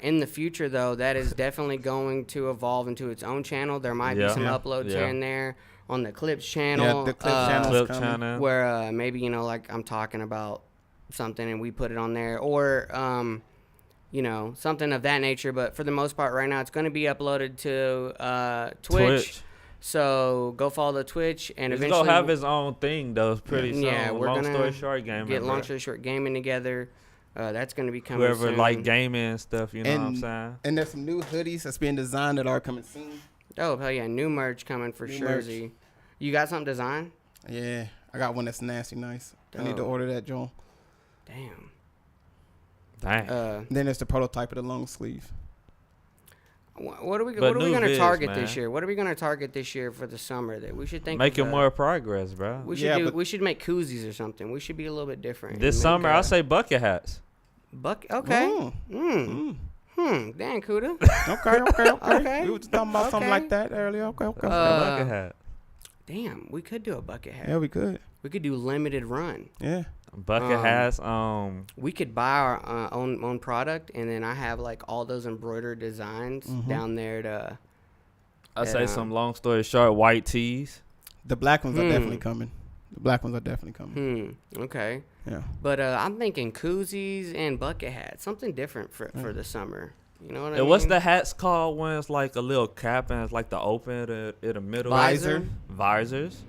In the future, though, that is definitely going to evolve into its own channel. There might be Yeah. some Yeah. uploads Yeah. here and there on the Clips channel. Yeah, the Clips channel. Clip coming. channel. where maybe like I'm talking about something and we put it on there, or something of that nature. But for the most part, right now, it's going to be uploaded to Twitch. So go follow the Twitch, and He's eventually gonna have his own thing though. Pretty soon. Yeah, we're long gonna story short, gaming. get bro. long story short gaming together. That's going to be coming Whoever soon. like gaming and stuff, you know what I'm And- saying? And there's some new hoodies that's being designed that are coming soon. Oh hell yeah, new merch coming for New sure. merch. Z. You got something designed? Yeah, I got one that's nasty nice. I need to Dope. order that, Joel. Damn. Dang. Then there's the prototype of the long sleeve. What are we But going new to vids, target man. this year? What are we going to target this year for the summer that we should think Making of, more progress, bro. We should Yeah, do. but- We should make koozies or something. We should be a little bit different. This Make, summer, I'll say bucket hats. Okay. Mm. Damn, Kuda. Okay. Okay. We were just talking about something Okay. like that earlier. Okay. Bucket hat. Damn, we could do a bucket hat. Yeah, we could. We could do limited run. Yeah. Bucket hats. We could buy our own product, and then I have like all those embroidered designs down there to. I say Yeah. some long story short, white tees. The black ones are definitely coming. Okay. Yeah. But I'm thinking koozies and bucket hats, something different for the summer. You know what I mean? And what's the hats called when it's like a little cap and it's like the open in the middle? Visor? Visors.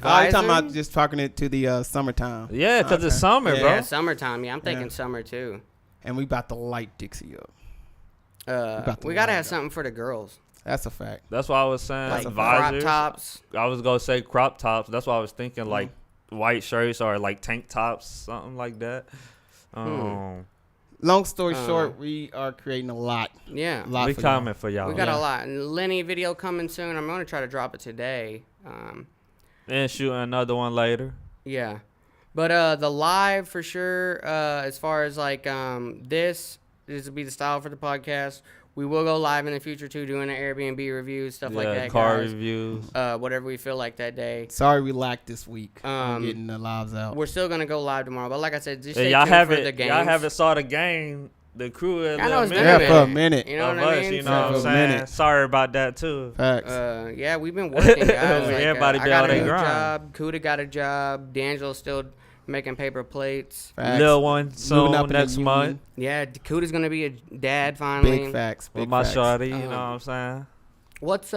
Oh, you talking Visor? about just talking it to the summertime. Yeah, because it's Okay. summer, Yeah. bro. Yeah, summertime. Yeah, I'm thinking Yeah. summer too. And we about to light Dixie up. about to We gotta line have up. something for the girls, That's a fact. That's why I was saying like a crop visors. tops. I was gonna say crop tops. That's why I was thinking like white shirts or like tank tops, something like that. Long story Uh, short, we are creating a lot. Yeah, We for coming for y'all. we got Yeah. a lot. And Lenny video coming soon. I'm gonna try to drop it today. And shooting another one later. Yeah, but the live for sure. As far as like this will be the style for the podcast. We will go live in the future too, doing an Airbnb review, stuff like that. Car guys. reviews. Whatever we feel like that day. Sorry we lacked this week. Um, Getting the lives out. We're still gonna go live tomorrow, but like I said, just Yeah, stay y'all tuned for the haven't games. y'all haven't saw the game. The crew is I know it's been Yeah, a minute. for a minute. You know of what I us, mean? you know what I'm For a saying? minute. Sorry about that too. Facts. Yeah, we've been working, guys. Like, Everybody I be got on a their new grind. job. Kuda got a job. D'Angelo's still making paper plates. Facts. Little one Moving soon up in the next union. month Yeah, Kuda's gonna be a dad finally. Big facts. Big with my facts. shorty. You know Uh-huh. what I'm saying? What's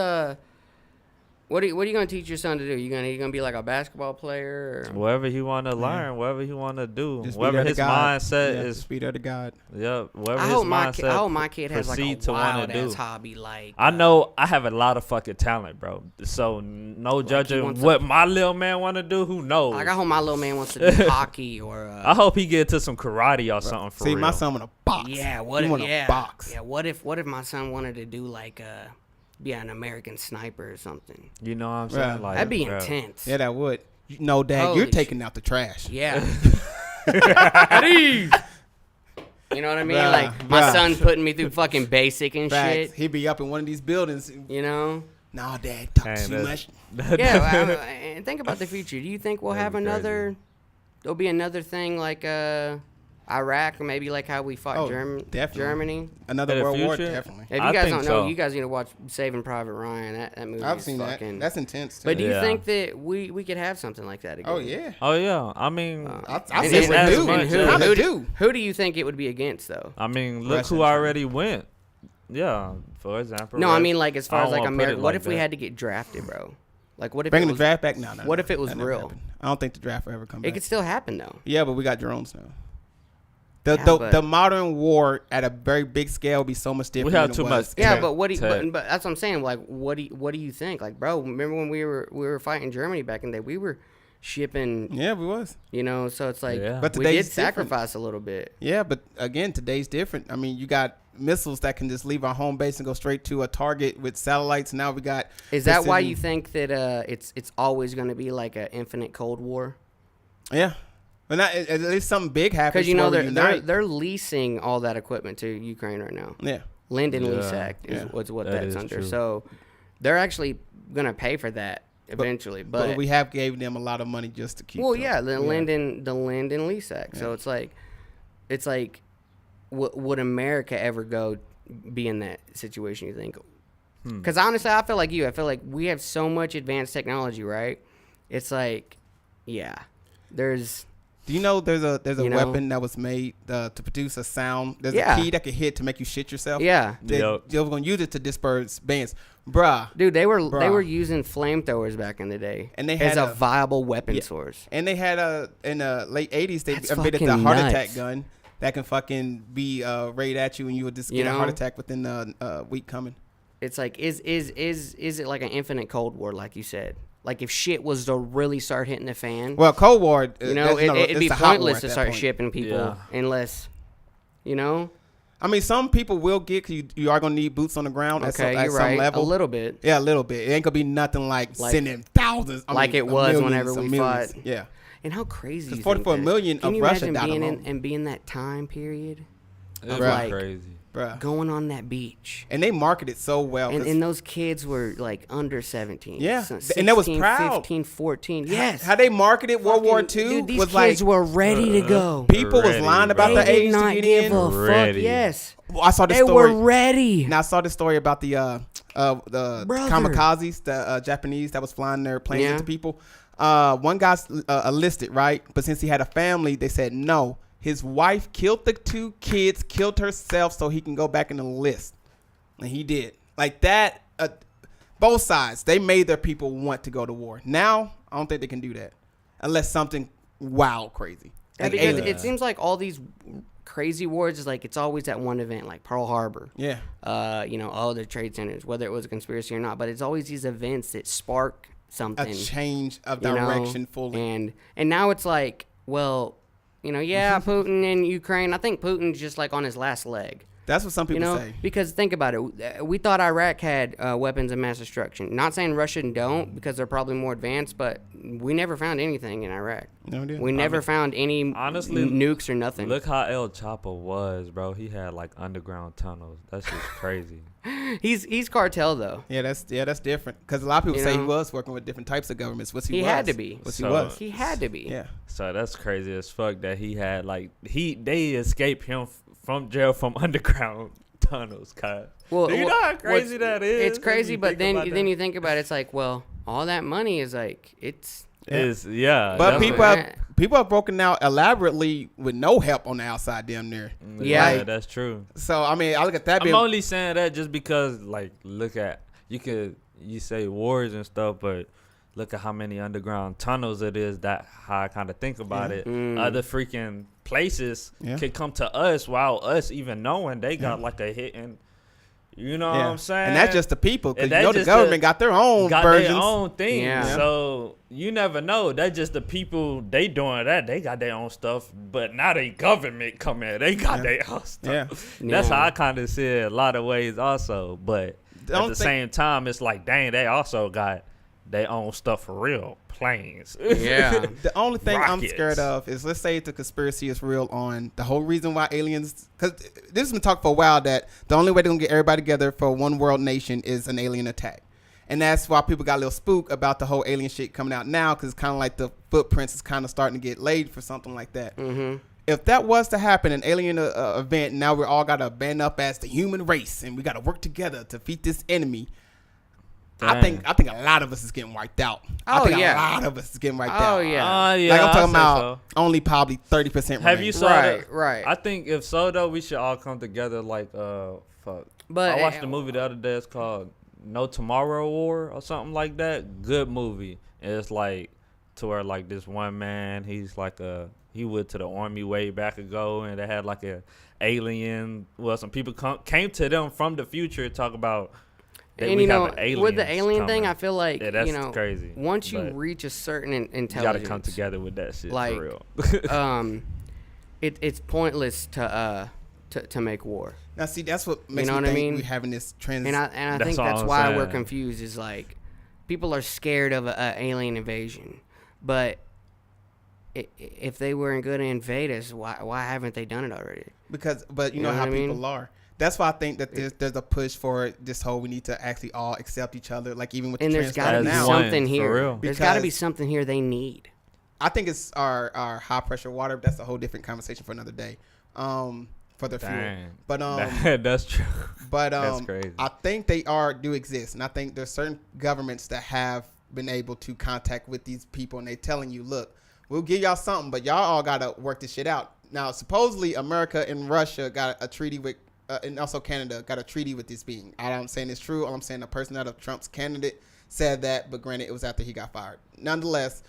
what are you gonna teach your son to do? You gonna be like a basketball player? Or? Whatever he want to learn, whatever he want to do, Just be whatever there to his God. mindset Yeah, is. just be there to God. Yep, whatever I his hope mindset. my kid has like a proceed to wanna wild ass do. hobby. Like I know I have a lot of fucking talent, bro. So no he judging wants what my little man want to do. Who knows? Like I hope my little man wants to do hockey or. I hope he get to some karate or something for See, real. my son want to box. Yeah, what he if want yeah, box. yeah, what if my son wanted to do like be an American sniper or something? You know what I'm saying? Yeah. Like, That'd be bro. intense. Yeah, that would. No, Dad, Holy you're shit. taking out the trash. Yeah. At ease. You know what I mean? Bruh, Like my bruh. son's putting me through fucking basic and Facts. shit. He'd be up in one of these buildings. You know? Nah, Dad, talk Hey, too that's- much. Yeah. And think about the future. Do you think we'll That'd have be another there'll be another thing like Iraq, or maybe like how we fought definitely. Germany. Another In the World War, future? definitely. If you I guys think don't know, so. you guys need to watch Saving Private Ryan. That movie I've is seen fucking. that. That's intense. Too. But do you Yeah. think that we could have something like that again? Oh yeah. Oh yeah, I mean, I And- say and- we as do. much And as- kinda who, do. who do you think it would be against though? I mean, look Russia who and China. already went. Yeah, for example. No, I Rus- mean like as far I as don't like wanna put America. it What like if we that. had to get drafted, bro? Like what if Bringing it the was, draft back? No. what if it was that never real? happened. I don't think the draft will ever come It back. could still happen though. Yeah, but we got drones now. Yeah, The but- the modern war at a very big scale would be so much different. have than too it much was. Yeah, Tech- but what do you, tech. but that's what I'm saying. Like, what do you think? Like, bro, remember when we were fighting Germany back in the day? We were shipping, Yeah, we was. you know. So it's like Yeah. But we did today's different. sacrifice a little bit. Yeah, but again, today's different. I mean, you got missiles that can just leave our home base and go straight to a target with satellites. Now we got. Is that why precision- you think that it's always going to be like an infinite Cold War? Yeah, but not at least something big happens. Because you know where we unite. they're leasing all that equipment to Ukraine right now. Yeah, Linden Yeah. Lease Act is Yeah. what That that's is under. true. So they're actually going to pay for that eventually. but we have gave them a lot of money just to keep. Well, them. yeah, the Linden Lease Act. So Yeah. it's like, would America ever be in that situation? You think? Because honestly, I feel like you. I feel like we have so much advanced technology, right? It's like, yeah, there's. Do you know there's a You know? weapon that was made to produce a sound? There's Yeah. a key that can hit to make you shit yourself. Yeah, They were gonna use it to disperse bands, bruh. dude, they were Bruh. using flamethrowers back in the day, And they as had a a- viable weapon Yeah. source. And they had in the late '80s they That's invented the fucking heart nuts. attack gun that can fucking be raid at you and you would just You get a heart know? attack within a week coming. It's like, is it like an infinite Cold War, like you said? Like if shit was to really start hitting the fan, Well, Cold War, you know, it'd be it's a hot war pointless at to that start point. shipping people Yeah. unless, you know. I mean, some people will get 'cause you are gonna need boots on the ground at Okay, some, you're at some right. level. A little bit. Yeah, a little bit. It ain't gonna be nothing like sending thousands. like it was millions whenever of we millions. fought. Yeah, And how crazy? 'Cause you 44 think that- million Can of you Russia imagine died being alone. and being that time period It's of Bruh. like crazy. bruh. going on that beach? And they marketed so well. 'cause And those kids were like under 17. Yeah, so and that was 16, proud. 15, 14. Yes. how they marketed World War Fucking- II dude, these was kids like were ready to go. people was Ready, lying about bro. the They age did to not get give in. a Ready. fuck. Yes. Well, I saw this They story. were ready. Now I saw this story about the Brother. kamikazes, the Japanese that was flying their planes Yeah. into people. One guy's enlisted, right? But since he had a family, they said no. His wife killed the 2 kids, killed herself so he can go back and enlist, and he did. Like that. Both sides, they made their people want to go to war. Now I don't think they can do that unless something wild, crazy. Yeah, Like because aliens. it seems like all these crazy wars is like it's always at one event, like Pearl Harbor. Yeah. You know, all the trade centers, whether it was a conspiracy or not. But it's always these events that spark A something. change of you know? direction fully. And now it's like, well, you know, yeah, Putin in Ukraine. I think Putin's just like on his last leg. That's what some people You know, say. because think about it. We thought Iraq had weapons of mass destruction. Not saying Russia don't, because they're probably more advanced, but we never found anything in Iraq. No idea. We never found any honestly, nukes or nothing. Look how El Chapo was, bro. He had like underground tunnels. That's just crazy. He's cartel though. Yeah, that's different. Because a lot of people You say he know? was working with different types of governments. Which he He was. had to be. Which he So- was. He had to be. Yeah. So that's crazy as fuck that he had like they escaped him from jail from underground tunnels, cuz. Well, Do you know how crazy that is? It's crazy, If but then think about then that? you think about it, it's like, well, all that money is like it's It's yeah. But that's people what- have broken out elaborately with no help on the outside down there. Yeah. that's true. So I mean, I look at that. I'm being, only saying that just because like look at you say wars and stuff, but look at how many underground tunnels it is. That how I kind of think about it. Other freaking places Yeah. could come to us while us even knowing they got like a hidden. You know what I'm saying? And that's just the people, because And you that's know the just government got their own got versions. their own thing. Yeah. So you never know. That's just the people they doing that. They got their own stuff, but now they government come in. They got their own stuff. Yeah. That's Yeah. how I kind of see it a lot of ways also. But Don't at the think- same time, it's like, dang, they also got their own stuff for real. Planes. yeah. The only thing I'm Rockets. scared of is, let's say the conspiracy is real on the whole reason why aliens, because this has been talked for a while that the only way they're going to get everybody together for one world nation is an alien attack. And that's why people got a little spook about the whole alien shit coming out now, because it's kind of like the footprints is kind of starting to get laid for something like that. Mm-hmm. If that was to happen, an alien event, now we're all got to band up as the human race, and we got to work together to defeat this enemy. I think a lot of us is getting wiped out. I think a lot of us is getting wiped out. Oh yeah. Yeah. Like I'm talking I'd say about so. only probably 30%. Have you saw that? Right. I think if so though, we should all come together. Like fuck. But I watched the movie the other day. It's called No Tomorrow War or something like that. Good movie. And it's like to where like this one man, he's like he went to the army way back ago, and they had like a alien. Well, some people came to them from the future to talk about. And you know, with the alien thing, I feel like that's crazy. Once you reach a certain intelligence, you gotta come together with that shit like, for real. It's pointless to make war. Now, see, that's what makes You know me what I think mean? we having this trend. And I think that's why we're confused. Is like people are scared of an alien invasion, but if they weren't going to invade us, why haven't they done it already? But you know how people are. That's why I think that there's a push for this whole we need to actually all accept each other, like even with and the there's got to be now. something For here. real. There's got to be something here they need. I think it's our high pressure water. That's a whole different conversation for another day. For their fuel. But that's true. But that's crazy. I think they do exist, and I think there's certain governments that have been able to contact with these people, and they telling you, look, we'll give y'all something, but y'all all gotta work this shit out. Now, supposedly America and Russia got a treaty with. And also Canada got a treaty with this being. I don't saying it's true. All I'm saying the person out of Trump's candidate said that, but granted, it was after he got fired. Nonetheless,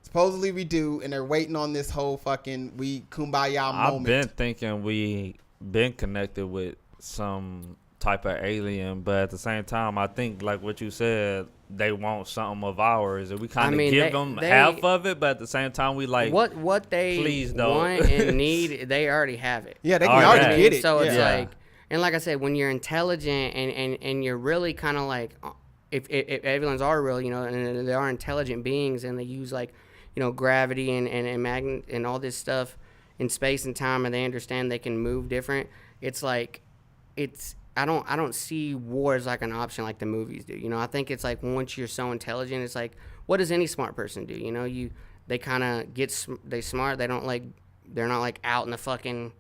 supposedly we do, and they're waiting on this whole fucking kumbaya moment. I've been thinking we been connected with some type of alien, but at the same time, I think like what you said, they want something of ours, and we kind of give them half of it, but at the same time, we like what they want and need, they already have it. Yeah, they can already get it. So it's like, and like I said, when you're intelligent and you're really kind of like, if aliens are real, you know, and they are intelligent beings, and they use like, you know, gravity and magnet and all this stuff in space and time, and they understand they can move different. It's like, I don't see war as like an option like the movies do. You know, I think it's like once you're so intelligent, it's like, what does any smart person do? You know, they kind of they smart. They're not like out in the fucking,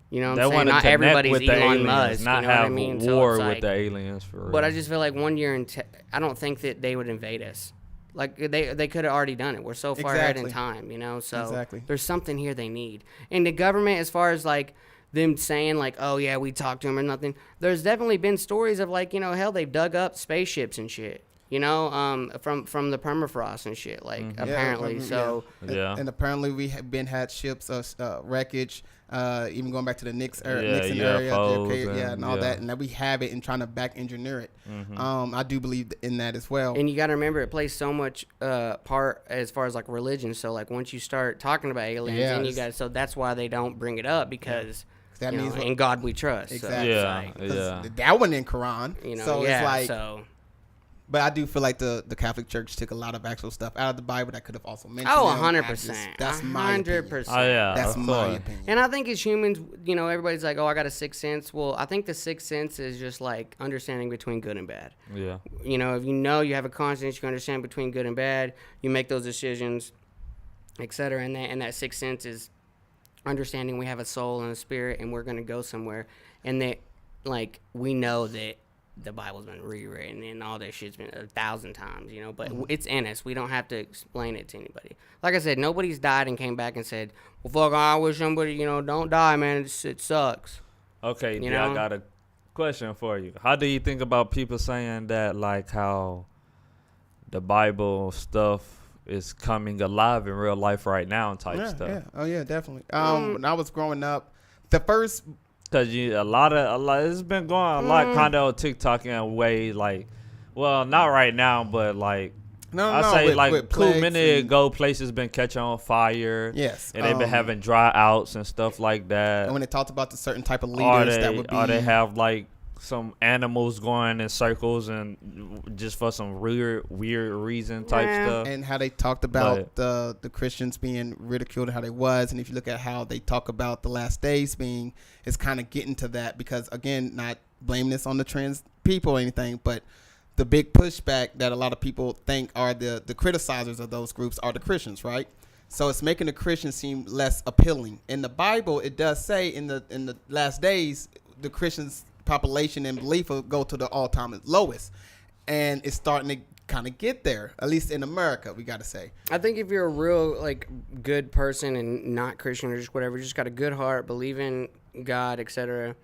you know what I'm saying? Not everybody's Elon Musk. Not you know have what I mean? war so with like, the aliens for real. But I just feel like I don't think that they would invade us. Like they could have already done it. We're so far ahead in time, you know. So there's something here they need. And the government, as far as like them saying like, oh yeah, we talked to them or nothing. There's definitely been stories of like, you know, hell, they've dug up spaceships and shit. You know, from the permafrost and shit. Like apparently, and apparently we have had ships wreckage. Even going back to the Nixon area, JFK, and all that, and that we have it and trying to back engineer it. I do believe in that as well. And you got to remember, it plays so much part as far as like religion. So like once you start talking about aliens, and you got so that's why they don't bring it up because. That means in God we trust. Exactly. So that one in Quran. You know, so it's like. But I do feel like the Catholic Church took a lot of actual stuff out of the Bible that could have also mentioned. Oh, 100%. That's my 100%. Oh yeah, that's my opinion. And I think as humans, you know, everybody's like, "Oh, I got a sixth sense." Well, I think the sixth sense is just like understanding between good and bad. Yeah. You know, if you have a conscience, you can understand between good and bad. You make those decisions, etc. And that sixth sense is understanding we have a soul and a spirit, and we're gonna go somewhere, and that like we know that the Bible's been rewritten and all that shit's been 1,000 times, you know, but it's in us. We don't have to explain it to anybody. Like I said, nobody's died and came back and said, well, fuck, I wish somebody, you know, don't die, man. It sucks. Okay, I got a question for you. How do you think about people saying that, like how the Bible stuff is coming alive in real life right now type stuff? Yeah. Oh, yeah, definitely. When I was growing up, the first... Because a lot, it's been going a lot kind of on TikTok in a way, like, well, not right now, but like, I say like 2 minutes ago, places been catching on fire. Yes. And they've been having dry outs and stuff like that. And when they talked about the certain type of leaders that would be. Or they have like some animals going in circles and just for some weird reason type stuff. And how they talked about the Christians being ridiculed and how they was. And if you look at how they talk about the last days being, it's kind of getting to that because, again, not blaming this on the trans people or anything, but the big pushback that a lot of people think are the criticizers of those groups are the Christians, right? So it's making the Christians seem less appealing. In the Bible, it does say in the last days, the Christians' population and belief will go to the all-time lowest, and it's starting to kind of get there. At least in America, we got to say. I think if you're a real like good person and not Christian or just whatever, just got a good heart, believe in God, etc.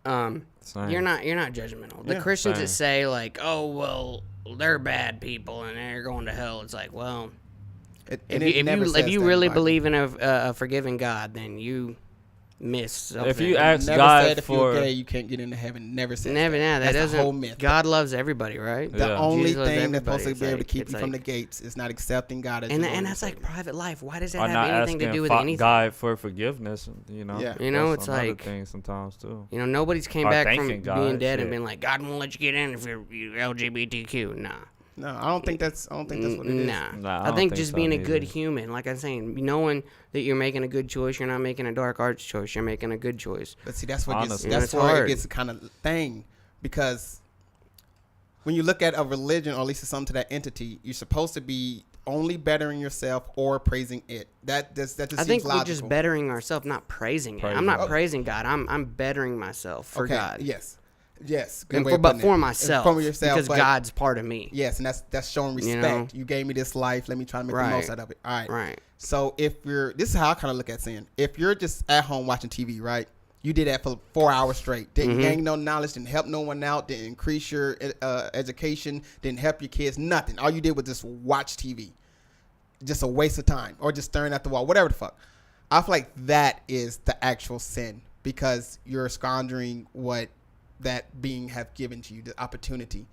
You're not judgmental. The Christians that say like, oh well, they're bad people and they're going to hell. It's like, well, if you really believe in a forgiving God, then you miss something. If you ask never God said if for you're gay, you can't get into heaven. Never said never, that. that That's doesn't. a whole myth. God loves everybody, right? The Yeah. only Jesus loves thing that's supposed to everybody. be able to It's keep you from the like- gates is not accepting God as your And Lord that's like Savior. private life. Why does that or have not anything to asking do with anything? God for forgiveness, you know. Yeah. You know, That's it's another like- thing sometimes too. You know, nobody's came Or back from thanking God, being dead and shit. been like, God won't let you get in if you're LGBTQ. Nah. No, I don't think that's what it is. Nah. Nah, I I don't think think just so being a neither. good human, like I'm saying, knowing that you're making a good choice, you're not making a dark arts choice, you're making a good choice. But see, that's what gets, Honestly. that's It's where hard. it gets kind of thing, because when you look at a religion, or at least something to that entity, you're supposed to be only bettering yourself or praising it. That just I seems think logical. we're just bettering ourselves, not praising it. I'm Praising not it. praising God. I'm bettering myself for okay, God. yes, good And way for, of but putting for it. myself, For yourself, because but- God's part of me. Yes, and that's showing You respect. know? You gave me this life. Let me try to make the Right. most out of it. All right. Right. So this is how I kind of look at sin. If you're just at home watching TV, right? You did that for 4 hours straight. Didn't gain no knowledge. Didn't help no one out. Didn't increase your education. Didn't help your kids. Nothing. All you did was just watch TV. Just a waste of time, or just staring at the wall. Whatever the fuck. I feel like that is the actual sin, because you're squandering what that being have given to you, the opportunity.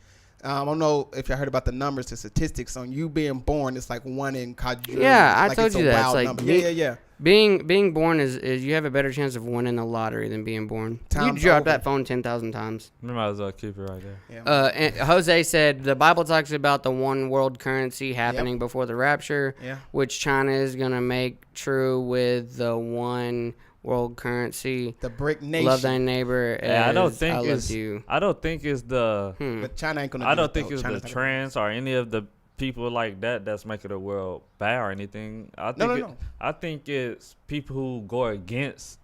I don't know if y'all heard about the numbers, the statistics on you being born. It's like 1 in quadrillion. Yeah, I like told it's you a that. It's wild like number. me- Yeah. Being born is you have a better chance of winning the lottery than being born. Time's You dropped over. that phone 10,000 times. You might as well keep it right there. Yeah. And Jose said the Bible talks about the one world currency happening before the rapture, Yeah. which China is going to make true with the one world currency. The brick nation. Love thy neighbor Yeah, I don't as think I loved it's. you. I don't think it's the. But China ain't gonna. I do don't it, think though. it's China's the not gonna do it. trans or any of the people like that that's making the world bad or anything. I think No. I think it's people who go against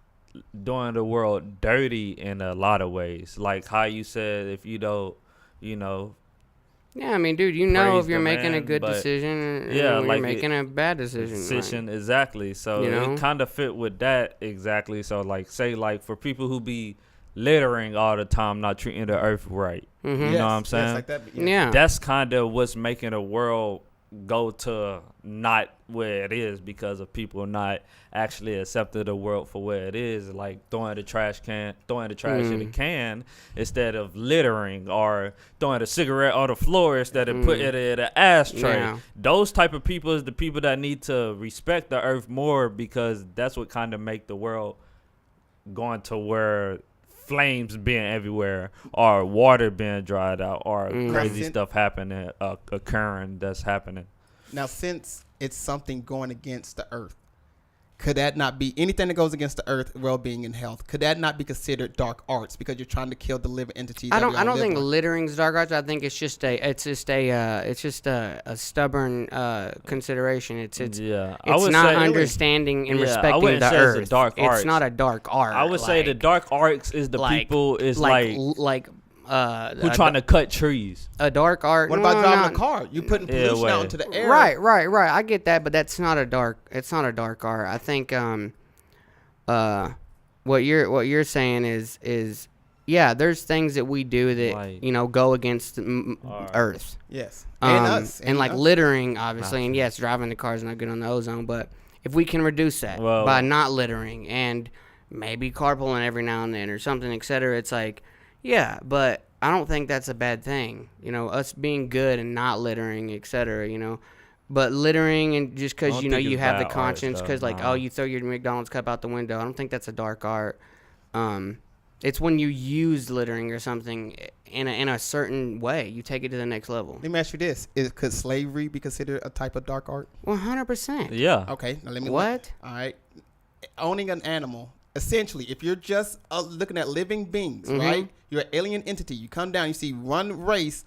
doing the world dirty in a lot of ways. Like how you said, if you don't, you know, Yeah, I mean, dude, you know Praise if you're the making a man, good but- decision or Yeah, you're like making a bad decision. decision exactly. So You know? it kind of fit with that exactly. So like, say like for people who be littering all the time, not treating the earth right. Mhm. You Yes, know what I'm saying? Yes, like that. Yeah. That's kind of what's making the world go to not where it is, because of people not actually accepting the world for where it is, like throwing the trash in the can instead of littering, or throwing a cigarette on the floor instead of putting it in an ashtray. Yeah. Those type of people is the people that need to respect the earth more, because that's what kind of make the world going to where flames being everywhere, or water being dried out, or crazy Now, stuff happening, occurring that's happening. Now, since it's something going against the earth, could that not be anything that goes against the earth, well-being and health? Could that not be considered dark arts, because you're trying to kill the living entities? I that we don't. I all don't live think on? littering's dark arts. I think it's just a stubborn consideration. It's Yeah, I it's would not say understanding and Yeah, I respecting wouldn't the say it's a earth. dark it's arts. not a dark art. I would say the like- dark arts is the like- people is like like who a, trying to cut trees. a dark art. What about no, driving not- a car? You putting Yeah, pollution out wait. into the air. Right. I get that, but that's not a dark. It's not a dark art. I think what you're saying is yeah. There's things that we do that Like- go against the Alright. Earth. Yes. And us. And like us. littering, obviously, and yes, driving the car is not good on the ozone, but if we can reduce that Well- by not littering and maybe carpooling every now and then or something, etc., it's like, yeah, but I don't think that's a bad thing. Us being good and not littering, etc., But littering and just I because, don't think you it's have the bad art, conscience, though, because, like, nah. oh, you throw your McDonald's cup out the window. I don't think that's a dark art. It's when you use littering or something in a certain way. You take it to the next level. Let me ask you this: could slavery be considered a type of dark art? 100%. Yeah. Okay. Now let me. What? All right. Owning an animal. Essentially, if you're just looking at living beings, Mm-hmm. right? You're an alien entity. You come down, you see one race,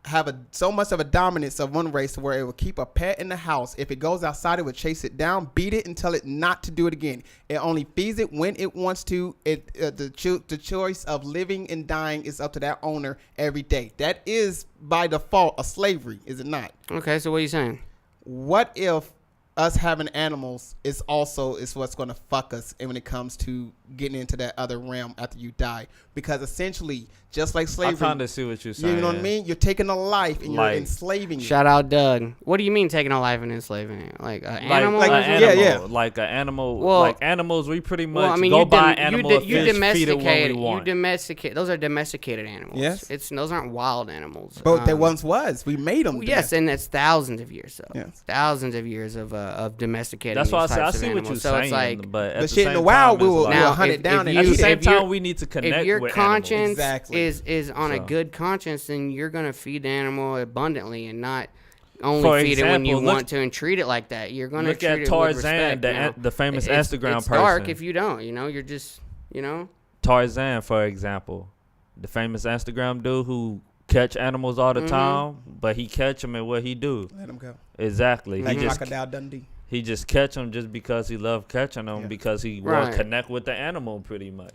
have so much of a dominance of one race to where it will keep a pet in the house. If it goes outside, it will chase it down, beat it, and tell it not to do it again. It only feeds it when it wants to. The choice of living and dying is up to that owner every day. That is by default a slavery, is it not? Okay, so what are you saying? What if us having animals is what's going to fuck us, and when it comes to getting into that other realm after you die? Because essentially, just like slavery, I kind of see what you're saying. you know what I mean? You're taking a life and you're Like, enslaving it. Shout out Doug. What do you mean taking a life and enslaving it? Like an animal? like- an animal, yeah. like an animal. Well- like animals, we pretty much Well, I mean, go you buy an animal, you fish, feed it when we domesticate. want. Those are domesticated animals. Yes. Those aren't wild animals. But there once was. We made them. Yes, and it's thousands of years. So Yes. thousands of years of domesticating. That's why I these say I types of see what animals. you're So saying, it's like, but at But the shit, same in the wild, time, we will it's Now, hunt if- it down. if and you- at the eat it. same if you're- time, we need to connect if your with conscience Exactly. is on a So- good conscience, then you're gonna feed the animal abundantly and not only For feed it when you example, look- want to and treat it like that. You're gonna Look treat at it with Tarzan, respect. the famous It's- Instagram it's person. dark if you don't. You're just Tarzan, for example, the famous Instagram dude who catch animals all the time, but he catch them and what he do? Let them go. Exactly. Like He just Crocodile Dundee. he just catch them just because he love catching them Yeah. because he Right. want to connect with the animal pretty much.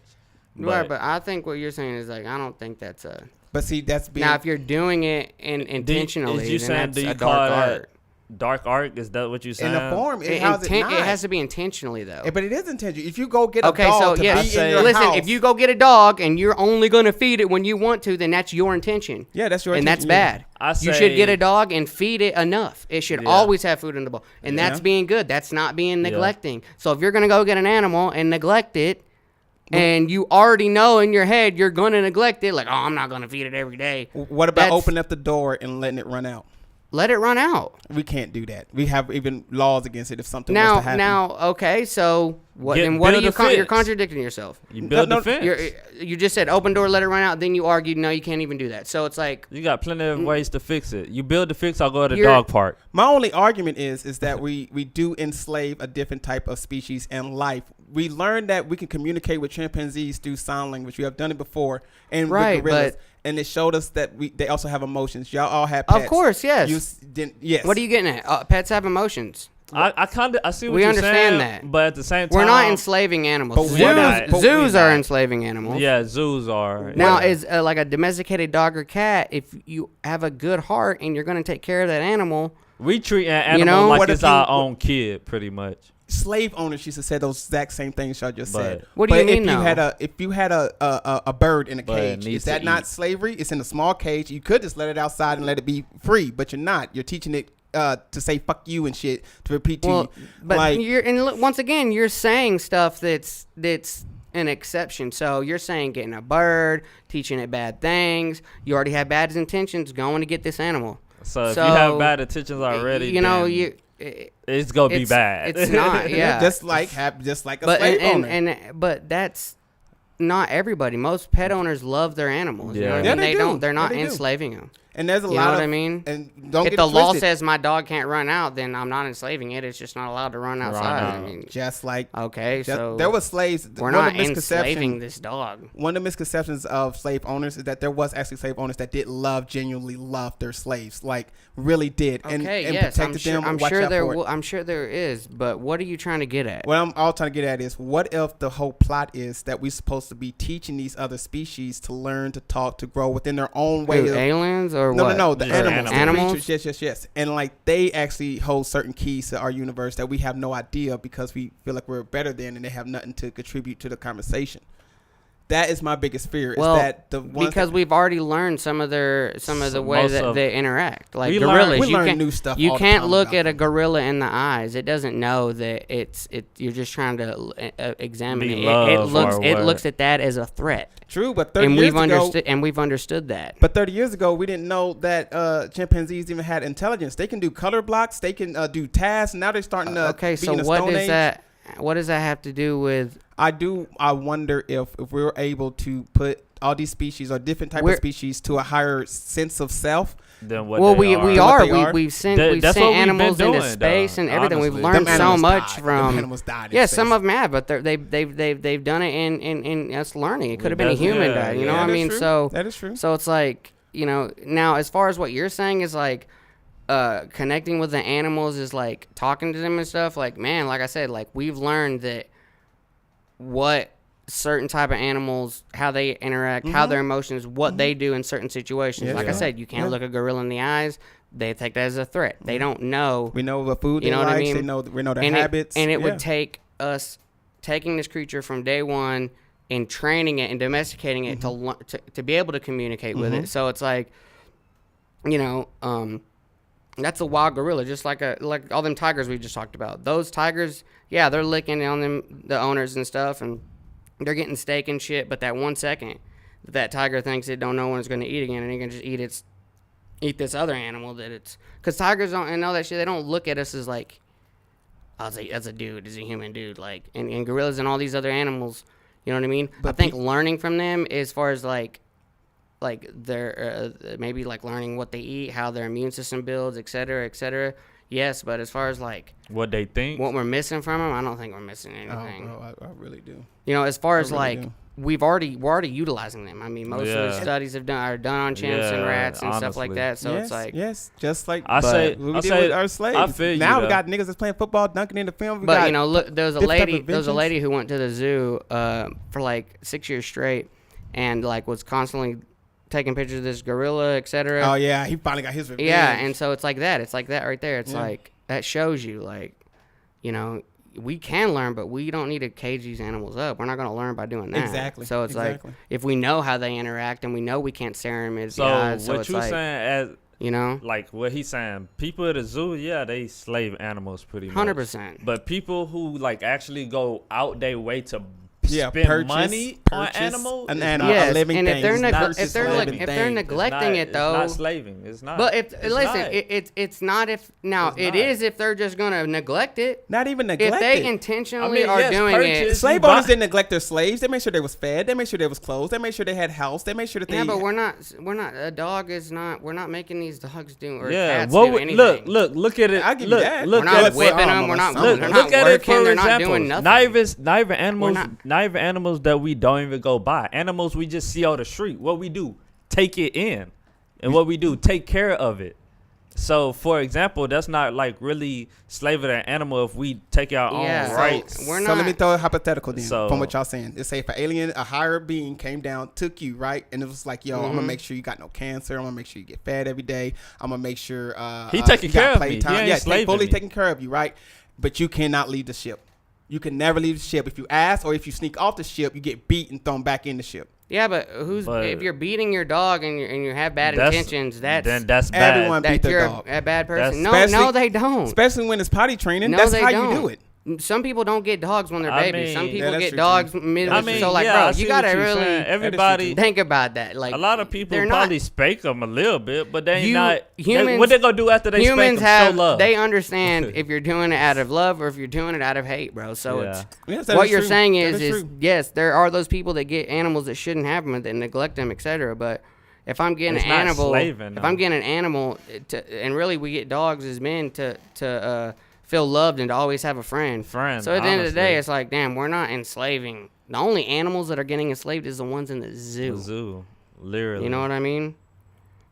right. But I think what you're saying is like I don't think that's a. But see, that's being. Now, if you're doing it intentionally, is you then saying that's do you a call dark that art. dark art? Is that what you saying? in the form, It, how's it not? it has to be intentionally though. But it is intentional. If you go get a Okay, dog so to yeah, be in your listen. house, If you go get a dog and you're only gonna feed it when you want to, then that's your intention. yeah, that's your And that's intention. bad. I You should get say- a dog and feed it enough. It should Yeah. always have food in the bowl, and that's Yeah. being good. That's not being neglecting. So if you're gonna go get an animal and neglect it, and you already know in your head you're gonna neglect it, like, oh, I'm not gonna feed it every day. What about That's- opening up the door and letting it run out? Let it run out. We can't do that. We have even laws against it if something was to happen. Now, okay. So what? Get- Then what are build you? a fence. You're contradicting yourself. You build No, the fence. You just said open door, let it run out. Then you argued, no, you can't even do that. So it's like, You got plenty of ways to fix it. You build the fix, I'll go to the You're- dog park. My only argument is that we do enslave a different type of species in life. We learned that we can communicate with chimpanzees through sign language. We have done it before, and Right, with gorillas, but- and it showed us that they also have emotions. Y'all all have pets. of course, yes. Yes. What are you getting at? Pets have emotions. I kind of I see what We you're understand saying, that. but at the same time, We're not enslaving animals. But we're not. But Zoos we're are not. enslaving animals. Yeah, zoos are. Now, yeah. is like a domesticated dog or cat, if you have a good heart and you're going to take care of that animal, we treat an animal You know? like What it's if you- our own kid, pretty much. Slave owners used to say those exact same things y'all just But- said. What do you But mean, if you though? had a bird in a But it cage, needs is that to not eat. slavery? It's in a small cage. You could just let it outside and let it be free, but you're not. You're teaching it to say fuck you and shit, to repeat to well, you. but like, you're and look, once again, you're saying stuff that's an exception. So you're saying getting a bird, teaching it bad things. You already have bad intentions going to get this animal. So if So, you have bad intentions already, you know, then it's gonna be it's- bad. it's not, yeah. just like a but slave owner. but that's not everybody. Most pet owners love their animals. You know Yeah. what Yeah, I mean? they They do. don't. They're not Yeah, they do. enslaving them. And there's a You lot know of what I mean? And don't If get the it law twisted. says my dog can't run out, then I'm not enslaving it. It's just not allowed to run outside. I out. mean, just like okay, so there was slaves. we're one of not the misconceptions- enslaving this dog. One of the misconceptions of slave owners is that there was actually slave owners that did genuinely love their slaves, like really did, and Okay, yes, I'm protected sure. them. I'm and watched sure out there. for it. I'm sure there is. But what are you trying to get at? What I'm all trying to get at is, what if the whole plot is that we're supposed to be teaching these other species to learn, to talk, to grow within their own way Who, of aliens or no, what? no, the Just animals. The animals? creatures, yes. And like they actually hold certain keys to our universe that we have no idea because we feel like we're better than, and they have nothing to contribute to the conversation. That is my biggest fear. Is Well, that the ones because we've already learned some of the way most that of- they interact. Like We gorillas, we you learn can't new stuff You all the can't time look about at a gorilla in the eyes. It doesn't know that it. You're just trying to examine Be it. love or It what? looks at that as a threat, true, but 30 and years we've ago, understood that. but 30 years ago, we didn't know that chimpanzees even had intelligence. They can do color blocks. They can do tasks. Now they're starting to Okay, be so in the what Stone does Age. that? What does that have to do with? I wonder if we were able to put all these species or different type of We're- species to a higher sense of self. Than what Well, they we are. What are. they are. We've sent That's what we've been animals into doing, space though, and everything. We've honestly. learned Them so animals much died. from. Them animals died in Yeah, some space. of them have, but they've done it in us learning. It could have been a That's- human yeah, died. You yeah. know what I That's mean? true. So That is true. so it's like you know, now as far as what you're saying is like connecting with the animals is like talking to them and stuff. Like, man, like I said, like we've learned that what certain type of animals, how they interact, how their emotions, what they do in certain situations. Like I said, you can't look a gorilla in the eyes. They take that as a threat. They don't know. We know what food they know what I like. mean? We know their and habits. It would take us taking this creature from day one and training it and domesticating it to be able to communicate with it. So it's like, you know, that's a wild gorilla, just like all them tigers we just talked about. Those tigers, yeah, they're licking on them, the owners and stuff, and they're getting steak and shit. But that 1 second that tiger thinks it don't know when it's going to eat again, and it can just eat this other animal that it's, because tigers don't, and all that shit, they don't look at us as like, oh, that's a dude, it's a human dude, like, and gorillas and all these other animals, you know what I mean? But I think learning from them as far as like their maybe like learning what they eat, how their immune system builds, et cetera, yes. But as far as like what they think, what we're missing from them, I don't think we're missing anything. Oh, bro, I really do. You know, as far as really like do. we're already utilizing them. I mean, most of the studies are done on chimps and rats and stuff like that. So it's like, just like I say with our slaves. I feel you, now we though. got niggas that's playing football, dunking in the film. But you know, look, there was a lady inventions. who went to the zoo for like 6 years straight, and like was constantly taking pictures of this gorilla, etc. Oh yeah, he finally got his revenge. Yeah, and so it's like that. It's like that right there. It's like that shows you, like, you know, we can learn, but we don't need to cage these animals up. We're not going to learn by doing that. Exactly. So it's like, if we know how they interact and we know we can't stare them in the eyes. So what it's you like, saying as you know, like what he's saying, people at the zoo, yeah, they slave animals pretty much. 100%. But people who like actually go out their way to spend money on animals, an animal, yes, a living and thing. if they're It's not neglecting it though, it's not slaving. It's not. But it's it's not if now It's it not. is if they're just gonna neglect it. Not even neglect If they it. intentionally I mean, are yes, doing it, purchase. Slave You owners buy- didn't neglect their slaves. They made sure they was fed. They made sure they was clothed. They made sure they had house. They made sure that they. yeah, but we're not. A dog is not. We're not making these dogs do or yeah. cats What do we, anything. look at it. I'll give you look, that. look We're at not it. whipping them. We're not. Look, They're look not at it working. for They're not example. doing nothing. Not even animals. not- Not even animals that we don't even go buy. Animals we just see on the street. What we do, take it in, and what we do, take care of it. So, for example, that's not like really slaving an animal if we take our own rights. We're So not. let me throw a hypothetical then So- from what y'all saying. Let's say if an alien, a higher being came down, took you, right? And it was like, yo, I'm Mm-hmm. gonna make sure you got no cancer. I'm gonna make sure you get fed every day. I'm gonna make sure He taking you got care of me. He playtime. ain't Yeah, slaving fully me. taking care of you, right? But you cannot leave the ship. You can never leave the ship. If you ask or if you sneak off the ship, you get beat and thrown back in the ship. Yeah, but But- if you're beating your dog and you have bad That's- intentions, then that's that's bad. Everyone beat that their you're dog. a bad person. That's- No, Especially- they don't. Especially when it's potty training. No, that's they how don't. you do it. Some people don't get dogs when they're I babies. Some mean- people that's get true, dogs too. mid. I mean, so like, yeah, bro, I you see gotta what you're really saying. Everybody. think about that. Like A lot of people they're probably not, spank them a little bit, but they You- not. humans- what they gonna do after they spank humans them? have Show love. they understand if you're doing it out of love or if you're doing it out of hate, bro. So Yeah. it's Yes, that what is you're true. saying That is true. yes, there are those people that get animals that shouldn't have them, that neglect them, etc. But if I'm getting It's an not animal, slaving, if though. I'm getting an animal, and really we get dogs as men to feel loved and to always have a friend. Friend, So at the end of the day, honestly. it's like, damn, we're not enslaving. The only animals that are getting enslaved is the ones in the zoo. The zoo, literally. You know what I mean?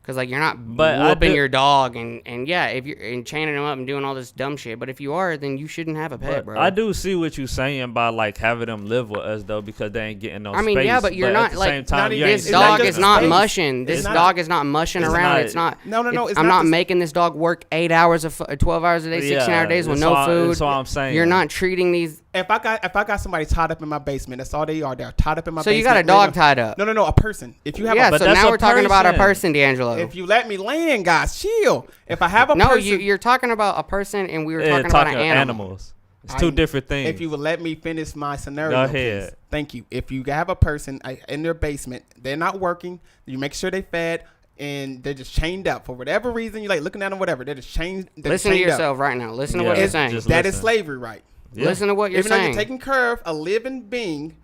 Because like you're not But I whooping do- your dog and yeah, if you're and chaining them up and doing all this dumb shit. But if you are, then you shouldn't have a pet, But bro. I do see what you're saying by like having them live with us though, because they ain't getting no I mean, space. yeah, but you're at not the like same time, you this ain't dog just is the not space. mushing. This It's not- dog is not mushing it's around. not- It's not. No. It's I'm not not the- making this dog work 8 hours of 12 hours a day, 16-hour days with that's no all- food. That's all I'm saying. You're not treating these. If I got somebody tied up in my basement, that's all they are. They're tied up in my So basement. you got a dog living- tied up. No, a person. If you have Yeah. a But So that's now a we're talking about a person. person, D'Angelo. if you let me land, guys, chill. If I have a No, person, you're talking about a person, and we were Yeah, talking about an animal. animals. It's two different things. If you would let me finish my scenario, Go ahead. please. Thank you. If you have a person in their basement, they're not working, you make sure they fed, and they're just chained up for whatever reason. You like looking at them, whatever. They're just chained. They're Listen to chained up. yourself right now. Listen to Yeah. what you're It's saying. just- That is listen. slavery, right? Yeah. Listen to what you're Even though saying. you're taking care of a living being.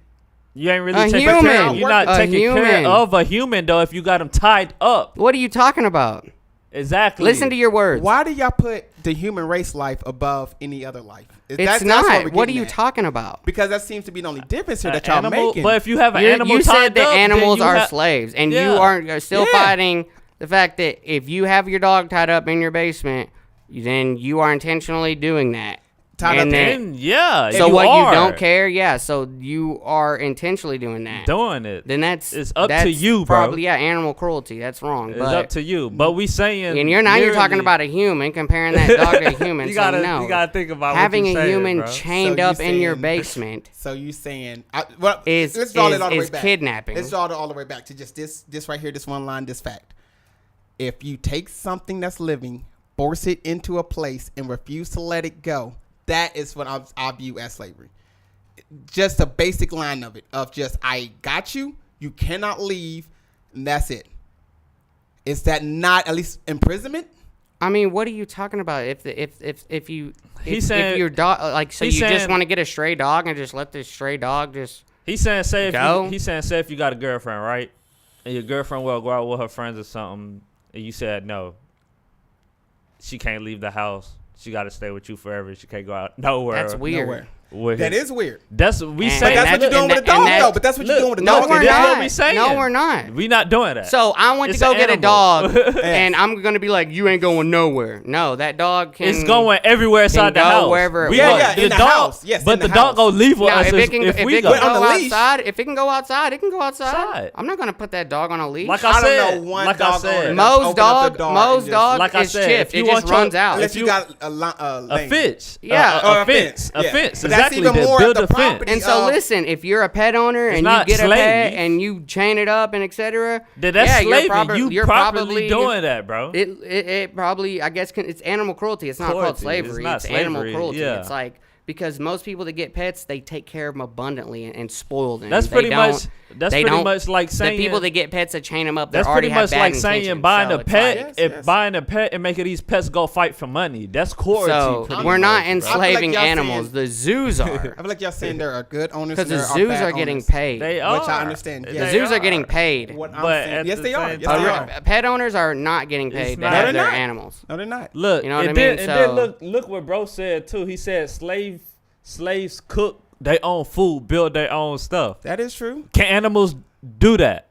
You ain't really A taking human. care. You're not A taking care human. of a human though. If you got them tied up, What are you talking about? exactly. Listen to your words. Why do y'all put the human race life above any other life? It's not. What are you talking about? Because that seems to be the only difference here An that y'all animal, making. but if you have an animal You tied said that up, then animals you are have- slaves, and you Yeah. are still Yeah. fighting the fact that if you have your dog tied up in your basement, then you are intentionally doing that. Tied up And yeah, So you what are you don't care, yeah. So you are intentionally doing that. doing it. Then it's up to you, bro. Probably animal cruelty. That's wrong. It's but, up to you. But we saying, And you're talking literally- about a human, comparing that dog to a human. You so gotta, no. you gotta think about Having what you're a saying, human bro. chained So you up in your saying- basement So you saying is let's draw it all the way is back. kidnapping. Let's draw it all the way back to just this right here, this one line, this fact. If you take something that's living, force it into a place, and refuse to let it go, that is what I view as slavery. Just a basic line of it, of just, I got you, you cannot leave, and that's it. Is that not at least imprisonment? I mean, what are you talking about? If saying- your dog like so you he's just saying- want to get a stray dog and just let this stray dog just He's saying, say if you got a girlfriend, right, and your girlfriend will go out with her friends or something, and you said no, she can't leave the house. She got to stay with you forever. She can't go out nowhere. that's weird. Nowhere. with That his- is weird. That's we And- say. But that's that- what you're doing and with a that- dog, and though. that- But that's what you're look, doing with a No, dog. we're That's not. what we saying. No, we're not. We not doing that. So I went to It's go an get a animal. dog, and I'm gonna be like, "You ain't going nowhere." No, that dog can. it's going everywhere inside the go house. wherever it We wants. go- Yeah, the in the dog, house. Yes, but in the the dog house. gonna leave with Now, us if it can, if if we it go. can on go the leash. outside, if it can go outside, it can go outside. Outside. I'm not gonna put that dog on a leash. Like I I don't said, know one like I dog said, owner that- Mo's open up the dog, door Mo's and just- dog Like I is said, chipped. if you It just want your- runs out. Unless if you you- got a a lane. fence. Yeah. Or a fence. A yeah. fence. But that's Exactly. even that. more Build the a fence. property. And so listen, if you're a pet owner It's and you not get a pet slave. and you chain it up and etc., That's yeah, slavery. you're properly doing that, bro. It probably, I guess, it's animal cruelty. It's not called Cruelty. slavery. It's not It's animal slavery, cruelty. yeah. It's like, because most people that get pets, they take care of them abundantly and spoil them. That's They pretty don't- much. That's they pretty don't- much like saying. the people that get pets that chain them up, they That's already pretty have much bad like saying intentions. buying So a it's pet, like- Yes. buying a pet and making these pets go fight for money. That's cruelty. So pretty we're not much, bro. enslaving y'all animals. saying- The zoos I are, feel like y'all saying there are good owners because and the there zoos bad are getting owners. paid. They are. Which I understand. The Yes. zoos are getting paid. What I'm But saying, at yes, the they are. same Yes, they time- are. Pet owners are not getting paid to not. have No, their they're not. animals. No, they're not. Look, You know what and I then, mean? and then So- look what bro said too. He said slaves cook their own food, build their own stuff. That is true. Can animals do that?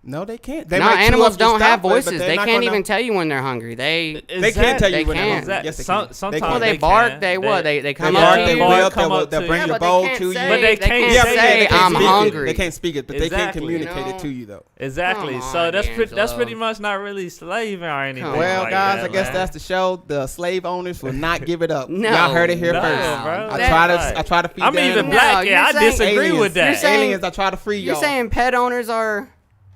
No, they can't. They No, might chew animals up your don't have stuff, but voices. they're They not can't gonna- even tell you when they're hungry. They They can't tell They you when they're can't. hungry. Yes, they can. Sometimes well, they can. bark. They what? They They come bark, up they to you. will, come up they'll to bring you. your but they bowl can't to you. say- But they can't Yeah, but say, they can't I'm speak it. hungry. They can't speak it, but they can Exactly. communicate You know? it to you though. Exactly. Come So on, that's D'Angelo. pretty much not really slaving or anything. Come Well, like guys, that, I guess man. that's the show. The slave owners will not give it up. No. Y'all heard it here No, first. bro. I That- try to feed I'm the even animals. black. No, Yeah, you're I saying- disagree aliens. with that. You're saying- Aliens, I try to free y'all. You're saying pet owners are?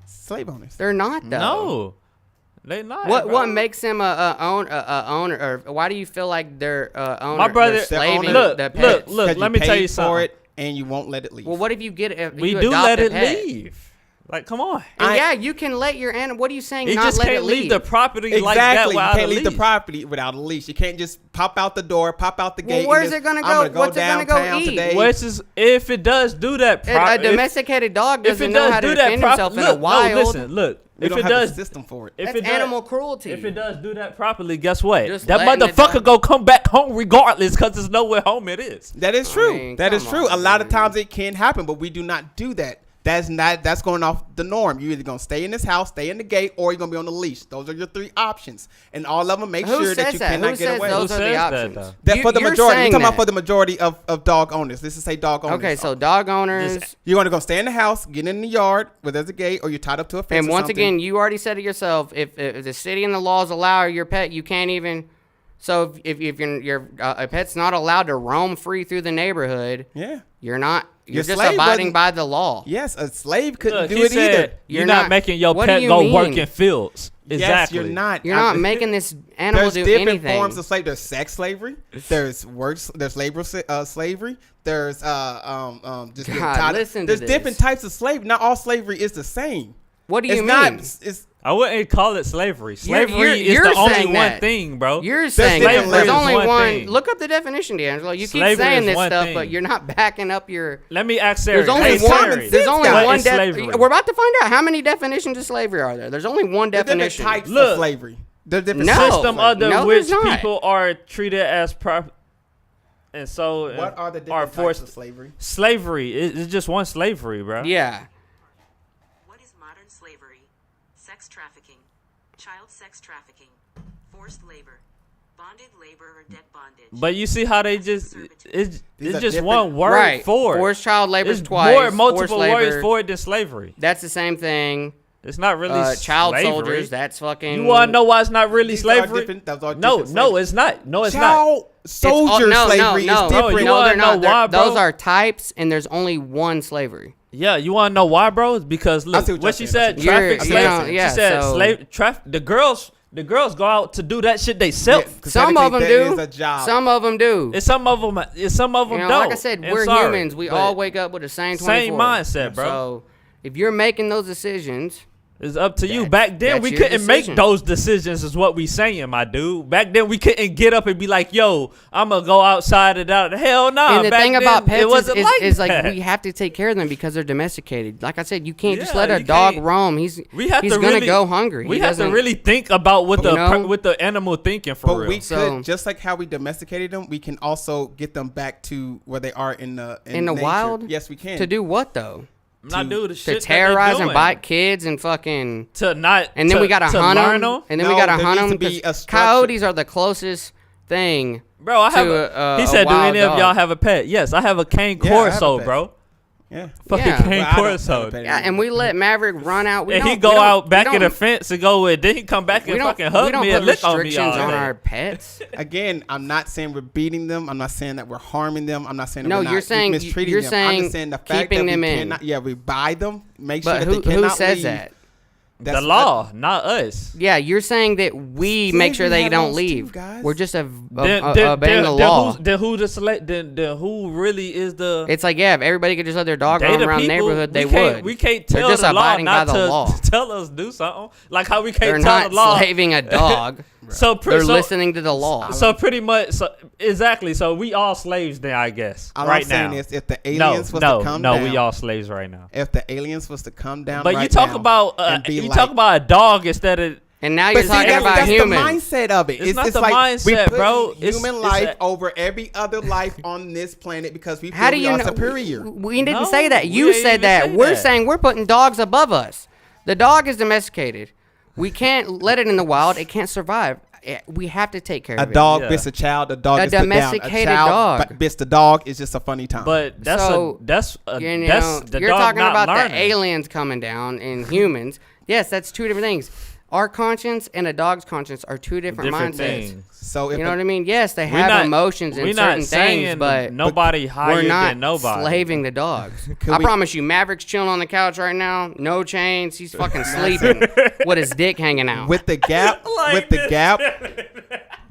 slave owners. They're not though. No, they not. What bro. what makes them a owner, or why do you feel like they're owner? My brother- they're slaving owner- Look, the look, pets? look. 'Cause Let me tell paid you something. for it, and you won't let it leave. Well, what if you get if We you do adopt let a it pet? leave. Like, come on. And I- yeah, you can let your animal. What are you saying? You Not just let can't it leave the property Exactly. like that You without can't a leave the leash. property without a leash. You can't just pop out the door, pop out the Well, gate. where's and it gonna just, go? I'm gonna What's it gonna go downtown eat? today. Which is, if it does do that, A domesticated dog if doesn't it know does how to do that, defend himself in look, the wild. No, listen, look. We If don't it have does, a system for it. if That's it does, animal cruelty. if it does do that properly, guess what? Just That letting the motherfucker dog- go come back home regardless, cause there's nowhere home it is. That is true. mean, That is come true. on, A lot of man. times it can happen, but we do not do that. That's going off the norm. You're either gonna stay in this house, stay in the gate, or you're gonna be on the leash. Those are your three options, and all of them make Who sure that says you that? cannot Who get says away. those Who are the says that, options? though? That for the You're majority. We're saying talking about that. for the majority of dog owners. This is say dog owners. Okay, so dog owners. you're gonna stay in the house, get in the yard where there's a gate, or you're tied up to a fence. And or once something. again, you already said it yourself. If the city and the laws allow your pet, you can't even. So if your a pet's not allowed to roam free through the neighborhood, yeah, you're not. You're Your just slave abiding wasn't- by the law. yes, a slave couldn't Look, do he it said, either. You're You're not not- making your what do pet you go mean? work in fields. Yes, Exactly. you're not. You're not making this animal There's do different anything. forms of slavery. There's sex slavery. There's there's labor slavery. There's just being God, tied up. listen to There's this. different types of slavery. Not all slavery is the same. What do you It's mean? not. It's I wouldn't call it slavery. Slavery you're is the only saying one that. thing, bro. You're saying different that. There's levels. only One one. thing. Look up the definition, D'Angelo. You keep Slavery saying is this one stuff, thing. but you're not backing up your. Let me ask Sarah. There's only hey, one. Siri, There's only what one. is slavery? We're about to find out how many definitions of slavery are there. There's only one there's different definition. types Look. of slavery. There's different No. systems. System of slavery. under No, which there's not. people are treated as proper, and so What are the are different types forced. of slavery? Slavery it's just one slavery, bro. Yeah. What is modern slavery? Sex trafficking. child sex trafficking, forced labor, bonded labor or debt bondage. But you see how they just it's These are just different- one word Right. for it. Forced child labor is It's twice. more forced multiple words labor, for it than slavery. That's the same thing. It's not really Child slavery. soldiers. That's fucking. You want to know why it's not really These are slavery? different- those are No, different no, slavery. it's not. No, it's not. Child soldier no, slavery no, is no. different. you No, wanna they're know not. They're- why, bro? Those are types, and there's only one slavery. Yeah, you want to know why, bro? It's because look, see what what y'all she saying. said, You're- traffic, you slave. know, yeah, she said so- slave, traffic. The girls go out to do that shit they self. Yeah, 'cause Some of them technically that do. is a job. Some of them do. It's some of them. It's some of them You know, don't. like I said, And we're sorry, humans. We but all wake up with the same 24. same mindset, bro. So if you're making those decisions, It's up to you. That's- Back then, that's we your couldn't make decision. those decisions, is what we saying, my dude. Back then, we couldn't get up and be like, "Yo, I'm gonna go outside and out." Hell no. and the Back thing then, about pets it wasn't is like that. we have to take care of them because they're domesticated. Like I said, you can't just Yeah, let a you dog can't- roam. He's We have he's to gonna really go hungry. We He have to doesn't- really think about what You know? with the animal thinking for But real. we So- could, just like how we domesticated them, we can also get them back to where they are in the in the nature. wild. Yes, we can. To do what though? not do the To shit that they terrorize and doing. bite kids and fucking. To not. And then to, we gotta to hunt learn them. And then No, we gotta there hunt needs them to be because a structure. coyotes are the closest thing. Bro, I have. to He a said, "Do wild any of dog." y'all have a pet?" Yes, I have a cane Yeah, I have a corso, pet. bro. Yeah. Fucking Yeah. cane Well, I don't have a corso. pet. Yeah, and we let Maverick run out. We And he don't- go we don't- out back we in the don't- fence and go with. Then he come back we and don't- fucking we hug don't me and put lick on me restrictions all on day. our pets. Again, I'm not saying we're beating them. I'm not saying that we're harming them. I'm not saying that No, we're not you're saying- mistreating you're them. I'm saying just saying the fact keeping that them we in. cannot. Yeah, we buy them. Make sure But that who they cannot says leave. that? The law, not us. Yeah, you're saying that we make sure Slavery they had don't laws leave. too, guys. We're just Then obeying the law. Then who really is the? It's like, yeah, if everybody could just let their dog They roam the around the people. neighborhood, they we can't, would. We can't They're tell just the law abiding by not the to law. tell us do something. Like how we They're can't tell not the law. slaving a dog. So They're listening to the law. So pretty much, exactly. So we all slaves then, I guess. All right I'm saying now. is, if the aliens was to come no, down, we all slaves right now. if the aliens was to come down, But right you talk now about and be you like, talk about a dog instead of. And now But you're see, talking that's, about that's humans. the mindset of it. It's not the like we mindset, put bro. It's- human it's life a- over every other life on this planet because we feel How do we you are know? superior. We didn't No, say that. we You didn't said even that. say We're that. saying we're putting dogs above us. The dog is domesticated. We can't let it in the wild. It can't survive. We have to take care A of it. dog Yeah. bits a child. A dog A gets put down. domesticated A child dog. bits the dog. It's just a funny time. But that's So, that's You know, that's the you're dog talking not about learning. the aliens coming down and humans. Yes, that's two different things. Our conscience and a dog's conscience are two different mindsets. things. so if You know what I mean? Yes, they We're have not- emotions and we're certain not saying things, but nobody higher we're not than nobody. slaving the dogs. Could I we- promise you, Maverick's chilling on the couch right now, no chains. He's fucking sleeping with his dick hanging out. with the gap, Like with the this. gap,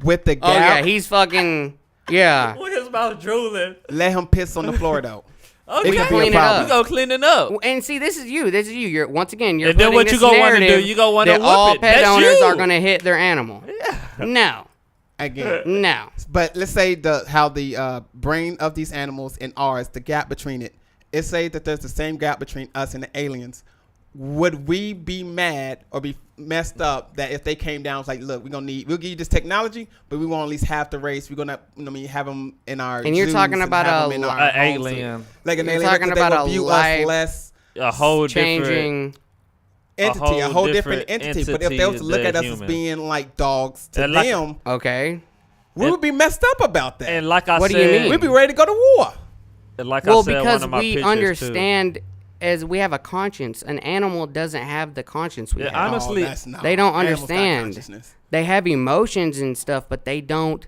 with the Oh yeah, gap, he's fucking yeah. With his mouth drooling. let him piss on the floor though. Okay. It could be clean a it problem. up. We gonna clean it up. And see, this is you. This is you. You're once again. You're And then putting what this you gonna wanna do? narrative You gonna wanna that whip all it. pet That's owners you. are gonna hit their animal. No, Again, no. but let's say how the brain of these animals and ours, the gap between it. Let's say that there's the same gap between us and the aliens. Would we be mad or be messed up that if they came down, it's like, look, we'll give you this technology, but we want at least half the race. We're gonna, have them in our. And you're zoos talking about have a them in our An homes. alien. like an You're alien. talking because about they a will view life us less A whole different. changing. entity, a whole different different entity. But if they was to look entity at us than as human. being like dogs to And like- them, Okay. we would be messed up about that. And like I What do said, you mean? We'd be ready to go to war. and like Well, I said, because one of my we pictures, understand, as we have a conscience. An animal doesn't have the conscience we Yeah, have. honestly, that's not- they don't animals got understand. consciousness. They have emotions and stuff, but they don't.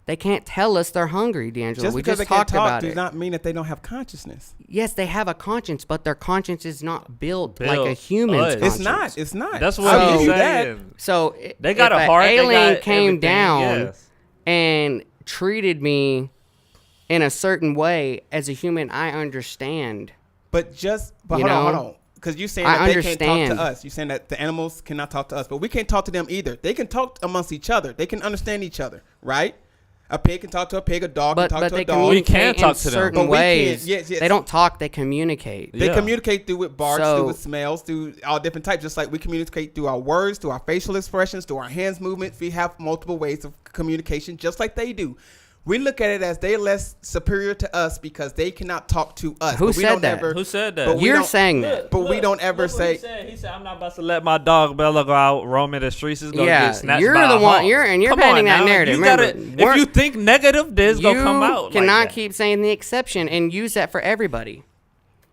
They can't tell us they're hungry, D'Angelo. Just We because just they can't talked talk about does it. not mean that they don't have consciousness. Yes, they have a conscience, but their conscience is not built like a Built. human's It's conscience. It's not. It's not. That's what I'll I'm give you that. saying. So They got if a an heart. alien they got came everything, down yes. and treated me in a certain way as a human, I understand. But You hold know? on. Because you're saying I that they can't talk understand. to us. You're saying that the animals cannot talk to us, but we can't talk to them either. They can talk amongst each other. They can understand each other, right? A pig can talk to a pig. A dog But can talk to they a dog. communicate can talk in to them. certain But we can't. ways. Yes, yes. They don't talk; they communicate. They Yeah. communicate through with barks, So- through with smells, through all different types. Just like we communicate through our words, through our facial expressions, through our hands movements. We have multiple ways of communication, just like they do. We look at it as they're less superior to us because they cannot talk to us. Who But we said don't that? ever- Who said that? but we You're don't- saying that. But we don't ever look what he say. said. He said, "I'm not about to let my dog Bella go out roaming the streets. It's gonna Yeah, get snatched you're by the a one- hawk." you're Come painting on that now. narrative. You gotta, Remember, if you think negative, this gonna come out. You cannot like that. keep saying the exception and use that for everybody.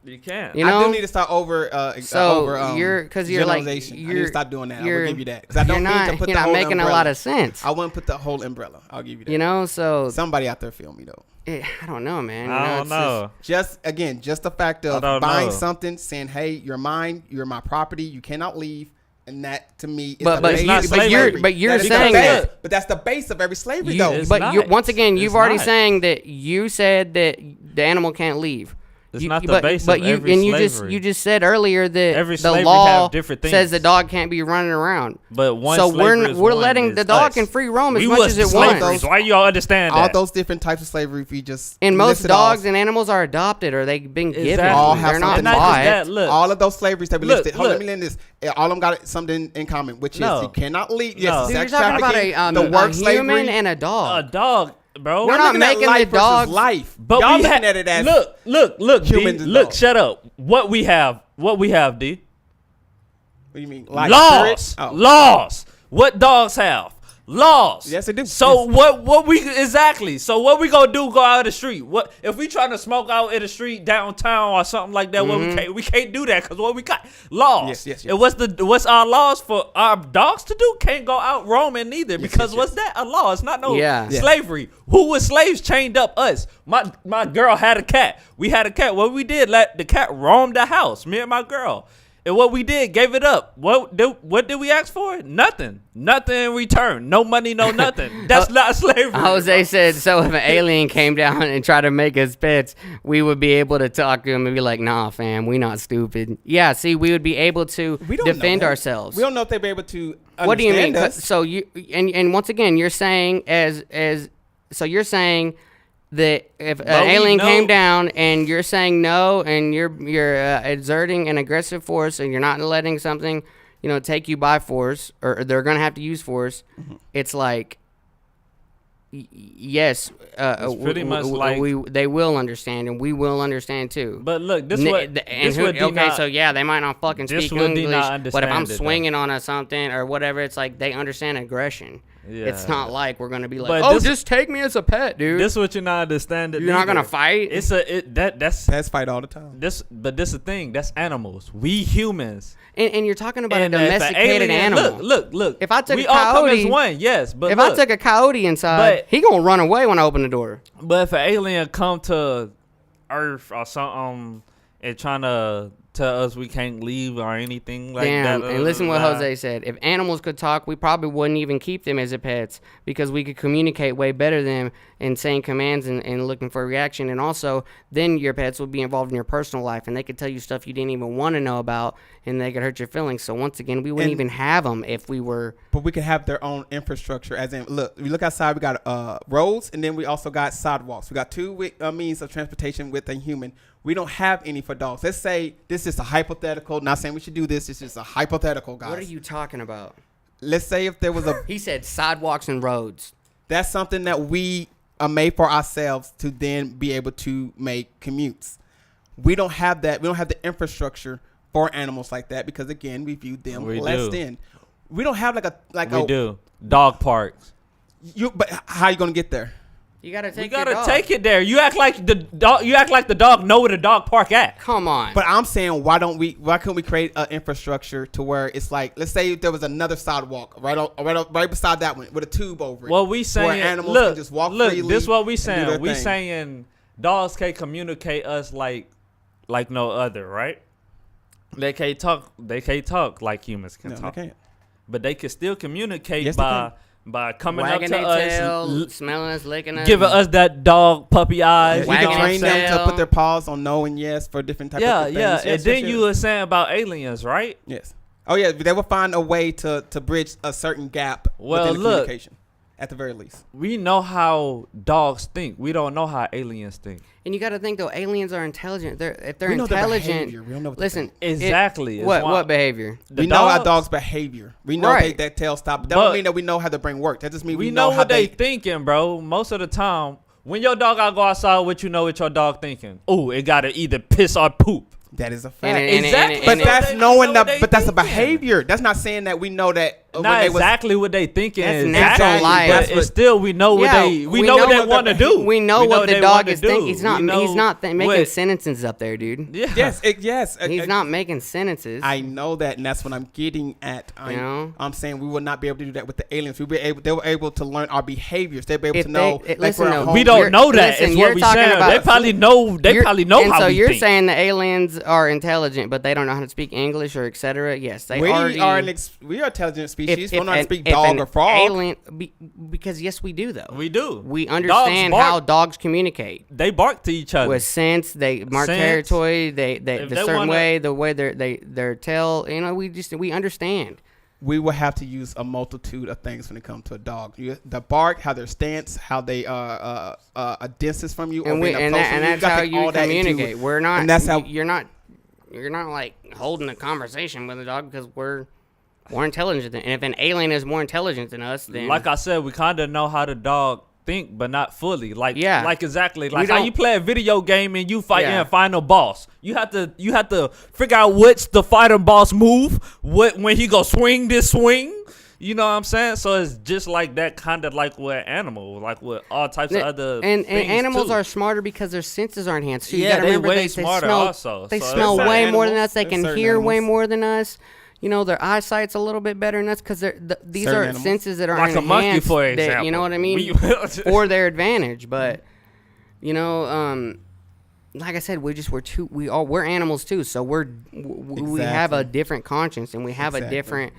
You can't. You I know? do need to start over. So over, you're like generalization. I need you're to stop doing that. I you're- will give you that because I don't you're need not, to put you're the not whole making umbrella. a lot of sense. I wouldn't put the whole umbrella. I'll give you that. You know, so Somebody out there feel me though. I don't know, man. You I don't it's know. Just the fact of don't buying know. something, saying, "Hey, you're mine. You're my property. You cannot leave." And that to me is But the but base it's not of slavery. you're That is the saying base. that. But that's the base of every slavery, You- though. it's But not. you once again, It's you've already not. saying that you said that the animal can't leave. It's You- not the but, base but of you every and slavery. you just said earlier that Every the slavery law have different says the things. dog can't be running around. But one So slavery is we're one letting is the dog us. can free roam as We much was as the it slavery. wants. Why y'all understand all that? those different types of slavery, if we just And most listed dogs off, and animals are adopted or they've been given. Exactly. All have They're not something Not just bought. that, look, all of those slaveries that we Look, listed. Hold on, look. let me learn this. All of them got something in common, which No. is you cannot leave. No. Yes, Dude, You're sex talking about trafficking, a the work human slavery. and a a dog. dog, bro. We're not looking at making life the versus dogs- life. But y'all we looking at it as look, humans D. and Look, dogs. shut up. What we have, D. What do you mean? Life, Laws, spirit? Oh. laws. What dogs have? Laws. Yes, they do. So Yes. what we exactly? So what we gonna do? Go out in the street? What if we trying to smoke out in the street downtown or something like that? What we can't do that because what we got laws. Yes. And what's our laws for our dogs to do? Can't go out roaming neither because what's that? A law. It's not no Yeah. Yeah. slavery. Who was slaves chained up? Us. My girl had a cat. We had a cat. What we did? Let the cat roam the house. Me and my girl. And what we did, gave it up. What did we ask for? Nothing. Nothing in return. No money, no nothing. That's not slavery. Jose said, so if an alien came down and tried to make us pets, we would be able to talk to him and be like, nah, fam, we not stupid. Yeah, see, we would be able to We don't know defend that. ourselves. We don't know if they'll be able to. What do you mean? understand us. So you and once again, you're saying so you're saying that if an we alien know- came down and you're saying no and you're exerting an aggressive force and you're not letting something, take you by force or they're gonna have to use force, it's like yes, It's pretty much like- they will understand and we will understand too. But look, this N- what th- and this who, what D okay, not- so yeah, they might not fucking This speak what D English, not but if I'm understand it, though. swinging on a something or whatever, it's like they understand aggression. It's Yeah. not like we're gonna be like, But oh, this- just take me as a pet, dude. This what you're not understanding. You're not either. gonna fight. It's that's Pets fight all the time. but this the thing. That's animals. We humans. and you're talking about And a if an domesticated alien- animal. Look. If I took we a all come as coyote- one, yes. But if look, I took a coyote inside, But- he gonna run away when I open the door. but if an alien come to Earth or something and trying to tell us we can't leave or anything like Damn, that, and listen what nah. Jose said. If animals could talk, we probably wouldn't even keep them as a pets because we could communicate way better than them and saying commands and looking for a reaction. And also, then your pets would be involved in your personal life and they could tell you stuff you didn't even want to know about and they could hurt your feelings. So once again, we wouldn't And- even have them if we were. But we could have their own infrastructure. As in, look, we look outside. We got roads, and then we also got sidewalks. We got two means of transportation with a human. We don't have any for dogs. Let's say this is a hypothetical. Not saying we should do this. It's just a hypothetical, guys. What are you talking about? Let's say if there was a. He said sidewalks and roads. That's something that we are made for ourselves to then be able to make commutes. We don't have that. We don't have the infrastructure for animals like that because again, we view them We less do. than. We don't have We do dog parks. But how are you gonna get there? You gotta take. We gotta your dog. take it there. You act like the dog. You act like the dog know where the dog park at. Come on. But I'm saying, why couldn't we create an infrastructure to where it's like, let's say there was another sidewalk right beside that one with a tube over it. Well, we saying where animals look, can just walk look. freely. This what we and do saying. their We thing. saying dogs can't communicate us like no other, right? They can't talk. They can't talk like humans can No, they talk. can't. But they can still communicate Yes, they by coming Wagging up to their us, tail, smelling us, licking us, giving us that dog puppy eyes. You You know can what I'm train saying? them to tail. put their paws on no and yes for different types of things. Yeah. Yes, And then yes, you were saying about aliens, right? yes. Oh yeah, they will find a way to bridge a certain gap Well, within the look. communication. at the very least. We know how dogs think. We don't know how aliens think. And you got to think though, aliens are intelligent. If they're We know their intelligent, behavior. We don't know what they listen. Exactly. It's What why- what behavior? The We know our dogs- dog's behavior. We know Right. that tail stop. That But- don't mean that we know how the brain works. That just means We know know how what they thinking, bro. Most of the time, when your dog gotta go outside, what you know what your dog thinking? Oh, it gotta either piss or poop. That is a fact. And Exactly. But So that's they knowing know the. they But that's a thinking. behavior. That's not saying that we know that. when Not they was- exactly what they thinking. That's exactly, natural life. but That's it's what- still we know what Yeah, they we know what know they want to do. We know what the they dog wanna is thinking. do. He's not. We know He's not making what- sentences up there, dude. Yeah. Yes. Yes. He's not making sentences. I know that, and that's what I'm getting at. know? I'm saying we will not be able to do that with the aliens. They were able to learn our behaviors. They'll be able If to know. they- listen, we're at though, home. We don't You're- know that. listen, Is you're what we talking saying. about- They probably know. They You're- probably know and how so we you're think. saying the aliens are intelligent, but they don't know how to speak English or etc. Yes, they We already are we are intelligent species. We don't know how to speak if dog an or frog. Alien, because yes, we do though. We do. We Dogs understand bark. how dogs communicate. They bark to each other. With sense, they mark Sense. territory. They If the they certain wanna- way, the way their tail. You know, we understand. We will have to use a multitude of things when it comes to a dog. The bark, how their stance, how they a distance from you, or And we being up and, close that, to and you. that's gotta how take you all that into- communicate. We're not. and that's how- you're not like holding a conversation with a dog because we're more intelligent than. And if an alien is more intelligent than us, then Like I said, we kind of know how the dog think, but not fully. Like Yeah. like exactly. We Like how don't- you play a video game and you fight Yeah. in final boss. You have to figure out what's the fighting boss move. What when he go swing this swing. You know what I'm saying? So it's just like that, kind of like with animal, like with all types of other and things animals too. are smarter because their senses are enhanced. So you Yeah, gotta they remember way smarter smell, also. They So smell there's way certain more than animals- us. They there's can certain hear way animals. more than us. You know, their eyesight's a little bit better than us because these Certain are animals. senses that are like a monkey, enhanced for that, example. you know what I mean? For their advantage. But you know, like I said, we're animals too. So we have a Exactly. different conscience and we have a Exactly. different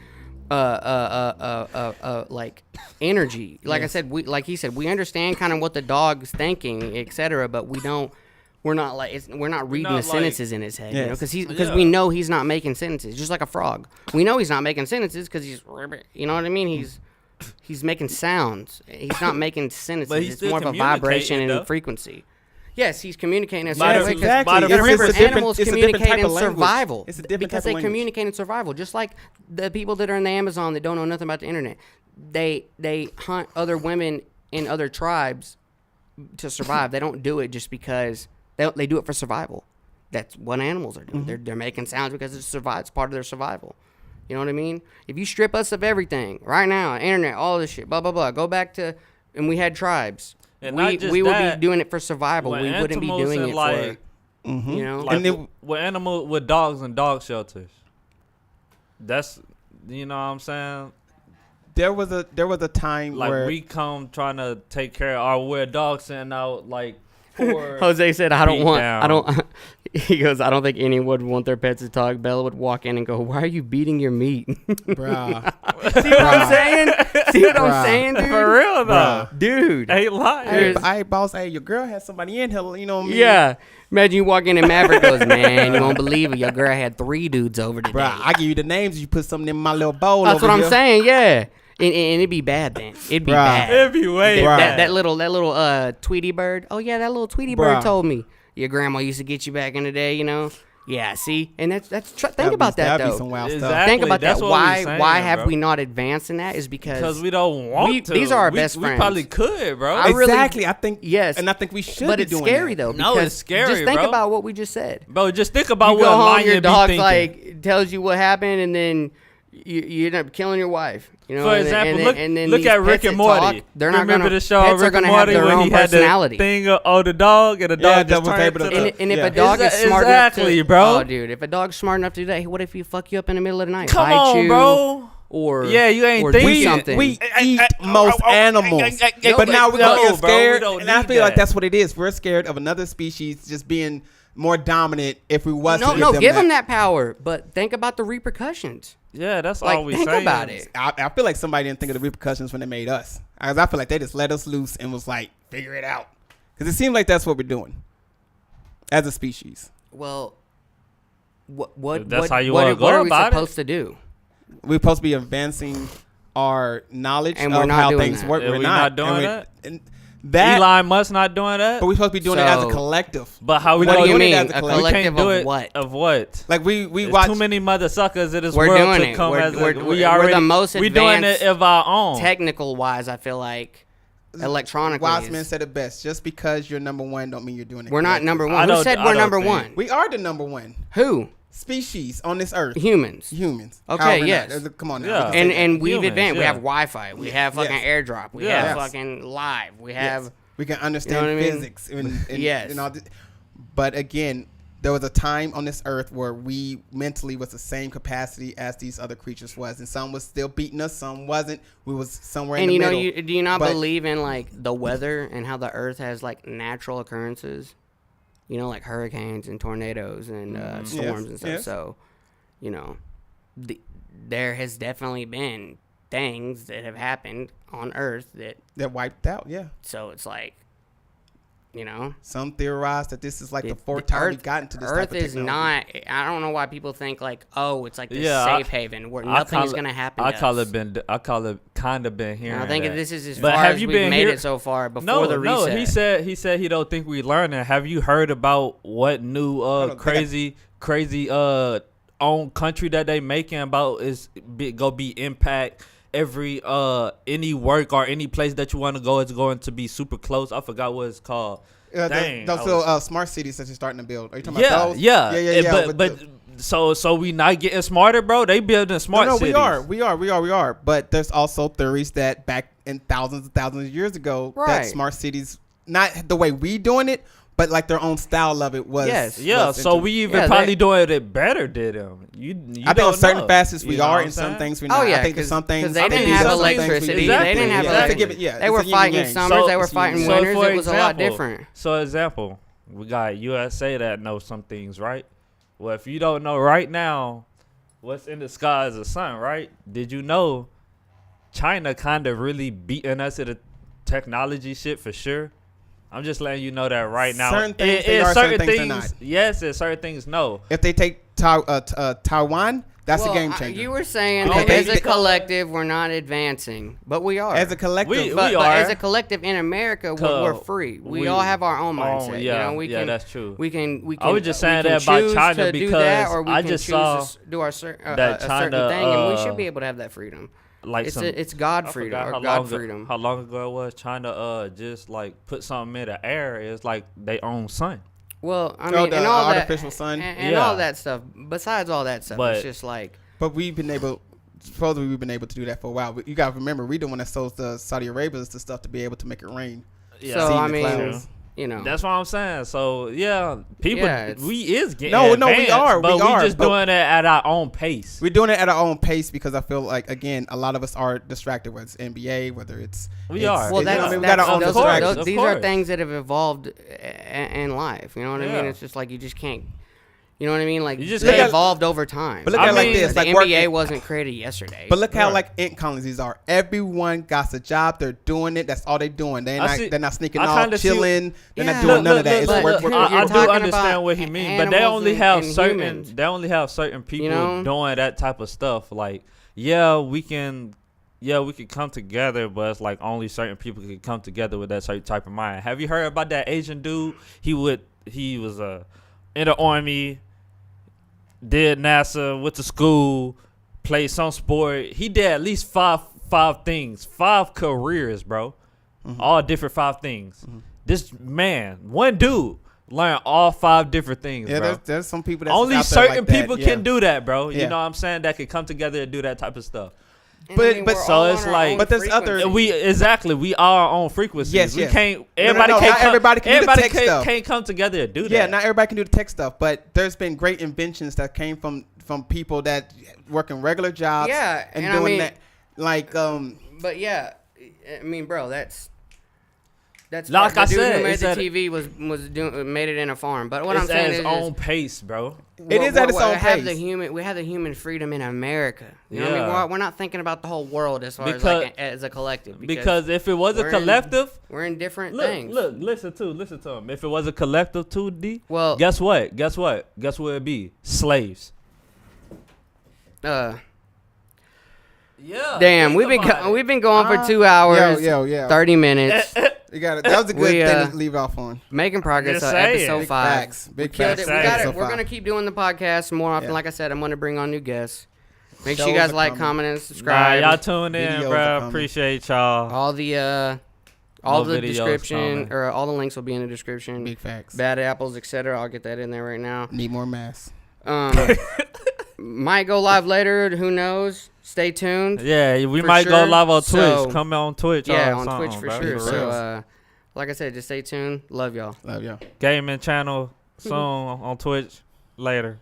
like energy. Like I Yes. said, like he said, we understand kind of what the dog's thinking, etc. But we're not like we're not reading not the like- sentences in his head, you know, Yes. because Yeah. we know he's not making sentences, just like a frog. We know he's not making sentences because you know what I mean. He's making sounds. He's not making sentences. But he's It's still more of a vibration communicating, and though. freeance. Yes, he's communicating a By certain the- way. 'Cause exactly. by the- you gotta remember, It's a different- animals it's a different communicate type in of language. survival. It's a different because type they of language. communicate in survival, just like the people that are in the Amazon that don't know nothing about the internet. They hunt other women in other tribes to survive. They don't do it just because they do it for survival. That's what animals are doing. They're making sounds because it's part of their survival. You know what I mean? If you strip us of everything right now, internet, all this shit, blah blah blah, go back to and we had tribes. And we not just we would that, be doing it for survival. when We wouldn't be animals doing and it like, for you know. like And then- with dogs and dog shelters. That's you know what I'm saying. There was a time Like where we come trying to take care of our weird dog sitting out like for Jose said, "I don't beat want. down. I don't." He goes, "I don't think anyone would want their pets to talk." Bella would walk in and go, "Why are you beating your meat?" bruh, See what I'm saying? See what I'm Bruh. saying, dude? for real though. bruh. Dude. Ain't lying. There's- Hey, boss, hey, your girl had somebody in here, you know what I mean? Yeah. Imagine you walk in and Maverick goes, "Man, you won't believe it. Your girl had 3 dudes over today." Bruh, I give you the names, you put something in my little bowl. That's over what I'm here. saying. Yeah. And it'd be bad then. It'd be Bruh. bad. It'd be way Bruh. bad. That little Tweety bird. Oh yeah, that little Tweety Bruh. bird told me your grandma used to get you back in the day. You know. Yeah. See, and that's think That'd about be, that that'd though. be some wild stuff. Exactly. Think about That's that. what we saying, Why have bro. we not advanced in that? Is because we don't want we- to. these are our we, best we friends. probably could, bro. I really- Exactly, I think Yes. and I think we should but be it's doing scary that. though. No, Because it's scary, Just think bro. about what we just said. Bro, just think about You what go a home, lion your be dog's thinking. like tells you what happened, and then you end up killing your wife. You know, For and then- example, and then- look, and then look these at Rick pets and that Morty. talk, they're not Remember gonna, the show pets Rick are and gonna Morty have their when own he had the personality. thing on the dog and the Yeah, dog that just was turned able to- to the- And if Yeah. a dog is smart Exactly, enough to, bro. Oh, dude, if a dog's smart enough to do that, what if you fuck you up in the middle of the night? Come bite on, you, bro. Or Yeah, you ain't or thinking. do something. We eat most animals, No, but now we're gonna no, get bro, we scared, don't and I need feel like that. that's what it is. We're scared of another species just being more dominant. If we was no, to no, give them that power, but think about the repercussions. Yeah, that's Like, all we think saying. about it. I feel like somebody didn't think of the repercussions when they made us. I feel like they just let us loose and was like, figure it out. Because it seems like that's what we're doing as a species. Well, what That's how you what wanna are go we about it. supposed to do? We're supposed to be advancing our knowledge And of we're not how doing things that. work. And We're we not not doing and that? And that, Elon Musk not doing that. but we're supposed to be doing it as a So- collective. But how we What What gonna do you doing it mean? as a A collective. We can't collective do of it what? of what? Like we There's watch too many mother suckers in this We're world doing to it. come We're- as a, we're- we we're already the most we doing it advanced of our own. Technical wise, I feel like electronically. Wiseman is- said it best. Just because you're number one, don't mean you're doing it. We're not correctly. number I one. Who don't- said I we're don't number think- one? We are the number one Who? species on this earth. Humans. Humans. Okay, However, yes. Come on now. Yeah. we can say And that. and we've Humans, advanced. We yeah. have Wi-Fi. We have fucking Yes. AirDrop. We Yes. have fucking Live. We have. Yes. We can understand what I mean? physics and Yes. and all this. But again, there was a time on this earth where we mentally was the same capacity as these other creatures was, and some was still beating us, some wasn't. We was somewhere in And the you know, middle. do you not But- believe in like the weather and how the Earth has like natural occurrences? You know, like hurricanes and tornadoes and storms Yes, and stuff. yes. So, you know, there has definitely been things that have happened on Earth that. that wiped out. Yeah. So it's like, you know, Some theorize that this is like the it- fourth the time we've gotten to this Earth type of is technology. not. I don't know why people think like, oh, it's like this Yeah, safe haven where nothing's gonna happen. I to call us. I call it kind of been hearing. And I think that. this is as But far have as you we've been made hear- it so far before No, the reset. he said he don't think we learning. Have you heard about what new on, crazy own country that they making about is go be impact every any work or any place that you want to go is going to be super close. I forgot what it's called. Dang, those I little was- smart cities that you're starting to build. Are you talking about those? yeah. yeah. But so we not getting smarter, bro. They building smart no, cities. we are. But there's also theories that back in thousands of years ago, that Right. smart cities, not the way we doing it, but like their own style of it was. Yes. Yeah, was so into- we even Yeah, probably doing it better than them. You I think don't on certain know. facets we You know are, what and I'm some saying? things we're Oh not. yeah, I think there's some things they didn't mean, have some things we electricity. do. They didn't have Exactly, yeah. electricity. Yeah, They it's were a yin fighting and yang. summers. So- They were it's fighting yin and winters. It was a lot different. So example, we got USA that knows some things, right? Well, if you don't know right now, what's in the sky is the sun, right? Did you know China kind of really beating us at a technology shit for sure? I'm just letting you know that right now. Certain things they are, certain things they're not. Yes, and certain things no. If they take Taiwan, that's Well, a game changer. You were saying Okay, that as they- a collective, we're not advancing, but we are. as a collective. We but are. as a collective in America, we're free. We all have our own mindset. yeah, you know, we yeah, can. that's true. We can. I was just we saying can that about choose China to do because that, or we I can just choose saw to do our that a China, certain thing, and we uh, should be able to have that freedom. like It's some, it's God I freedom forgot or God long freedom. How long ago it was China just like put something in the air. It's like they own sun. Well, I Oh, mean, the and all artificial that, sun? and Yeah. all that stuff. Besides all that stuff, But- it's just like But we've been able, supposedly we've been able to do that for a while. But you got to remember, we're the one that sells the Saudi Arabians the stuff to be able to make it rain. Yeah. So See I the mean, clouds. you know, That's what I'm saying. So yeah, people, Yeah, it's- we is getting No, we advanced, are, but we are, just but- doing it at our own pace. We're doing it at our own pace because I feel like, again, a lot of us are distracted, whether it's NBA, whether it's... We it's- are. well, you know that's, what I mean? We that's got our own of those course, distractions. of these are course. things that have evolved in life. You know what I Yeah. mean? It's just like you just can't. You know what I mean? Like You just they can't- evolved over time. But look I at it like mean, this, the like NBA working- wasn't created yesterday. But look how Right. like ant colonies are. Everyone got a job. They're doing it. That's all they're doing. They're not sneaking I off, kinda see- chilling. They're Yeah. not doing Look, none of that. It's but work, work, you're work, I work, do talking understand about what he means, but they animals only and- have and certain. humans. They only have certain people know? doing that type of stuff. Like, yeah, we can come together, but it's like only certain people can come together with that certain type of mind. Have you heard about that Asian dude? He was in the army, did NASA, went to school, played some sport. He did at least five things, 5 careers, bro. All different 5 things. This man, one dude, learned all 5 different things, Yeah, bro. there's some people that Only certain people can do that, bro. Yeah. You know what I'm saying? That can come together and do that type of stuff. And but- I mean, but- we're so all it's on our like- own But there's other- frequency. We are our own frequencies. Yes, we yes. can't. No, Everybody no, can't. not everybody can do the tech stuff. can't come together and do that. Yeah, not everybody can do the tech stuff, but there's been great inventions that came from people that working regular jobs. Yeah, and and I doing mean- that. Like But yeah, I mean, bro, that's Like the I dude said, who made it's the at- TV was doing made it in a farm. But what it's I'm saying at is, its own pace, bro. It is at its own we have pace. we have the human freedom in America. You know what I mean? Yeah. We're not thinking about the whole world as far as Because- like as a collective. Because if it was a we're in- collective, we're in different look, things. listen to him. If it was a collective, 2D. Well- guess what? Guess what it'd be? Slaves. Yeah. Damn, think we've about it. been going for 2 hours, Yo. 30 minutes, You got it. That was a good We, thing to leave off on. making progress. Just saying. Episode Big 5. facts. Big Killed facts. it. We got Episode it. We're 5. gonna keep doing the podcast more often. Yeah. Like I said, I'm gonna bring on new guests. Make sure you Shows guys are like, coming. comment, and Nah, subscribe. y'all tune in, Videos are bro. coming. Appreciate y'all. all the More the videos description coming. or all the links will be in the description. Big facts. Bad apples, etc. I'll get that in there right now. Need more masks. Might go live later. Who knows? Stay tuned. Yeah, we For might go sure. live on So- Twitch. Come on Twitch. Yeah, or on something, Twitch for bro. sure. real. So, like I said, just stay tuned. Love y'all. Love y'all. Gaming channel soon on Twitch later.